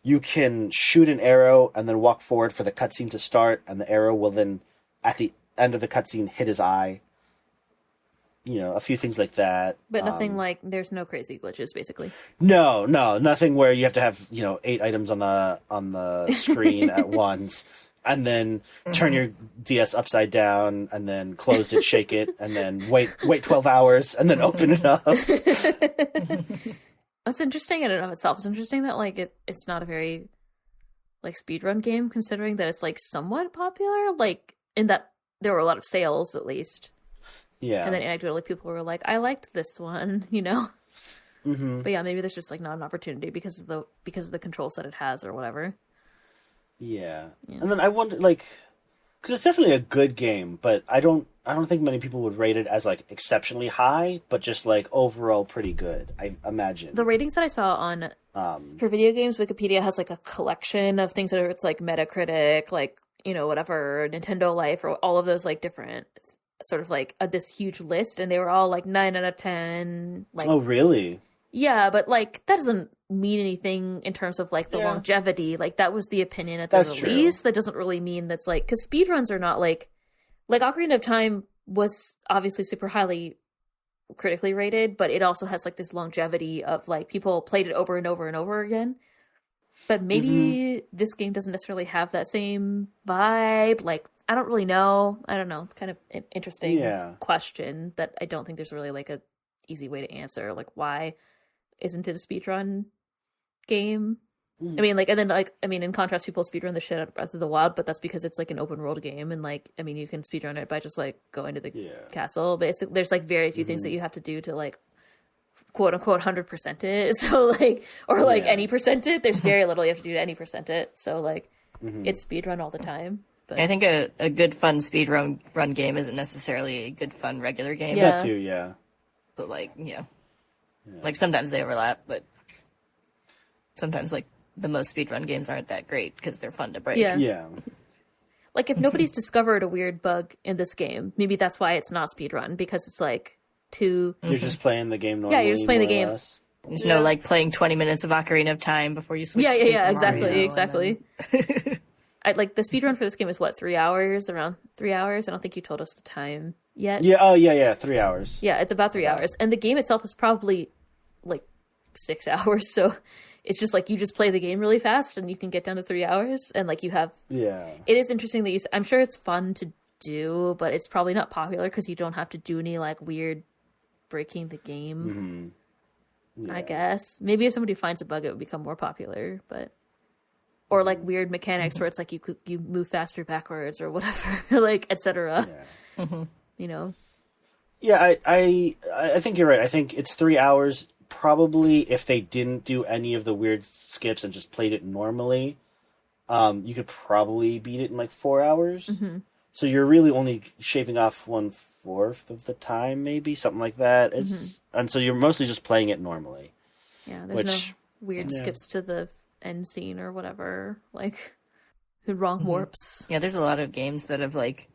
You can shoot an arrow and then walk forward for the cutscene to start, and the arrow will then, at the end of the cutscene, hit his eye. A few things like that. But nothing there's no crazy glitches, basically. No, nothing where you have to have, 8 items on the screen at once, and then turn your DS upside down, and then close it, shake it, and then wait 12 hours, and then open it up. That's interesting in and of itself. It's interesting that, it's not a very, speedrun game, considering that it's, somewhat popular, in that there were a lot of sales, at least. Yeah. And then anecdotally, people were like, I liked this one, But yeah, maybe there's just, not an opportunity because of the control set it has or whatever. Yeah. And then I wonder, because it's definitely a good game, but I don't think many people would rate it as, exceptionally high, but just, overall pretty good, I imagine. The ratings that I saw on, for video games, Wikipedia has, a collection of things that are, it's, Metacritic, whatever, Nintendo Life, or all of those, different sort of this huge list, and they were all 9 out of 10. Oh, really? Yeah, but that doesn't mean anything in terms of the longevity. That was the opinion at the release. True. That doesn't really mean that's because speedruns are not like Ocarina of Time was obviously super highly critically rated, but it also has this longevity of people played it over and over and over again. But maybe this game doesn't necessarily have that same vibe. I don't really know. I don't know. It's kind of an interesting question that I don't think there's really a easy way to answer. Why isn't it a speedrun game? I mean, and then in contrast, people speedrun the shit out of Breath of the Wild, but that's because it's an open world game, and you can speedrun it by just going to the castle. But there's very few things that you have to do to quote unquote 100% it. So any percent it. There's very little you have to do to any percent it. So it's speedrun all the time. But I think a good fun speedrun game isn't necessarily a good fun regular game. Yeah. That too, yeah. But sometimes they overlap, but sometimes the most speedrun games aren't that great because they're fun to break. Yeah. If nobody's discovered a weird bug in this game, maybe that's why it's not speedrun, because it's too... You're just playing the game normally. Yeah, you're just playing the game. There's no playing 20 minutes of Ocarina of Time before you switch. Yeah, exactly. The speedrun for this game is what, 3 hours? Around 3 hours? I don't think you told us the time. yet. Yeah, oh yeah, 3 hours. Yeah, it's about 3 hours. And the game itself is probably like 6 hours, so it's just like you just play the game really fast and you can get down to 3 hours, and like you have... Yeah. It is interesting that I'm sure it's fun to do, but it's probably not popular because you don't have to do any like weird breaking the game. Mm-hmm. Yeah. I guess. Maybe if somebody finds a bug, it would become more popular, but... Or like weird mechanics where it's like you move faster backwards or whatever, like etc. Yeah. You know. Yeah, I think you're right. I think it's 3 hours. Probably if they didn't do any of the weird skips and just played it normally, you could probably beat it in like 4 hours. Mm-hmm. So you're really only shaving off 1/4 of the time, maybe something like that. And so you're mostly just playing it normally. Yeah, there's no weird skips to the end scene or whatever, like wrong warps. Yeah, there's a lot of games that have like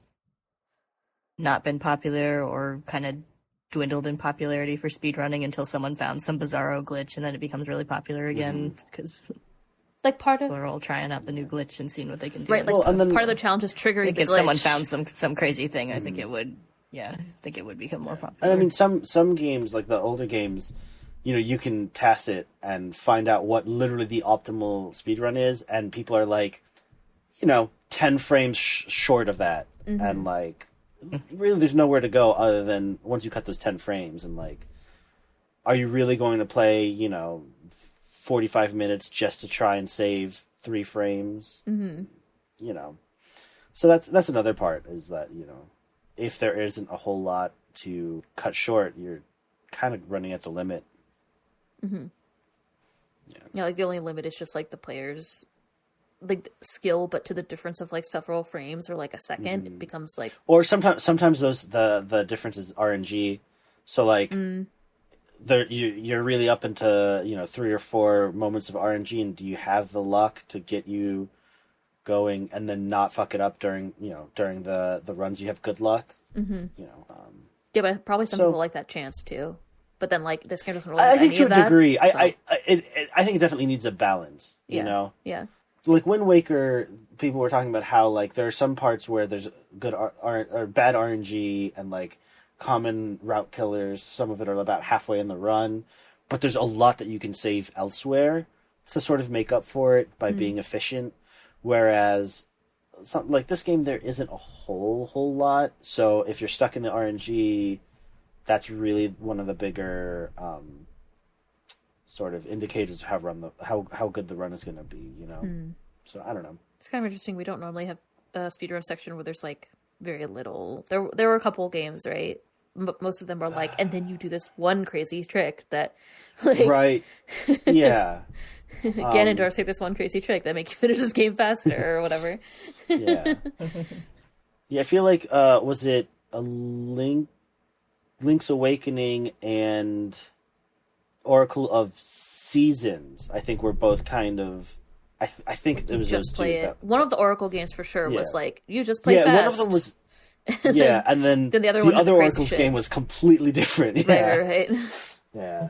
not been popular or kind of dwindled in popularity for speedrunning until someone found some bizarro glitch, and then it becomes really popular again because like part of people are all trying out the new glitch and seeing what they can do. Right, like part of the challenge is triggering the if glitch. Someone found some crazy thing, I think it would. Yeah, I think it would become more popular. I mean, some games like the older games, you know, you can task it and find out what literally the optimal speedrun is, and people are like, you know, 10 frames short of that. Mm-hmm. And like, really there's nowhere to go other than once you cut those 10 frames, and like, are you really going to play, you know, 45 minutes just to try and save 3 frames? Mm-hmm. You know, so that's another part, is that, you know, if there isn't a whole lot to cut short, you're kind of running at the limit. Mm-hmm. Yeah, like the only limit is just like the player's like skill, but to the difference of like several frames or like a second, it becomes like... Or sometimes those the difference is RNG. So like you're really up into, you know, 3 or 4 moments of RNG, and do you have the luck to get you going and then not fuck it up during the runs? You have good luck. Mm-hmm. You know. Yeah, but probably some people like that chance too. But then, like, this game doesn't really have I think any to a degree. So. I think it definitely needs a balance, you know? Yeah. Like, Wind Waker, people were talking about how, like, there are some parts where there's good or bad RNG and, like, common route killers. Some of it are about halfway in the run. But there's a lot that you can save elsewhere to sort of make up for it by being efficient. Whereas, like, this game, there isn't a whole lot. So if you're stuck in the RNG... That's really one of the bigger sort of indicators of how good the run is going to be, you know? So, I don't know. It's kind of interesting. We don't normally have a speedrun section where there's, like, very little. There were a couple games, right? But most of them were like, and then you do this one crazy trick that... Like, right. Yeah. Ganondorf say this one crazy trick that make you finish this game faster or whatever. Yeah. Yeah, I feel like, was it a Link's Awakening and Oracle of Seasons, I think, were both kind of... I think it was just those play two. it. One of the Oracle games for sure was like, you just play fast. One of them was... Yeah, and then the other Oracle's game was completely different. Yeah. Right. Yeah.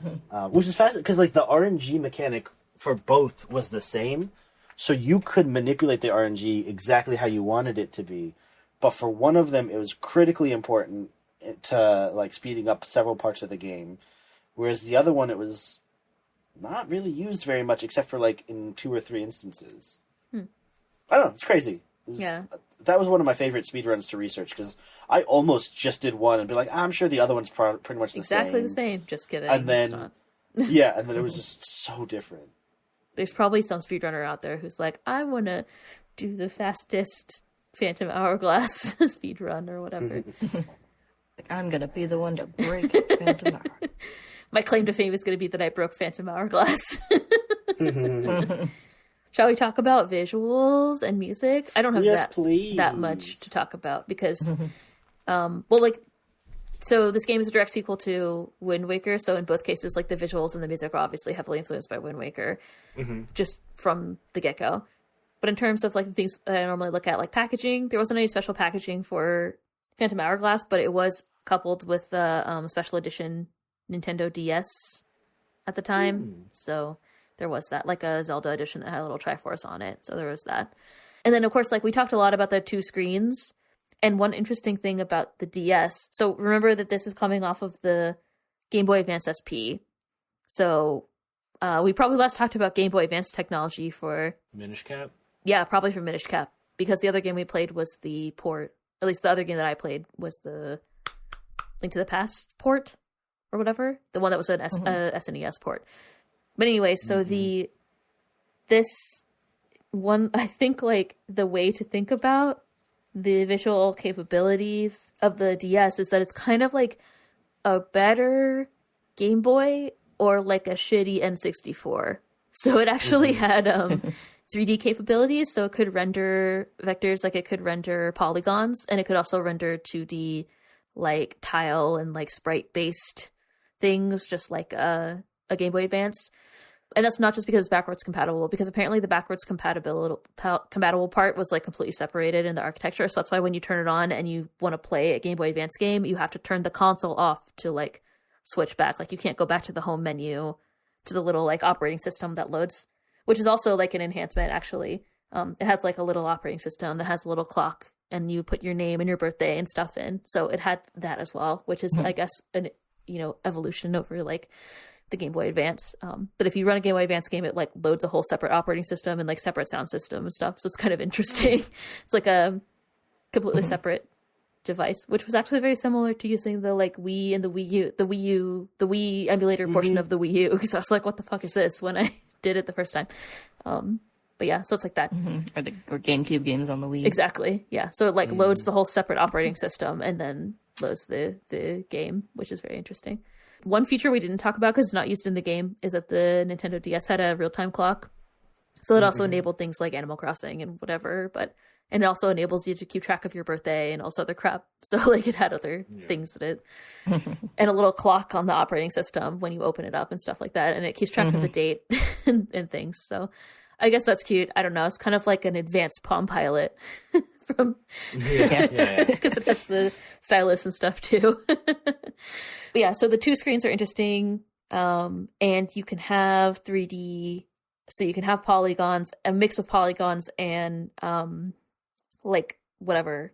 Which is fascinating, because like the RNG mechanic for both was the same, so you could manipulate the RNG exactly how you wanted it to be, but for one of them it was critically important to like speeding up several parts of the game, whereas the other one it was not really used very much except for like in 2 or 3 instances. I don't know, it's crazy. That was one of my favorite speedruns to research, because I almost just did one and be like, I'm sure the other one's pretty much the same. Exactly the same, just kidding. And then yeah, and then it was just so different. There's probably some speedrunner out there who's like, I want to do the fastest Phantom Hourglass speedrun or whatever. I'm going to be the one to break Phantom Hourglass. My claim to fame is going to be that I broke Phantom Hourglass. Shall we talk about visuals and music? I don't have that much to talk about because, so this game is a direct sequel to Wind Waker. So in both cases, like the visuals and the music are obviously heavily influenced by Wind Waker, just from the get-go. But in terms of like the things that I normally look at, like packaging, there wasn't any special packaging for Phantom Hourglass, but it was coupled with the special edition Nintendo DS at the time. So there was that, like a Zelda edition that had a little Triforce on it. So there was that. And then, of course, like we talked a lot about the 2 screens. And one interesting thing about the DS, so remember that this is coming off of the Game Boy Advance SP. So we probably last talked about Game Boy Advance technology for... Minish Cap? Yeah, probably for Minish Cap. Because the other game we played was the port. At least the other game that I played was the Link to the Past port or whatever. The one that was an SNES port. But anyway, so this one, I think like the way to think about the visual capabilities of the DS is that it's kind of like a better Game Boy or like a shitty N64. So it actually had 3D capabilities, so it could render vectors, like it could render polygons, and it could also render 2D like tile and like sprite based things, just like a Game Boy Advance. And that's not just because it's backwards compatible, because apparently the backwards compatible part was like completely separated in the architecture. So that's why when you turn it on and you want to play a Game Boy Advance game, you have to turn the console off to like switch back. Like you can't go back to the home menu to the little like operating system that loads, which is also like an enhancement actually. It has like a little operating system that has a little clock, and you put your name and your birthday and stuff in. So it had that as well, which is I guess an evolution over like the Game Boy Advance. But if you run a Game Boy Advance game, it like loads a whole separate operating system and like separate sound system and stuff. So it's kind of interesting. It's like a completely separate device, which was actually very similar to using the like Wii and the Wii emulator portion of the Wii U. Because I was like, what the fuck is this when I did it the first time? But yeah, so it's like that. Or GameCube games on the Wii. Exactly. Yeah. So it like loads the whole separate operating system and then loads the game, which is very interesting. One feature we didn't talk about because it's not used in the game is that the Nintendo DS had a real-time clock. So it also enabled things like Animal Crossing and whatever, and it also enables you to keep track of your birthday and all this other crap. So like it had other things that it, and a little clock on the operating system when you open it up and stuff like that. And it keeps track of the date and things. So I guess that's cute. I don't know. It's kind of like an advanced Palm Pilot from, because it has the stylus and stuff too. But yeah, so the two screens are interesting. And you can have 3D, so you can have polygons, a mix of polygons and like whatever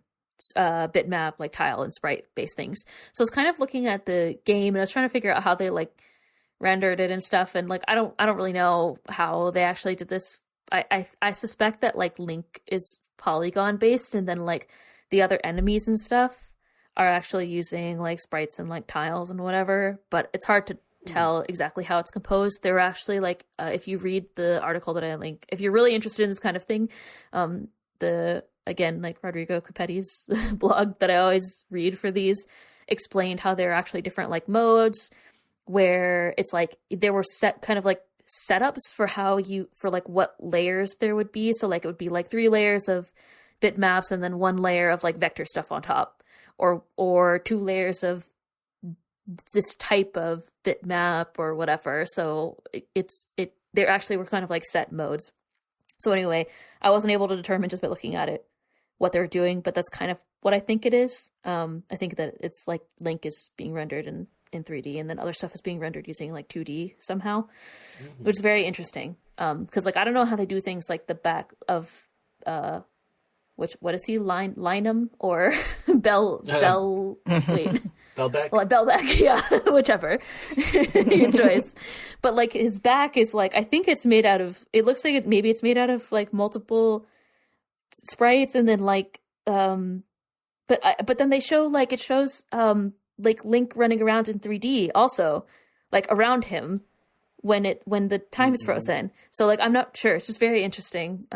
bitmap, like tile and sprite based things. So it's kind of looking at the game, and I was trying to figure out how they like rendered it and stuff, and like I don't really know how they actually did this. I suspect that like Link is polygon based, and then like the other enemies and stuff are actually using like sprites and like tiles and whatever, but it's hard to tell exactly how it's composed. They're actually like if you read the article that I link, if you're really interested in this kind of thing, again, like Rodrigo Capetti's blog that I always read for these explained how there are actually different like modes where it's like there were set kind of like setups for for like what layers there would be. So like it would be like 3 layers of bitmaps and then 1 layer of like vector stuff on top, or 2 layers of this type of bitmap or whatever. So there actually were kind of like set modes. So anyway, I wasn't able to determine just by looking at it what they're doing, but that's kind of what I think it is. I think that it's like Link is being rendered in 3D, and then other stuff is being rendered using like 2D somehow, which is very interesting. Because like I don't know how they do things like the back of what is he, Linum or Bell wait. Bellbeck? Well, Bellbeck, yeah, whichever. Your choice. But like his back is like, I think it's made out of, it looks like it's made out of like multiple sprites, and then like but then they show like it shows like Link running around in 3D also, like around him when the time is frozen. So like I'm not sure. It's just very interesting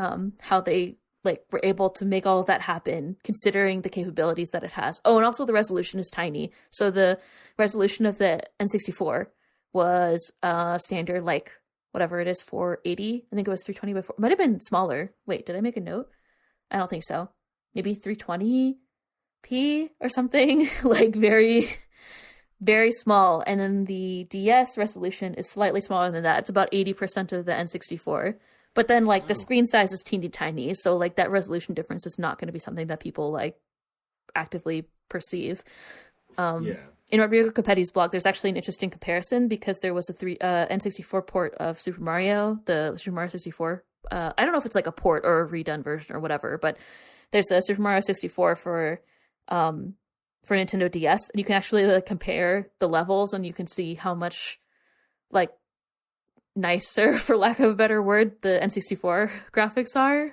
how they like were able to make all of that happen considering the capabilities that it has. Oh, and also the resolution is tiny. So the resolution of the N64 was standard, like whatever it is, 480. I think it was 320 by 4. It might have been smaller. Wait, did I make a note? I don't think so. Maybe 320p or something. Like very, very small. And then the DS resolution is slightly smaller than that. It's about 80% of the N64. But then like the screen size is teeny tiny. So like that resolution difference is not going to be something that people like actively perceive. In Rodrigo Capetti's blog, there's actually an interesting comparison because there was a N64 port of Super Mario, the Super Mario 64. I don't know if it's like a port or a redone version or whatever, but there's a Super Mario 64 for for Nintendo DS, and you can actually like compare the levels, and you can see how much like nicer, for lack of a better word, the N64 graphics are,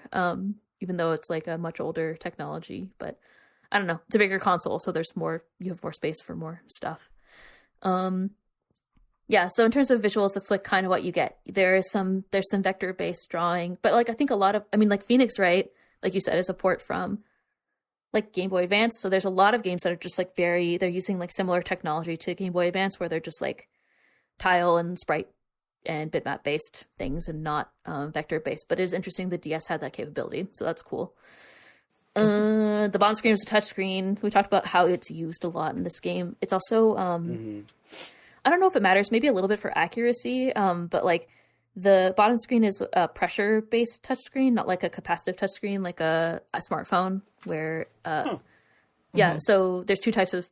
even though it's like a much older technology. But I don't know, it's a bigger console, so you have more space for more stuff. Yeah, so in terms of visuals, that's like kind of what you get. There's some vector based drawing, but like I think like Phoenix Wright, like you said, is a port from like Game Boy Advance. So there's a lot of games that are just like they're using like similar technology to Game Boy Advance, where they're just like tile and sprite and bitmap based things and not vector based. But it is interesting the DS had that capability, so that's cool. The bottom screen is a touch screen. We talked about how it's used a lot in this game. It's also I don't know if it matters, maybe a little bit for accuracy, but like the bottom screen is a pressure based touchscreen, not like a capacitive touchscreen like a smartphone where so there's two types of,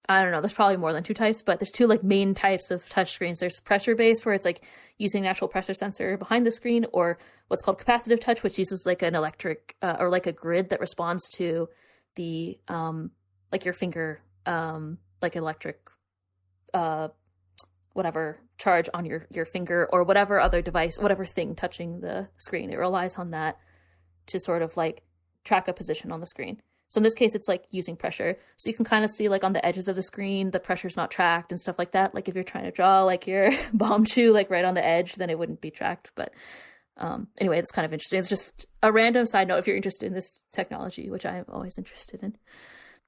I don't know, there's probably more than two types, but there's two like main types of touchscreens. There's pressure based, where it's like using an actual pressure sensor behind the screen, or what's called capacitive touch, which uses like an electric or like a grid that responds to the like your finger like electric whatever charge on your finger or whatever other device, whatever thing touching the screen. It relies on that to sort of like track a position on the screen. So in this case, it's like using pressure. So you can kind of see like on the edges of the screen, the pressure's not tracked and stuff like that. Like if you're trying to draw like your bomb chew like right on the edge, then it wouldn't be tracked. But anyway, it's kind of interesting. It's just a random side note if you're interested in this technology, which I am always interested in.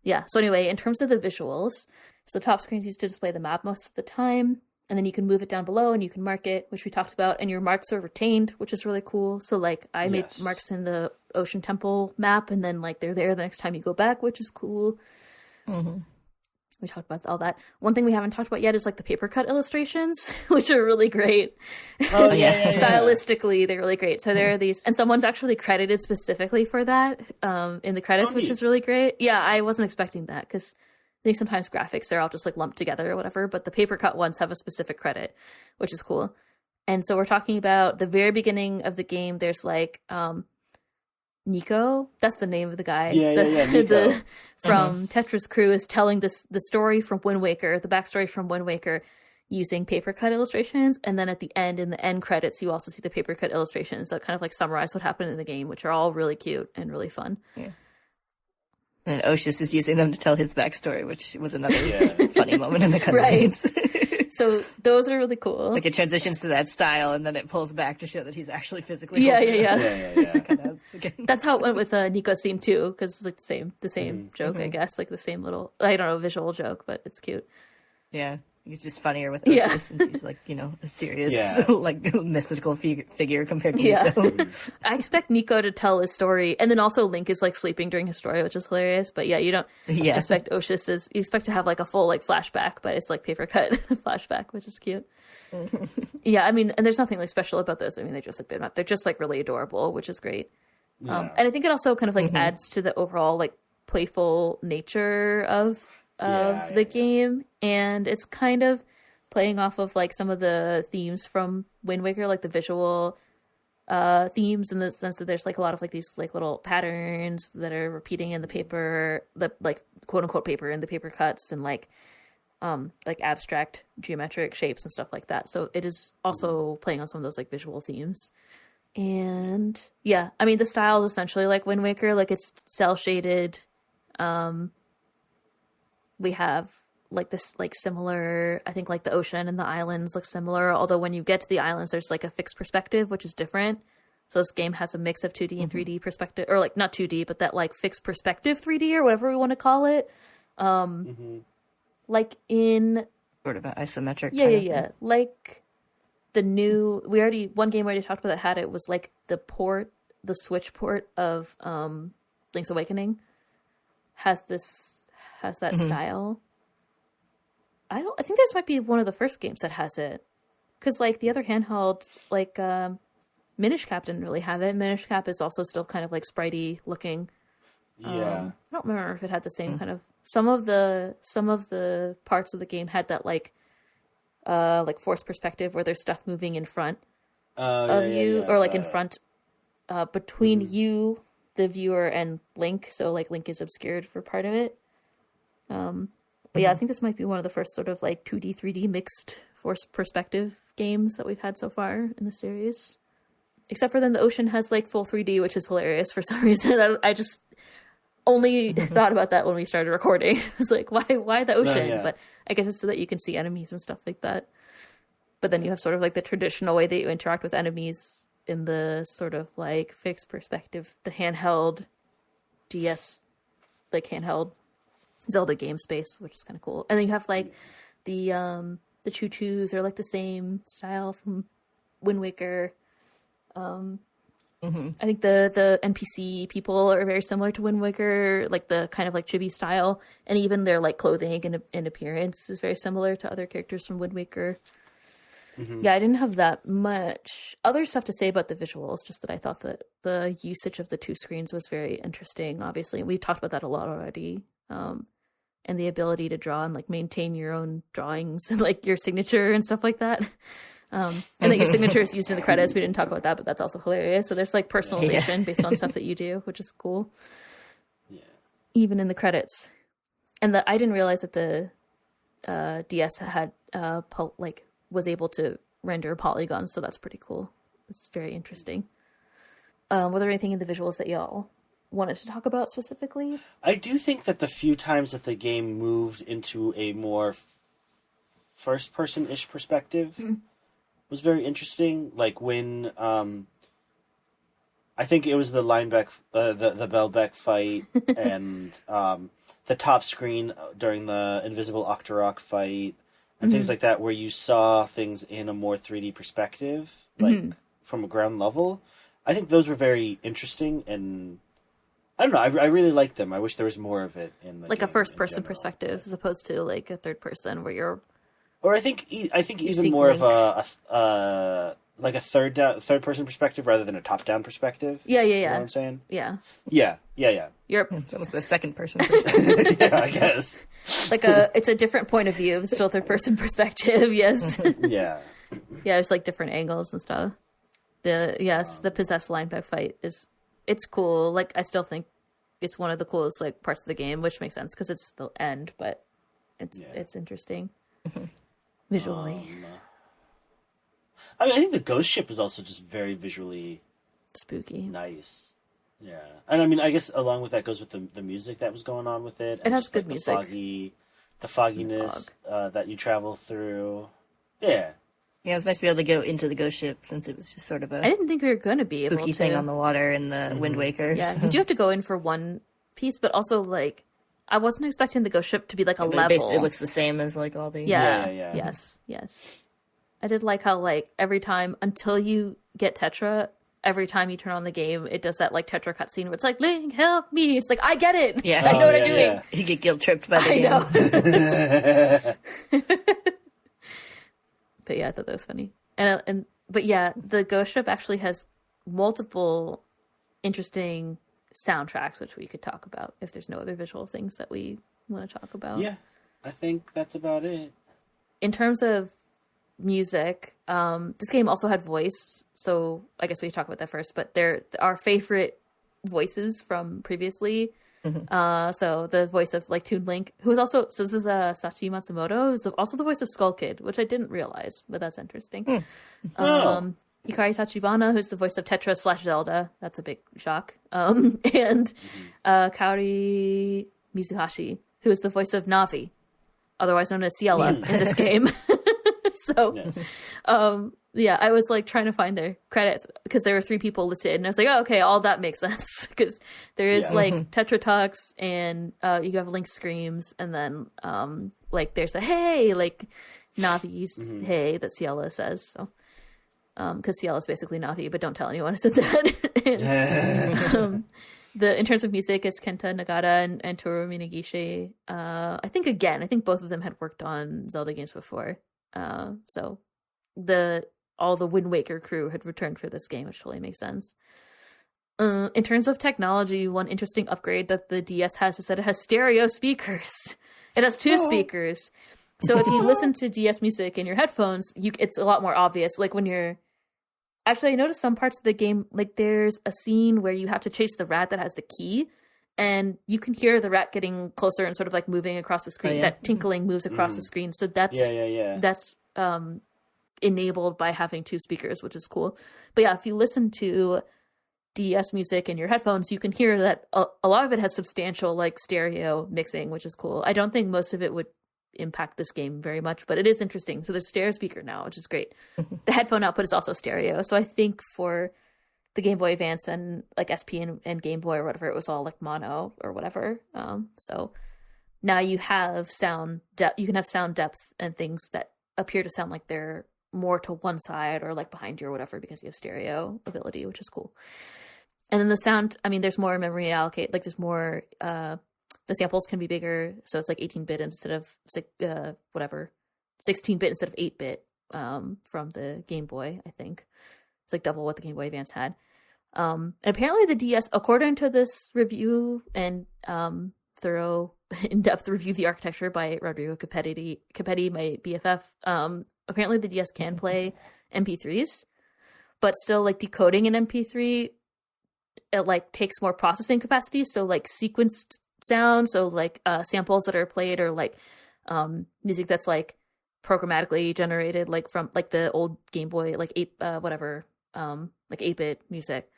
Yeah, so anyway, in terms of the visuals, so the top screen is used to display the map most of the time. And then you can move it down below and you can mark it, which we talked about. And your marks are retained, which is really cool. So like I made marks in the Ocean Temple map, and then like they're there the next time you go back, which is cool. Mm-hmm. We talked about all that. One thing we haven't talked about yet is like the paper cut illustrations, which are really great. Oh yeah. Stylistically, they're really great. So there are these, and someone's actually credited specifically for that in the credits, which is really great. Yeah, I wasn't expecting that because I think sometimes graphics, they're all just like lumped together or whatever, but the paper cut ones have a specific credit, which is cool. And so we're talking about the very beginning of the game. There's like Nico, that's the name of the guy. Nico. From Tetra's crew is telling the story from Wind Waker, the backstory from Wind Waker, using paper cut illustrations. And then at the end, in the end credits, you also see the paper cut illustrations that kind of like summarize what happened in the game, which are all really cute and really fun. Yeah. And Oshus is using them to tell his backstory, which was another funny moment in the cutscenes. Right. So those are really cool. Like it transitions to that style, and then it pulls back to show that he's actually physically. Yeah. That's how it went with Nico's scene too, because it's like the same joke, I guess, like the same little, I don't know, visual joke, but it's cute. Yeah. He's just funnier with Oshus since he's like, a serious, like mystical figure compared to Nico. I expect Nico to tell his story, and then also Link is like sleeping during his story, which is hilarious. But you don't expect Oshus you expect to have like a full like flashback, but it's like paper cut flashback, which is cute. Yeah, I mean, and there's nothing like special about those. I mean, they're just like bitmap. They're just like really adorable, which is great. And I think it also kind of like adds to the overall like playful nature of the game, and it's kind of playing off of like some of the themes from Wind Waker, like the visual themes, in the sense that there's like a lot of like these like little patterns that are repeating in the paper, the like quote unquote paper, in the paper cuts, and like abstract geometric shapes and stuff like that. So it is also playing on some of those like visual themes. And yeah, I mean the style is essentially like Wind Waker, like it's cell shaded. We have like this like similar, I think like the ocean and the islands look similar, although when you get to the islands there's like a fixed perspective, which is different. So this game has a mix of 2D and 3D perspective, or like not 2D, but that like fixed perspective 3D or whatever we want to call it. Like in sort of an isometric yeah like the new, one game we already talked about that had it was like the Switch port of Link's Awakening has that style. I think this might be one of the first games that has it, because like the other handheld, like Minish Cap didn't really have it. Minish Cap is also still kind of like spritey looking. I don't remember if it had the same kind of, some of the parts of the game had that like forced perspective where there's stuff moving in front of you, or like in front between you, the viewer, and Link. So like Link is obscured for part of it. But yeah, I think this might be one of the first sort of like 2D, 3D mixed force perspective games that we've had so far in the series. Except for then the ocean has like full 3D, which is hilarious for some reason. I just only thought about that when we started recording. It was like, why the ocean? Yeah. But I guess it's so that you can see enemies and stuff like that. But then you have sort of like the traditional way that you interact with enemies in the sort of like fixed perspective, the handheld DS, like handheld Zelda game space, which is kind of cool. And then you have like the choo-choos are like the same style from Wind Waker. I think the NPC people are very similar to Wind Waker, like the kind of like chibi style, and even their like clothing and appearance is very similar to other characters from Wind Waker. Yeah, I didn't have that much other stuff to say about the visuals, just that I thought that the usage of the two screens was very interesting, obviously. And we've talked about that a lot already. And the ability to draw and like maintain your own drawings and like your signature and stuff like that. And that your signature is used in the credits. We didn't talk about that, but that's also hilarious. So there's like personalization based on stuff that you do, which is cool. Yeah. Even in the credits. And that I didn't realize that the DS had was able to render polygons, so that's pretty cool. It's very interesting. Were there anything in the visuals that y'all wanted to talk about specifically? I do think that the few times that the game moved into a more first-person-ish perspective was very interesting. Like when I think it was the Linebeck, the Bellum fight, and the top screen during the Invisible Octorok fight, and things like that, where you saw things in a more 3D perspective, like from a ground level. I think those were very interesting, and I don't know, I really like them. I wish there was more of it in the like a game first-person in general. perspective as opposed to like a third-person where you're... Or I think even seeing more Link. of like a third-person perspective rather than a top-down perspective. Yeah. You know what I'm saying? Yeah. Yeah. You're It's almost the second person. Yeah, I guess. like it's a different point of view. It's still third-person perspective, yes. Yeah. Yeah, there's like different angles and stuff. The possessed Linebeck fight it's cool. Like I still think it's one of the coolest like parts of the game, which makes sense because it's the end, but it's interesting visually. I mean, I think the ghost ship is also just very visually Spooky. nice. Yeah, and I mean, I guess along with that goes with the music that was going on with it. It and has just, good like, music. the fogginess that you travel through. Yeah. Yeah, it was nice to be able to go into the ghost ship since it was just sort of I a didn't think we were going to be able spooky to. thing on the water in the Wind Waker. Yeah, so- you do have to go in for one piece, but also like I wasn't expecting the ghost ship to be like a But level. it looks the same as like all the Yeah. Yeah. Yes. I did like how like every time until you get Tetra, every time you turn on the game, it does that like Tetra cutscene where it's like, Link, help me. It's like, I get it. Yeah. I know what I'm yeah, doing. yeah. You get guilt tripped by the I game. know. But yeah, I thought that was funny. But yeah, the ghost ship actually has multiple interesting soundtracks, which we could talk about if there's no other visual things that we want to talk about. Yeah, I think that's about it. In terms of music, this game also had voice, so I guess we can talk about that first, but they're our favorite voices from previously. So the voice of like Toon Link, who is also, so this is Sachi Matsumoto, who's also the voice of Skull Kid, which I didn't realize, but that's interesting. Oh. Hikari Tachibana, who's the voice of Tetra / Zelda, that's a big shock. And Kaori Mizuhashi, who is the voice of Navi, otherwise known as Ciela in this game. So, Yes. yeah, I was like trying to find their credits because there were 3 people listed, and I was like, oh, okay, all that makes sense because there is like Tetra Talks, and you have Link Screams, and then like there's a hey, like Navi's hey that Ciela says. So, because Ciela is basically Navi, but don't tell anyone I said that. And, in terms of music, it's Kenta Nagata and Toru Minagishi. I think both of them had worked on Zelda games before. So all the Wind Waker crew had returned for this game, which totally makes sense. In terms of technology, one interesting upgrade that the DS has is that it has stereo speakers. It has 2 speakers. So if you listen to DS music in your headphones, it's a lot more obvious. Like when you're... Actually, I noticed some parts of the game, like there's a scene where you have to chase the rat that has the key, and you can hear the rat getting closer and sort of like moving across the screen. That tinkling moves across the screen. So that's enabled by having 2 speakers, which is cool. But yeah, if you listen to DS music in your headphones, you can hear that a lot of it has substantial like stereo mixing, which is cool. I don't think most of it would impact this game very much, but it is interesting. So there's stereo speaker now, which is great. The headphone output is also stereo. So I think for the Game Boy Advance and like SP and Game Boy or whatever, it was all like mono or whatever. So now you have sound depth. You can have sound depth and things that appear to sound like they're more to one side or like behind you or whatever, because you have stereo ability, which is cool. And then the sound, I mean, there's more memory allocate, like there's more, the samples can be bigger. So it's like 18-bit instead of 16-bit instead of 8-bit from the Game Boy, I think. It's like double what the Game Boy Advance had. And apparently the DS, according to this review and thorough in-depth review of the architecture by Rodrigo Capetti, my BFF, apparently the DS can play MP3s, but still like decoding an MP3, it like takes more processing capacity. So like sequenced sound, so like samples that are played, or like music that's like programmatically generated, like from like the old Game Boy, like 8-bit music,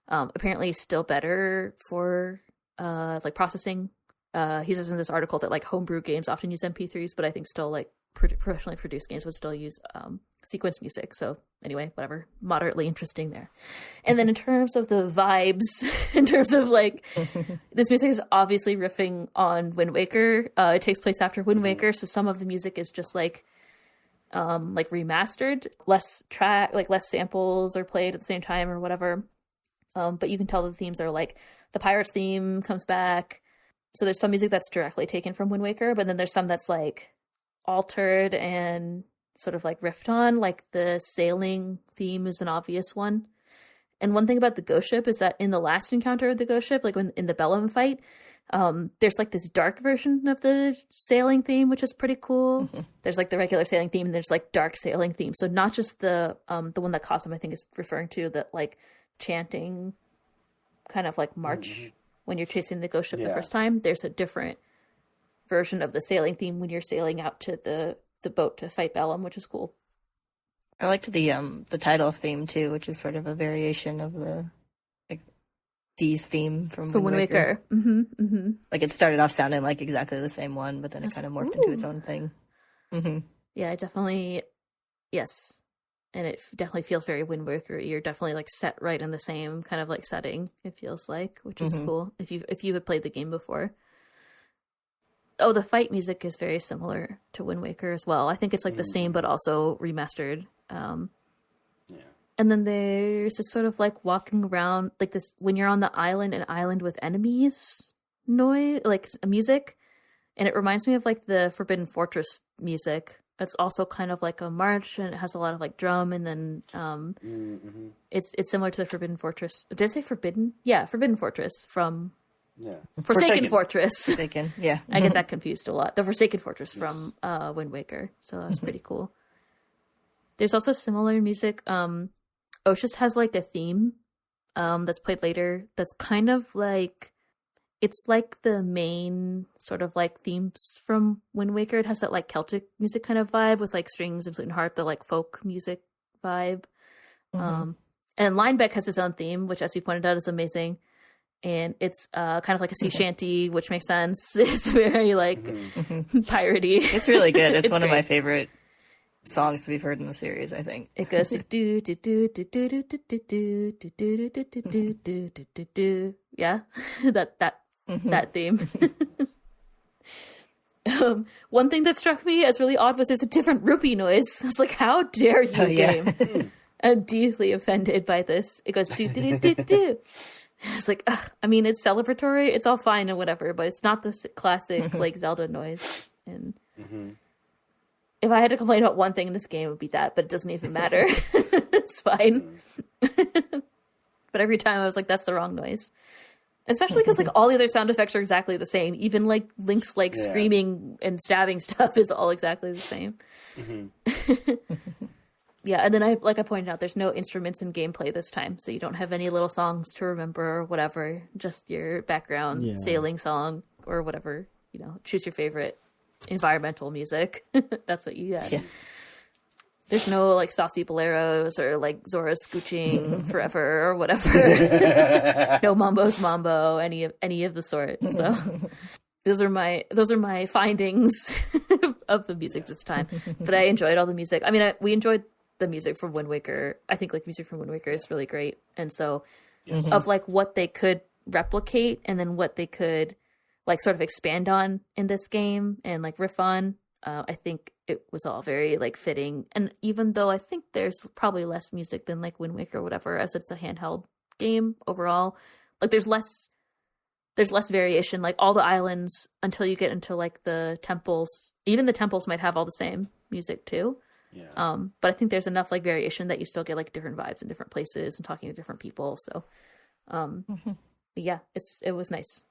apparently still better for like processing. He says in this article that like homebrew games often use MP3s, but I think still like professionally produced games would still use sequence music. So anyway, whatever, moderately interesting there. And then in terms of the vibes, in terms of like this music is obviously riffing on Wind Waker. It takes place after Wind Waker, so some of the music is just like remastered, less samples are played at the same time or whatever. But you can tell the themes are like the Pirates theme comes back. So there's some music that's directly taken from Wind Waker, but then there's some that's like altered and sort of like riffed on, like the sailing theme is an obvious one. And one thing about the ghost ship is that in the last encounter of the ghost ship, like when in the Bellum fight, there's like this dark version of the sailing theme, which is pretty cool. There's like the regular sailing theme, and there's like dark sailing theme. So not just the one that Cosm I think is referring to, that like chanting kind of like march when you're chasing the ghost ship the first time. There's a different version of the sailing theme when you're sailing out to the boat to fight Bellum, which is cool. I liked the title theme too, which is sort of a variation of the like Dee's theme from Wind Waker. Like it started off sounding like exactly the same one, but then it kind of morphed into its own thing. Yeah, it definitely, yes. And it definitely feels very Wind Waker. You're definitely like set right in the same kind of like setting, it feels like, which is cool if you had played the game before. Oh, the fight music is very similar to Wind Waker as well. I think it's like the same, but also remastered. And then there's this sort of like walking around, like this, when you're on the island, an island with enemies noise, like music. And it reminds me of like the Forbidden Fortress music. It's also kind of like a march, and it has a lot of like drum, and then it's similar to the Forbidden Fortress. Did I say Forbidden? Yeah, Forbidden Fortress from Forsaken Fortress. Forsaken, yeah. I get that confused a lot. The Forsaken Fortress from Wind Waker. So that was pretty cool. There's also similar music. Oshus has like a theme that's played later that's kind of like, it's like the main sort of like themes from Wind Waker. It has that like Celtic music kind of vibe with like strings and flute and harp, the like folk music vibe. And Linebeck has his own theme, which as you pointed out is amazing. And it's kind of like a sea shanty, which makes sense. It's very like piratey. It's really good. It's one of my favorite songs we've heard in the series, I think. It goes do do do do do do do do do do do do do do do. Yeah, that theme. One thing that struck me as really odd was there's a different rupee noise. I was like, how dare you, game? I'm deeply offended by this. It goes do do do do do. It's like, I mean, it's celebratory, it's all fine and whatever, but it's not this classic like Zelda noise. And if I had to complain about one thing in this game, it would be that, but it doesn't even matter. It's fine. But every time I was like, that's the wrong noise. Especially because like all the other sound effects are exactly the same. Even like Link's like screaming and stabbing stuff is all exactly the same. Yeah, and then I pointed out, there's no instruments in gameplay this time, so you don't have any little songs to remember or whatever, just your background sailing song or whatever, choose your favorite environmental music. That's what you get. Yeah. There's no like saucy boleros or like Zora scooching forever or whatever. No mambo's mambo, any of the sort. So those are my findings of the music this time. But I enjoyed all the music. I mean, we enjoyed the music from Wind Waker. I think like music from Wind Waker is really great. And so of like what they could replicate and then what they could like sort of expand on in this game and like riff on, I think it was all very like fitting. And even though I think there's probably less music than like Wind Waker or whatever, as it's a handheld game overall, like there's less variation. Like all the islands, until you get into like the temples, even the temples might have all the same music too. Yeah. But I think there's enough like variation that you still get like different vibes in different places and talking to different people. So, yeah, it was nice.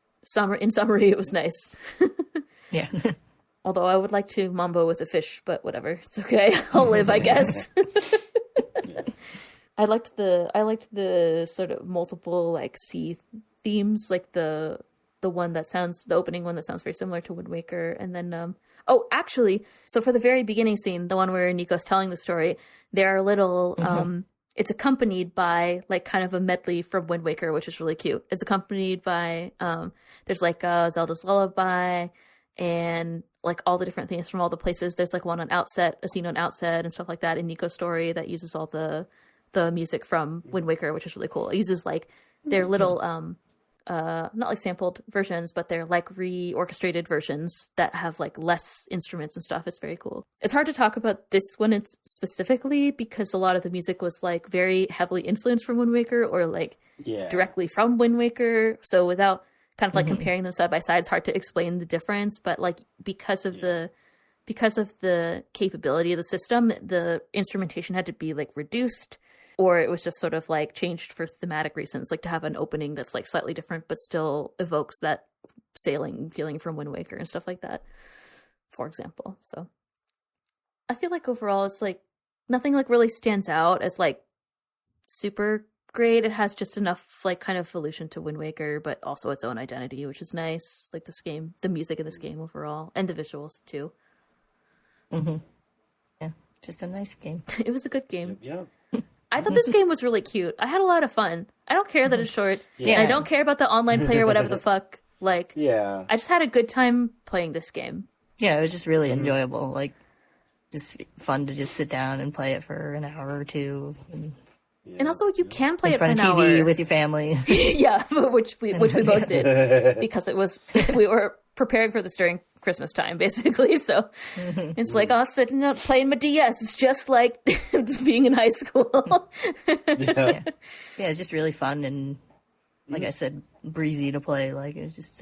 In summary, it was nice. Yeah. Although I would like to mambo with a fish, but whatever, it's okay. I'll live, I guess. I liked the sort of multiple like sea themes, like the opening one that sounds very similar to Wind Waker, and then actually, so for the very beginning scene, the one where Nico's telling the story, there are little it's accompanied by like kind of a medley from Wind Waker, which is really cute. It's accompanied by there's like Zelda's Lullaby and like all the different things from all the places. There's like one on Outset, a scene on Outset and stuff like that in Nico's story that uses all the music from Wind Waker, which is really cool. It uses like their little not like sampled versions, but they're like reorchestrated versions that have like less instruments and stuff. It's very cool. It's hard to talk about this one specifically because a lot of the music was like very heavily influenced from Wind Waker or like directly from Wind Waker. So without kind of like comparing them side by side, it's hard to explain the difference. But like because of the capability of the system, the instrumentation had to be like reduced, or it was just sort of like changed for thematic reasons, like to have an opening that's like slightly different but still evokes that sailing feeling from Wind Waker and stuff like that, for example. So I feel like overall it's like nothing like really stands out as like super great. It has just enough like kind of allusion to Wind Waker, but also its own identity, which is nice. Like this game, the music in this game overall, and the visuals too. Yeah, just a nice game. It was a good game. Yeah. I thought this game was really cute. I had a lot of fun. I don't care that it's short. Yeah. And I don't care about the online play or whatever the fuck. Like, yeah. I just had a good time playing this game. Yeah, it was just really enjoyable. Like, just fun to just sit down and play it for an hour or two. And also, you can play in it for front an of TV hour with your family. Yeah, which we both did because we were preparing for this during Christmas time, basically. So it's like, sitting up playing my DS. It's just like being in high school. Yeah, it's just really fun and, like I said, breezy to play. Like it was just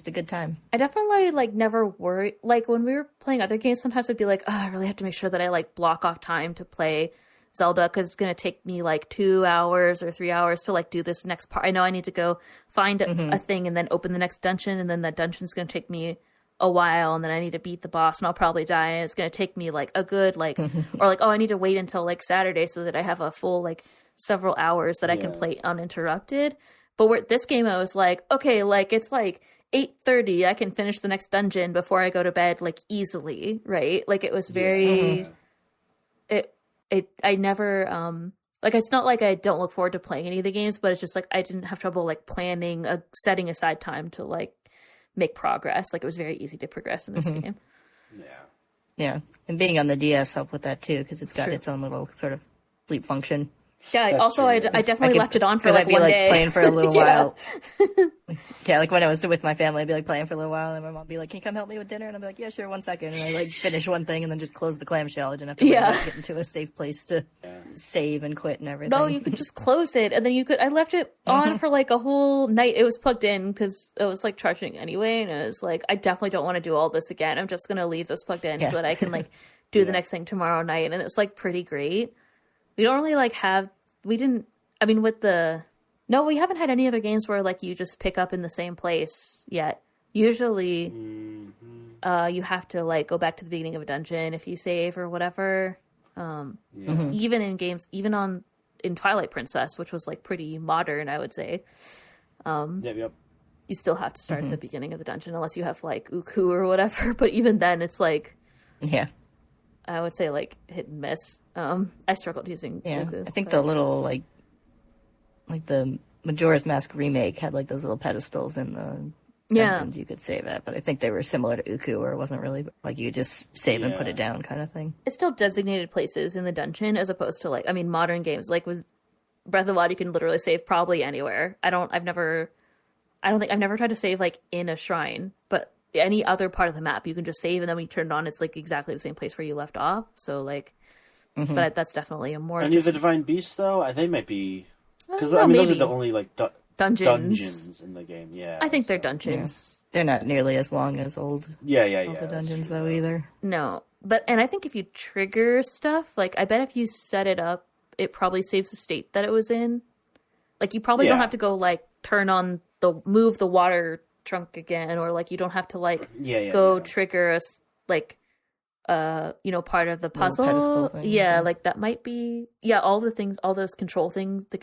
a good time. I definitely like never worry. Like when we were playing other games, sometimes I'd be like, I really have to make sure that I like block off time to play Zelda because it's going to take me like 2 hours or 3 hours to like do this next part. I know I need to go find a thing and then open the next dungeon, and then that dungeon's going to take me a while, and then I need to beat the boss and I'll probably die, and it's going to take me like a good like or like, I need to wait until like Saturday so that I have a full like several hours that I can play uninterrupted. But this game, I was like, okay, like it's like 8:30, I can finish the next dungeon before I go to bed like easily, right? Like it was very I never like, it's not like I don't look forward to playing any of the games, but it's just like I didn't have trouble like planning setting aside time to like make progress. Like it was very easy to progress in this game. Yeah, and being on the DS helped with that too because it's got its own little sort of sleep function. Yeah. That's also, true. I definitely left it on for like I'd be one like day playing for a little while. Yeah, like when I was with my family, I'd be like playing for a little while, and my mom would be like, "Can you come help me with dinner?" And I'd be like, "Yeah, sure, 1 second." And I like finish one thing and then just close the clamshell. I didn't have to get into a safe place to save and quit and everything. No, you could just close it, and then you could. I left it on for like a whole night. It was plugged in because it was like charging anyway, and it was like, I definitely don't want to do all this again. I'm just gonna leave this plugged in so that I can like do the next thing tomorrow night. And it's like pretty great. We don't really like have. We didn't. I mean, we haven't had any other games where like you just pick up in the same place yet. Usually, you have to like go back to the beginning of a dungeon if you save or whatever. Even in games, even in Twilight Princess, which was like pretty modern, I would say. Yep. You still have to start at the beginning of the dungeon unless you have like Uku or whatever. But even then, it's like, I would say like hit and miss. I struggled using Uku. I think the little like the Majora's Mask remake had like those little pedestals in the dungeons you could save at, but I think they were similar to Uku, where it wasn't really like you just save and put it down kind of thing. It's still designated places in the dungeon as opposed to like, I mean, modern games like with Breath of the Wild, you can literally save probably anywhere. I don't think I've never tried to save like in a shrine, but any other part of the map you can just save, and then when you turn it on, it's like exactly the same place where you left off. So like, but that's definitely a more. Any of the Divine Beasts though, they might be because I mean those are the only like dungeons in the game. Yeah, I think they're dungeons. They're not nearly as long as old. The dungeons though either. No, and I think if you trigger stuff, like I bet if you set it up, it probably saves the state that it was in. Like you probably don't have to go like move the water trunk again, or like you don't have to like trigger part of the puzzle. Like that might be all those control things. I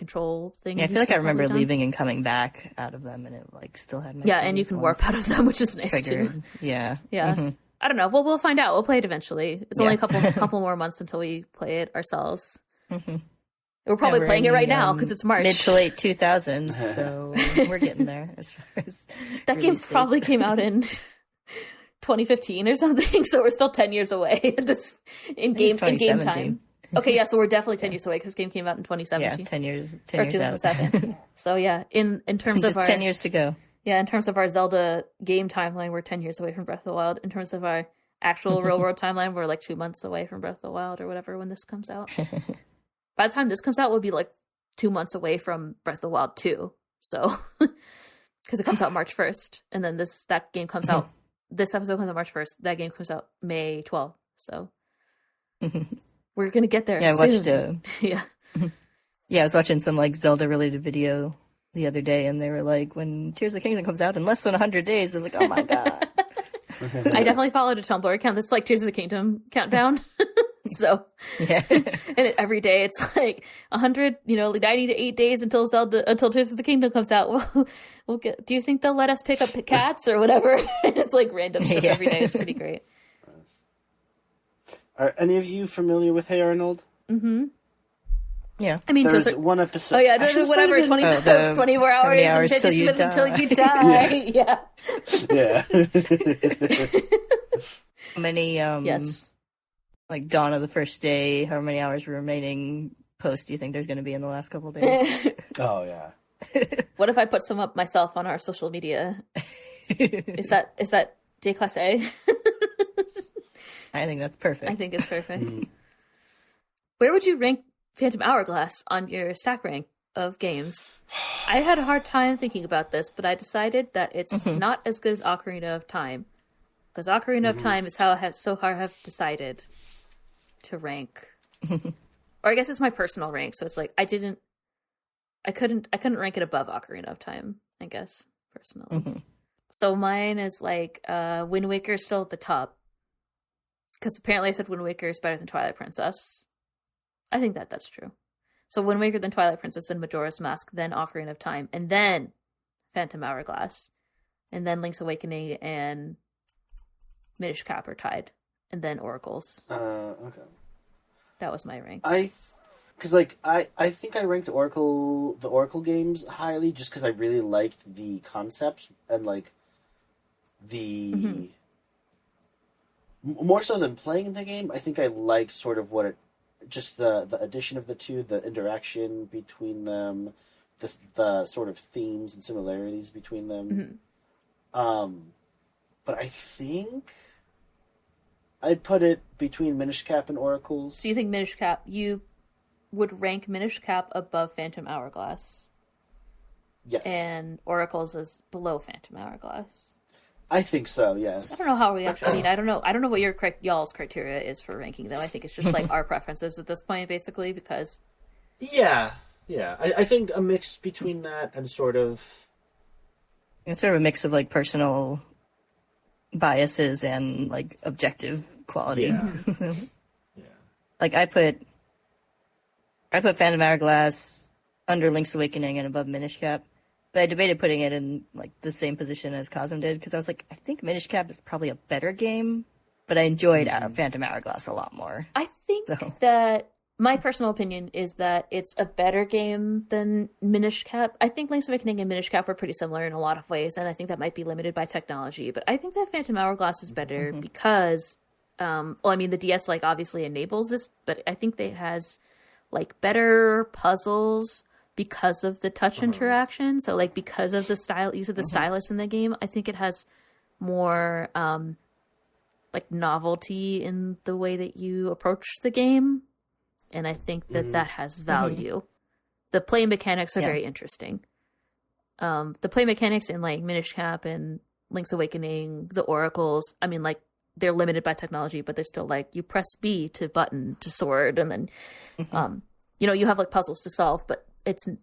feel like I remember leaving and coming back out of them, and it like still had and you can warp out of them, which is nice too. I don't know. Well, we'll find out. We'll play it eventually. It's only a couple more months until we play it ourselves. We're probably playing it right now because it's March. Mid to late 2000s, so we're getting there. As far as that game probably came out in 2015 or something, so we're still 10 years away in game time. Okay, so we're definitely 10 years away because this game came out in 2017. 10 years or 2007. So in terms of our 10 years to go. Yeah, in terms of our Zelda game timeline, we're 10 years away from Breath of the Wild. In terms of our actual real world timeline, we're like 2 months away from Breath of the Wild or whatever when this comes out. By the time this comes out, we'll be like 2 months away from Breath of the Wild 2. So, because it comes out March 1st, and then that game comes out. This episode comes out March 1st. That game comes out May 12th. So, we're gonna get there. Yeah, I watched I was watching some like Zelda related video the other day, and they were like, when Tears of the Kingdom comes out in less than 100 days, I was like, oh my god. I definitely followed a Tumblr account that's like Tears of the Kingdom countdown. So, and every day it's like 100, 90 to 8 days until Tears of the Kingdom comes out. We'll get. Do you think they'll let us pick up cats or whatever? And it's like random stuff every day. It's pretty great. Are any of you familiar with Hey Arnold? Mm-hmm. Yeah. I mean, there's one episode. Oh yeah, there's whatever 24 hours and 50 minutes until you die. Yeah. How many? Yes. Like dawn of the first day, how many hours remaining post do you think there's going to be in the last couple of days? Oh yeah. What if I put some up myself on our social media? Is that déclassé? I think that's perfect. I think it's perfect. Where would you rank Phantom Hourglass on your stack rank of games? I had a hard time thinking about this, but I decided that it's not as good as Ocarina of Time, because Ocarina of Time is how I have decided to rank. Or I guess it's my personal rank, so it's like I couldn't rank it above Ocarina of Time, I guess, personally. So mine is like Wind Waker is still at the top, because apparently I said Wind Waker is better than Twilight Princess. I think that's true. So Wind Waker, then Twilight Princess, then Majora's Mask, then Ocarina of Time, and then Phantom Hourglass, and then Link's Awakening and Minish Cap are tied, and then Oracles. Okay. That was my rank. Because I think I ranked the Oracle games highly just because I really liked the concept and like the more so than playing the game. I think I liked sort of what it just the addition of the two, the interaction between them, the sort of themes and similarities between them. But I think I'd put it between Minish Cap and Oracles. So you think Minish Cap, you would rank Minish Cap above Phantom Hourglass? Yes. And Oracles is below Phantom Hourglass? I think so, yes. I don't know how we actually, I mean, I don't know what y'all's criteria is for ranking them. I think it's just like our preferences at this point, basically, because... Yeah. I think a mix between that and sort of... It's sort of a mix of like personal biases and like objective quality. Yeah. like I put Phantom Hourglass under Link's Awakening and above Minish Cap, but I debated putting it in like the same position as Cosm did because I was like, I think Minish Cap is probably a better game, but I enjoyed Phantom Hourglass a lot more. I think that my personal opinion is that it's a better game than Minish Cap. I think Link's Awakening and Minish Cap are pretty similar in a lot of ways, and I think that might be limited by technology. But I think that Phantom Hourglass is better because, well, I mean, the DS like obviously enables this, but I think that it has like better puzzles because of the touch interaction. So like because of the use of the stylus in the game, I think it has more like novelty in the way that you approach the game. And I think that that has value. The play mechanics are very interesting. The play mechanics in like Minish Cap and Link's Awakening, the oracles, I mean, like they're limited by technology, but they're still like you press B to button to sword, and then you know, you have like puzzles to solve, but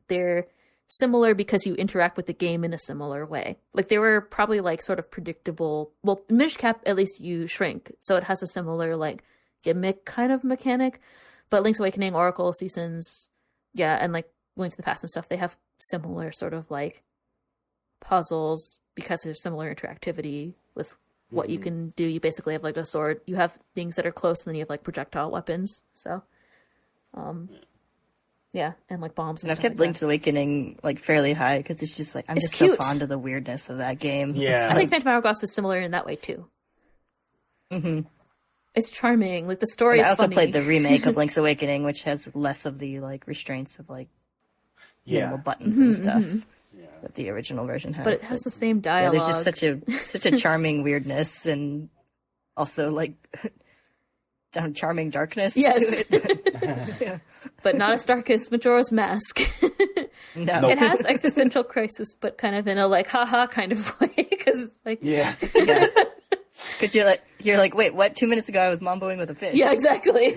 they're similar because you interact with the game in a similar way. Like they were probably like sort of predictable. Well, Minish Cap, at least you shrink, so it has a similar like gimmick kind of mechanic. But Link's Awakening, Oracle, Seasons, and like Link to the Past and stuff, they have similar sort of like puzzles because there's similar interactivity with what you can do. You basically have like a sword. You have things that are close, and then you have like projectile weapons. So, and like bombs. And I've kept like Link's Awakening like fairly high because it's just like I'm just cute. so fond of the weirdness of that game. Yeah, I think Phantom Hourglass is similar in that way too. It's charming. Like the story is I also funny. played the remake of Link's Awakening, which has less of the like restraints of like minimal buttons and stuff that the original version has. But it has the same dialogue. Yeah, there's just such a charming weirdness and also like charming darkness to it. But not as dark as Majora's Mask. No. It has existential crisis, but kind of in a like haha kind of way because like Because you're like, wait, what? 2 minutes ago I was mamboing with a fish. Yeah, exactly.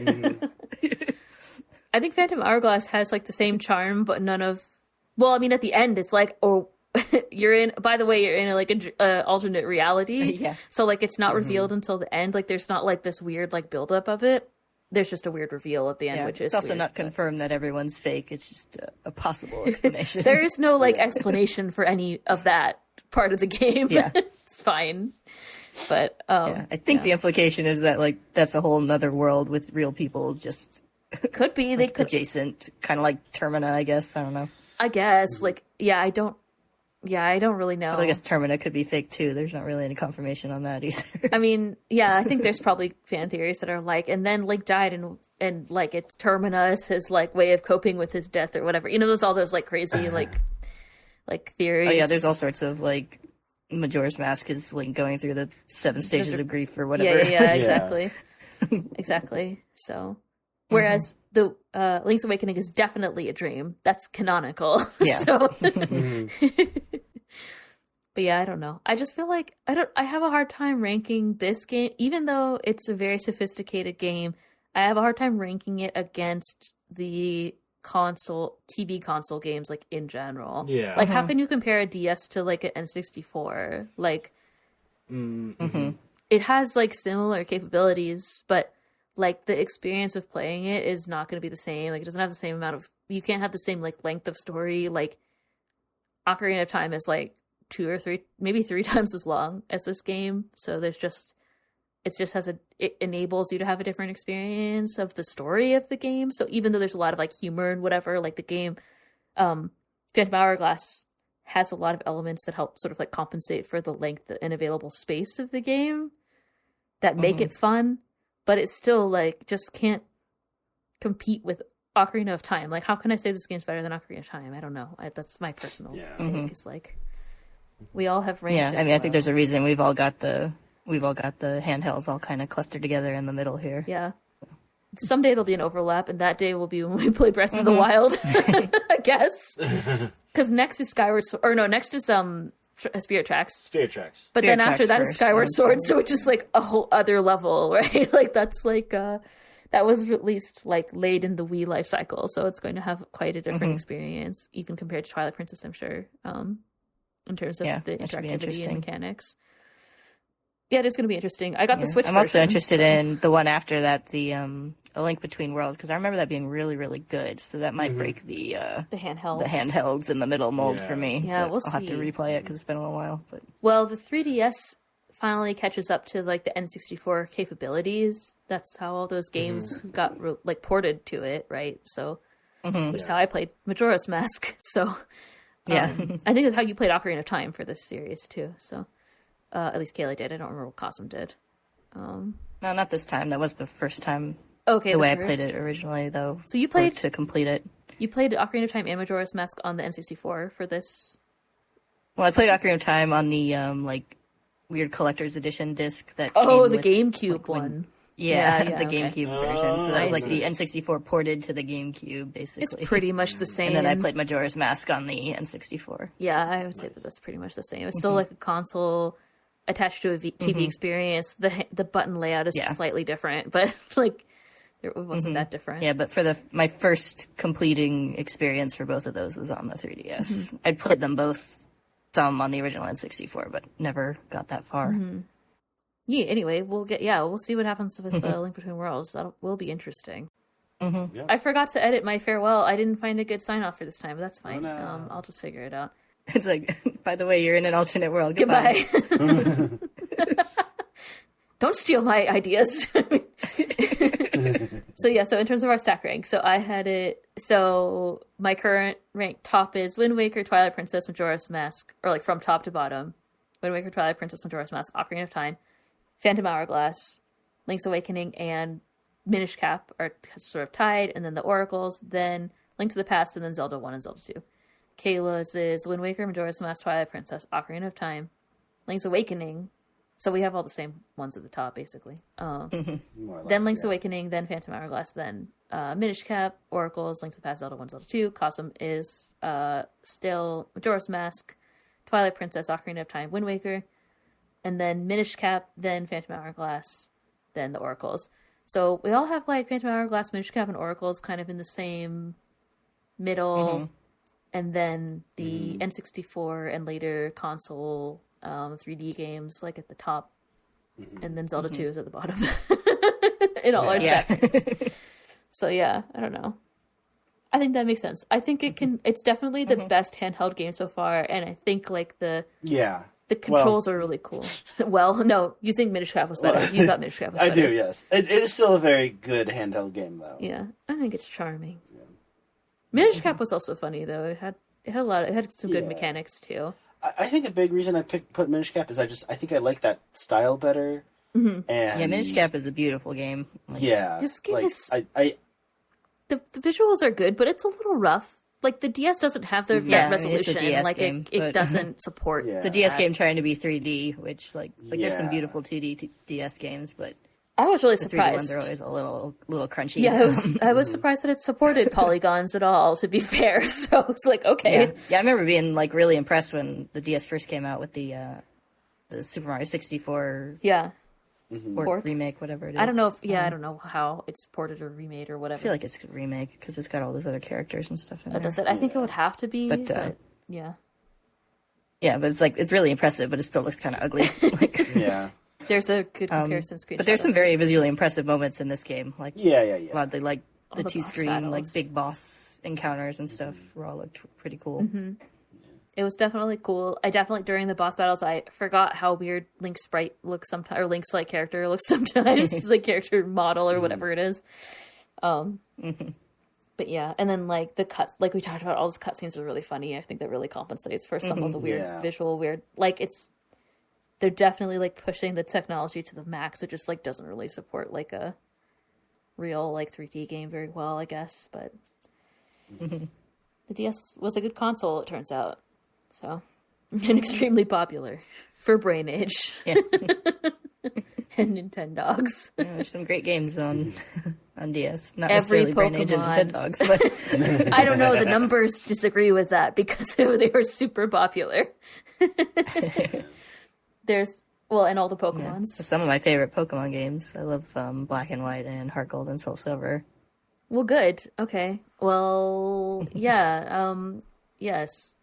I think Phantom Hourglass has like the same charm, but none of. Well, I mean, at the end, it's like, you're in. By the way, you're in like a alternate reality. So like, it's not revealed until the end. Like, there's not like this weird like buildup of it. There's just a weird reveal at the end, which is. It's also weird, not confirmed that everyone's fake. It's just a possible explanation. There is no like explanation for any of that part of the game. It's fine. But I think the implication is that like that's a whole nother world with real people just could be they could adjacent, kind of like Termina, I guess. I don't know. I guess like I don't really know. I guess Termina could be fake too. There's not really any confirmation on that either. I mean, I think there's probably fan theories that are like, and then Link died, and like it's Termina is his like way of coping with his death or whatever. You know, there's all those like crazy like theories. Oh yeah, there's all sorts of like. Majora's Mask is Link going through the 7 stages of grief or whatever. Yeah, exactly. Exactly. So, whereas the Link's Awakening is definitely a dream. That's canonical. Yeah. So, but I don't know. I just feel like I have a hard time ranking this game, even though it's a very sophisticated game. I have a hard time ranking it against the TV console games like in general. Like how can you compare a DS to like an N64? Like it has like similar capabilities, but like the experience of playing it is not going to be the same. Like it doesn't have the same amount of, you can't have the same like length of story. Like Ocarina of Time is like 2 or 3, maybe 3 times as long as this game. So there's just, it enables you to have a different experience of the story of the game. So even though there's a lot of like humor and whatever, like the game, Phantom Hourglass has a lot of elements that help sort of like compensate for the length and available space of the game that make it fun, but it still like just can't compete with Ocarina of Time. Like how can I say this game's better than Ocarina of Time? I don't know. That's my personal take. It's like we all have range. Yeah, I mean, I think there's a reason we've all got the handhelds all kind of clustered together in the middle here. Yeah. Someday there'll be an overlap, and that day will be when we play Breath of the Wild, I guess. Because next is next is Spirit Tracks. Spirit Tracks. But Spirit then after Tracks that is first, Skyward Sword, so it's just like a whole other level, right? Like that's like that was released like late in the Wii life cycle, so it's going to have quite a different experience, even compared to Twilight Princess, I'm sure, in terms of the interactivity and mechanics. Yeah, it is going to be interesting. I got the Switch I'm version, also interested in the one after that, the A Link Between Worlds, because I remember that being really, really good. So that might break the handhelds in the middle mold for me. Yeah, we'll I'll have to replay it because it's been a little while. But well, the 3DS finally catches up to like the N64 capabilities. That's how all those games got like ported to it, right? So, which is how I played Majora's Mask. So, I think that's how you played Ocarina of Time for this series too. So, at least Kayla did. I don't remember what Cosm did. No, not this time. That was the first time. Okay, the way I played it originally, though. So you played to complete it. You played Ocarina of Time and Majora's Mask on the N64 for this. Well, I played Ocarina of Time on the like weird collector's edition disc that. Oh, came the with, GameCube like, one. The GameCube version. So that was like the see. N64 ported to the GameCube, basically. It's pretty much the same. And then I played Majora's Mask on the N64. Yeah, I would say that that's pretty much the same. It's still like a console attached to a TV experience. The button layout is slightly different, but like it wasn't that different. Yeah, but for my first completing experience for both of those was on the 3DS. I'd played them both some on the original N64, but never got that far. Yeah, anyway, we'll see what happens with the Link Between Worlds. That will be interesting. Yeah. I forgot to edit my farewell. I didn't find a good sign off for this time, but that's fine. Oh, no. I'll just figure it out. It's like, by the way, you're in an alternate world. Goodbye. Don't steal my ideas. So in terms of our stack rank, so I had it. So my current rank top is Wind Waker, Twilight Princess, Majora's Mask, or like from top to bottom. Wind Waker, Twilight Princess, Majora's Mask, Ocarina of Time, Phantom Hourglass, Link's Awakening, and Minish Cap are sort of tied, and then the Oracles, then Link to the Past, and then Zelda 1 and Zelda 2. Kayla's is Wind Waker, Majora's Mask, Twilight Princess, Ocarina of Time, Link's Awakening. So we have all the same ones at the top, basically. Then Link's Awakening, then Phantom Hourglass, then Minish Cap, Oracles, Link to the Past, Zelda 1, Zelda 2. Cosm is still Majora's Mask, Twilight Princess, Ocarina of Time, Wind Waker, and then Minish Cap, then Phantom Hourglass, then the Oracles. So we all have like Phantom Hourglass, Minish Cap, and Oracles kind of in the same middle, and then the N64 and later console 3D games like at the top, and then Zelda 2 is at the bottom in all our stacks. So yeah, I don't know. I think that makes sense. I think it's definitely the best handheld game so far, and I think like the controls are really cool. Well, no, you think Minish Cap was better. You thought Minish Cap was better. I do, yes. It is still a very good handheld game, though. Yeah, I think it's charming. Yeah. Minish Cap was also funny though. It had some good mechanics too. I think a big reason I put Minish Cap is I think I like that style better. And Minish Cap is a beautiful game. This game is. The visuals are good, but it's a little rough. Like the DS doesn't have that resolution. It's a DS like game, it doesn't support. It's a DS game trying to be 3D, which there's some beautiful 2D DS games, but I was really the surprised. 3D ones are always a little crunchy. Yeah, I was surprised that it supported polygons at all. To be fair, so it's like okay. Yeah, I remember being like really impressed when the DS first came out with the Super Mario 64. Yeah. Port remake, whatever it is. I don't know I don't know how it's ported or remade or whatever. I feel like it's a remake because it's got all those other characters and stuff in there. Does it? I think it would have to be, but yeah. Yeah, but it's really impressive, but it still looks kind of ugly. There's a good comparison screen. But there's some very visually impressive moments in this game. Like a lot of like the two-screen like big boss encounters and stuff were all looked pretty cool. It was definitely cool. I definitely, during the boss battles, I forgot how weird Link's sprite looks sometimes, or Link's like character looks sometimes, like character model or whatever it is. But yeah, and then like the cuts, like we talked about, all those cutscenes are really funny. I think that really compensates for some of the weird visual like they're definitely like pushing the technology to the max. It just like doesn't really support like a real like 3D game very well, I guess. But the DS was a good console, it turns out. So, and extremely popular for Brain Age. Yeah. And Nintendogs. Yeah, there's some great games on DS. Not Every necessarily Pokemon. Brain Age and Nintendogs, but I don't know, the numbers disagree with that because they were super popular. And all the Pokemons. Some of my favorite Pokemon games. I love Black and White and Heart Gold and Soul Silver. Well, good. Okay. Well, yeah. Yes.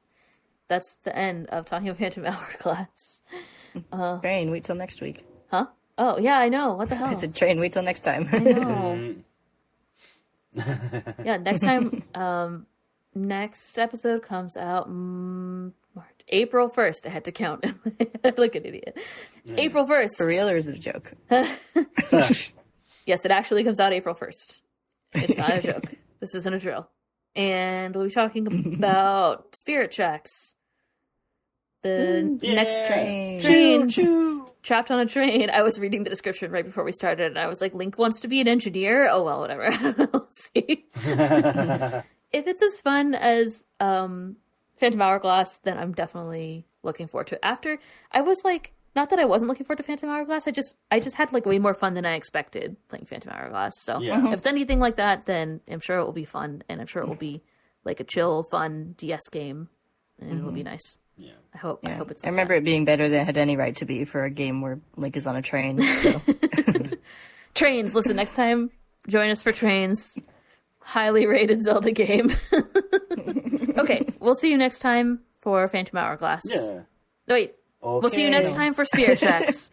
That's the end of talking about Phantom Hourglass. Brain, wait till next week. Huh? Oh, yeah, I know. What the I hell? said train, wait till next time. I know. Yeah, next time, next episode comes out April 1st. I had to count. Like an idiot. April 1st. For real, or is it a joke? Yes, it actually comes out April 1st. It's not a joke. This isn't a drill. And we'll be talking about Spirit Tracks. The next train. Trapped on a train. I was reading the description right before we started, and I was like, Link wants to be an engineer? Oh, well, whatever. We'll see. If it's as fun as Phantom Hourglass, then I'm definitely looking forward to it. After, I was like, not that I wasn't looking forward to Phantom Hourglass, I just had like way more fun than I expected playing Phantom Hourglass. So if it's anything like that, then I'm sure it will be fun, and I'm sure it will be like a chill, fun DS game, and it will be nice. Yeah. I hope it's like I remember it being better than it had any right to be for a game where Link is on a train. So. Trains, listen, next time, join us for Trains. Highly rated Zelda game. Okay, we'll see you next time for Phantom Hourglass. Yeah. Wait, okay. We'll see you next time for Spirit Tracks.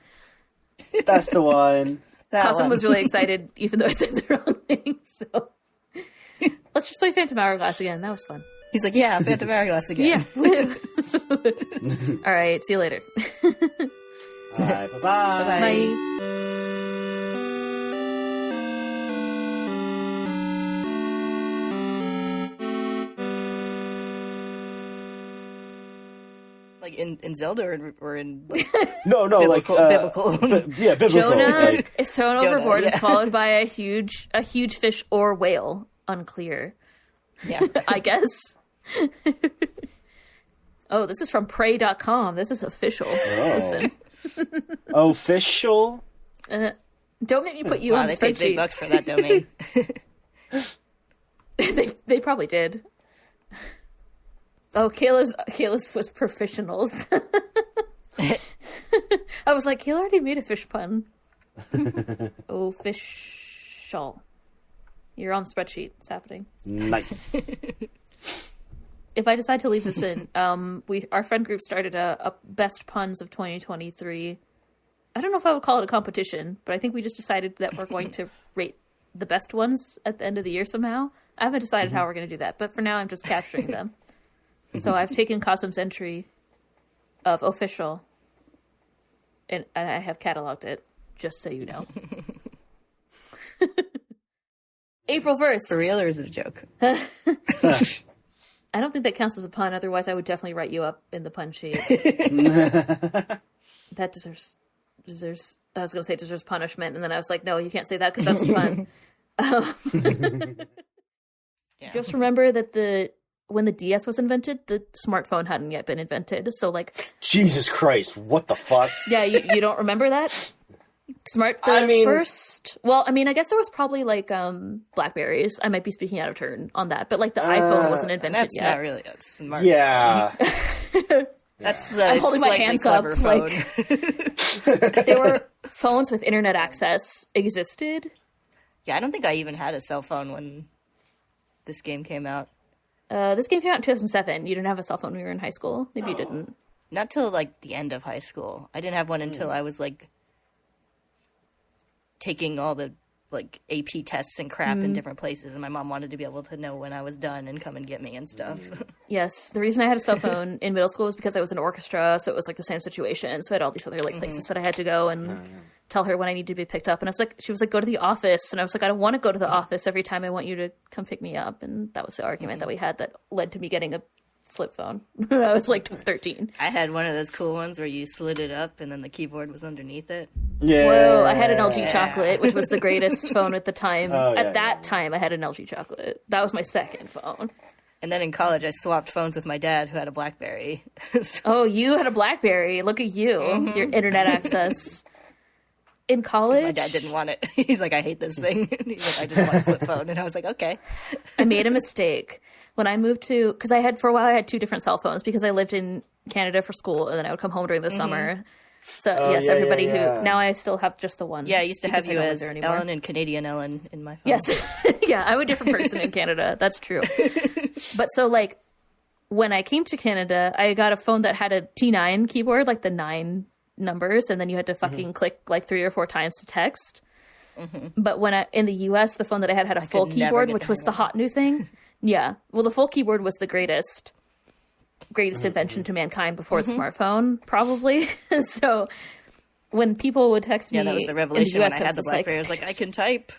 That's the one. Cosmo was really excited, even though I said the wrong thing, so... Let's just play Phantom Hourglass again. That was fun. He's like, yeah, Phantom Hourglass again. Yeah. All right, see you later. All right, bye-bye. Bye. Like in Zelda or in like, no, biblical. Yeah, biblical. Jonah is thrown Jonah, overboard and yeah. swallowed by a huge fish or whale. Unclear. Yeah. I guess. Oh, this is from Prey.com. This is official. Listen. Official? Don't make me put you on the they paid big spreadsheet. bucks for that domain. They probably did. Oh, Kayla's was professionals. I was like, Kayla already made a fish pun. Official. You're on the spreadsheet. It's happening. Nice. If I decide to leave this in, our friend group started a best puns of 2023. I don't know if I would call it a competition, but I think we just decided that we're going to rate the best ones at the end of the year somehow. I haven't decided how we're going to do that, but for now I'm just capturing them. So I've taken Cosm's entry of official, and I have cataloged it, just so you know. April 1st. For real, or is it a joke? I don't think that counts as a pun, otherwise I would definitely write you up in the pun sheet. That deserves, I was going to say deserves punishment, and then I was like, no, you can't say that because that's a pun. Yeah. Just remember that when the DS was invented, the smartphone hadn't yet been invented. So, like... Jesus Christ, what the fuck? Yeah, you don't remember that? First... Well, I mean, I guess there was probably, like, Blackberries. I might be speaking out of turn on that. But, like, the iPhone wasn't invented that's yet. Not really. That's smart. Yeah. That's I'm holding my slightly hands up. clever phone. Like, there were phones with internet access existed. Yeah, I don't think I even had a cell phone when this game came out. This game came out in 2007. You didn't have a cell phone when you were in high school? Maybe you didn't. Not till, like, the end of high school. I didn't have one until I was, like, taking all the, like, AP tests and crap in different places, and my mom wanted to be able to know when I was done and come and get me and stuff. Yes, the reason I had a cell phone in middle school was because I was in orchestra, so it was, like, the same situation. So I had all these other, like, places that I had to go and tell her when I needed to be picked up. And I was like, she was like, go to the office. And I was like, I don't want to go to the office every time. I want you to come pick me up. And that was the argument that we had that led to me getting a flip phone when I was like 13. I had one of those cool ones where you slid it up and then the keyboard was underneath it. Yeah. Whoa, I had an LG Chocolate, which was the greatest phone at the time. Oh, at that time, I had an LG Chocolate. That was my second phone. And then in college, I swapped phones with my dad, who had a BlackBerry. So, Oh, you had a BlackBerry. Look at you. Your internet access. In college, my dad didn't want it. He's like, I hate this thing. He's like, I just want a flip phone. And I was like, okay. I made a mistake when I moved to, because for a while I had two different cell phones because I lived in Canada for school and then I would come home during the summer. So yes, everybody who, now I still have just the one. Yeah, I used to have because I you don't live as there anymore. Ellen and Canadian Ellen in my phone. Yes. Yeah, I'm a different person in Canada. That's true. But so like when I came to Canada, I got a phone that had a T9 keyboard, like the 9 numbers, and then you had to fucking click like 3 or 4 times to text. But in the US, the phone that I had a full keyboard, which was the hot new thing. Yeah. Well, the full keyboard was the greatest invention to mankind before the smartphone, probably. So when people would text me, that was the revelation in the US, when I had the BlackBerry. I was like, I can type.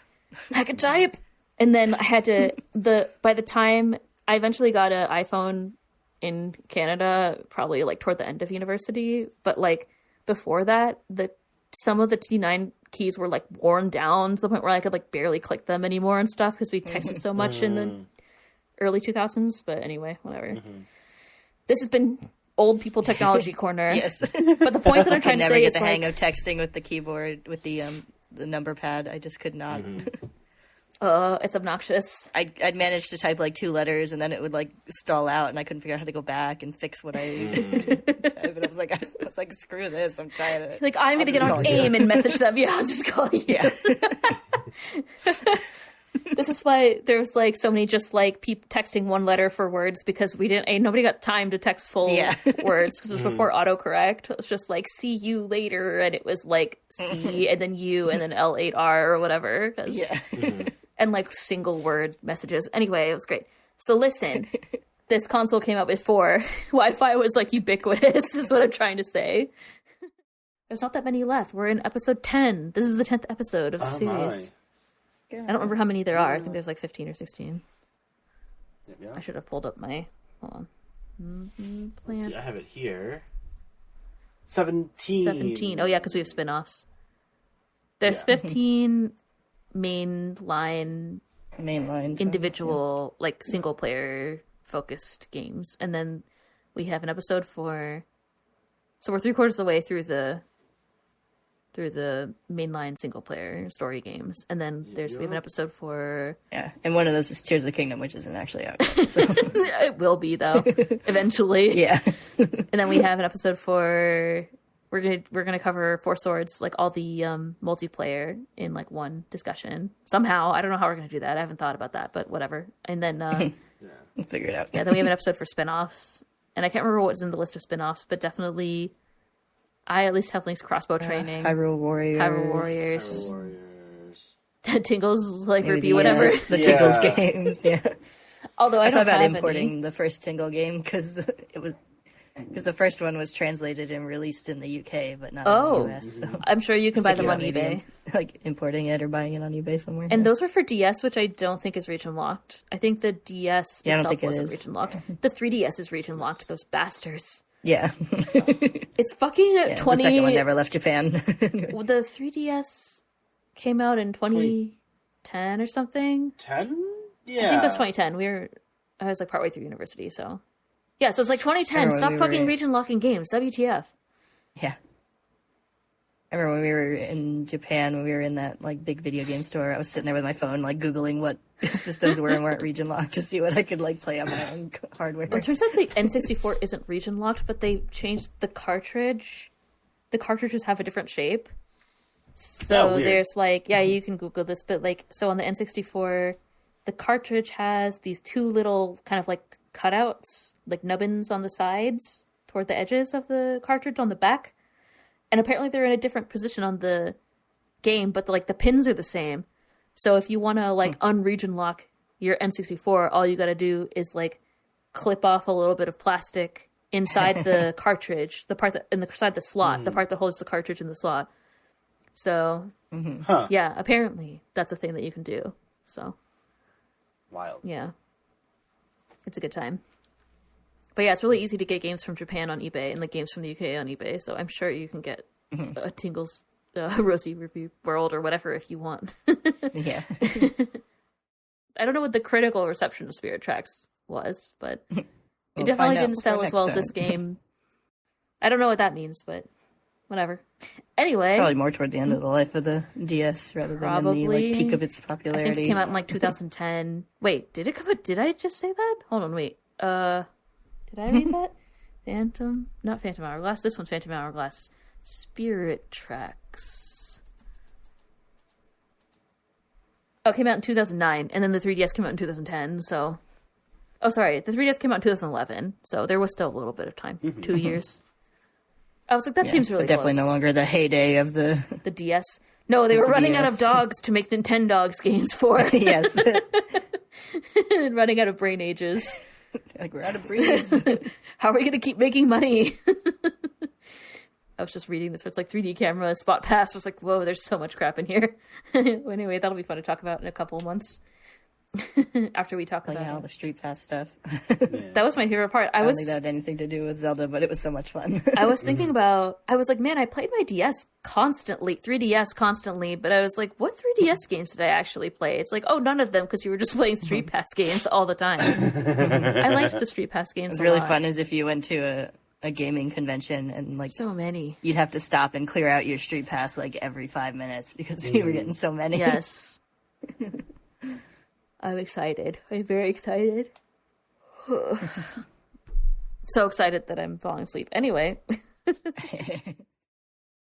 And then I had to, by the time I eventually got an iPhone in Canada, probably like toward the end of university, but like before that, some of the T9 keys were like worn down to the point where I could like barely click them anymore and stuff because we texted so much in the early 2000s. But anyway, whatever. This has been old people technology corner. Yes. But the point that I'm trying to say is the hang of texting with the keyboard, with the number pad. I just could not. It's obnoxious. I'd managed to type like 2 letters, and then it would like stall out, and I couldn't figure out how to go back and fix what I typed. And I was like, screw this, I'm tired of it. Like, I'm going to get on AIM and message them. Yeah, I'll just call you. Yeah. This is why there was like so many just like people texting 1 letter for words, because nobody got time to text full words, because it was before autocorrect. It was just like, see you later, and it was like C and then U and then L8R or whatever. And like single word messages. Anyway, it was great. So listen, this console came out before Wi-Fi was like ubiquitous, is what I'm trying to say. There's not that many left. We're in episode 10. This is the 10th episode of the series. I don't remember how many there are. I think there's like 15 or 16. Yeah. I should have pulled up my... Hold on. Let's see, I have it here. 17. 17. Oh yeah, because we have spin-offs. There's 15 mainline individual like single player focused games, and then we have an episode for, so we're 3/4 of the way through the mainline single player story games, and then we have an episode for and one of those is Tears of the Kingdom, which isn't actually out yet, so. It will be though eventually. And then we have an episode for, we're gonna cover Four Swords, like all the multiplayer in like one discussion somehow. I don't know how we're gonna do that. I haven't thought about that, but whatever. And then We'll figure it out. Then we have an episode for spin-offs, and I can't remember what's in the list of spin-offs, but definitely I at least have Link's crossbow training, Hyrule Warriors. Tingles like Ruby, whatever. The Tingles games. Although I don't thought about have importing any. the first Tingle game because the first one was translated and released in the UK, but not in the US. So I'm sure you can buy them on eBay. Like importing it or buying it on eBay somewhere. And those were for DS, which I don't think is region locked. I think the DS itself wasn't region locked. The 3DS is region locked. Those bastards. Yeah. It's fucking 20. The second one never left Japan. The 3DS came out in 2010 or something. 10? Yeah. I think it was 2010. I was like partway through university, so. Yeah, so it's like 2010. Stop fucking region locking games. WTF. Yeah. I remember when we were in Japan, when we were in that like big video game store, I was sitting there with my phone, like Googling what systems were and weren't region locked to see what I could like play on my own hardware. Well, it turns out the N64 isn't region locked, but they changed the cartridge. The cartridges have a different shape. So there's like, you can Google this, but like, so on the N64, the cartridge has these 2 little kind of like cutouts, like nubbins on the sides toward the edges of the cartridge on the back. And apparently they're in a different position on the game, but the pins are the same. So if you want to like unregion lock your N64, all you got to do is like clip off a little bit of plastic inside the cartridge, the part that inside the slot, the part that holds the cartridge in the slot. So apparently that's a thing that you can do. So wild. Yeah, it's a good time. But yeah, it's really easy to get games from Japan on eBay and like games from the UK on eBay. So I'm sure you can get a Tingles Rosy Ruby World or whatever if you want. Yeah. I don't know what the critical reception of Spirit Tracks was, but it definitely didn't sell as well as this game. I don't know what that means, but whatever. Anyway. Probably more toward the end of the life of the DS rather than in the like, peak of its popularity. I think it came out in like 2010. Wait, did it come out? Did I just say that? Hold on, wait. Did I read that? Not Phantom Hourglass. This one's Phantom Hourglass. Spirit Tracks. Oh, it came out in 2009, and then the 3DS came out in 2010, so... Oh, sorry, the 3DS came out in 2011, so there was still a little bit of time. 2 years. I was like, that seems really definitely close. no longer the heyday of the DS. No, they were running out of DS. dogs to make Nintendogs games for. yes. Running out of brain ages. Like, we're out of breeds. How are we going to keep making money? I was just reading this where it's like 3D camera, spot pass. I was like, whoa, there's so much crap in here. Anyway, that'll be fun to talk about in a couple of months. After we talk about all the Street Pass stuff. That was my favorite part. I don't think that had anything to do with Zelda, but it was so much fun. I was thinking about, I was like, man, I played my DS constantly, 3DS constantly, but I was like, what 3DS games did I actually play? It's like, oh, none of them, because you were just playing Street Pass games all the time. I liked the Street Pass games What's a really lot. fun is if you went to a gaming convention and like So many. you'd have to stop and clear out your Street Pass like every 5 minutes because you were getting so many. Yes. I'm excited. I'm very excited. So excited that I'm falling asleep. Anyway.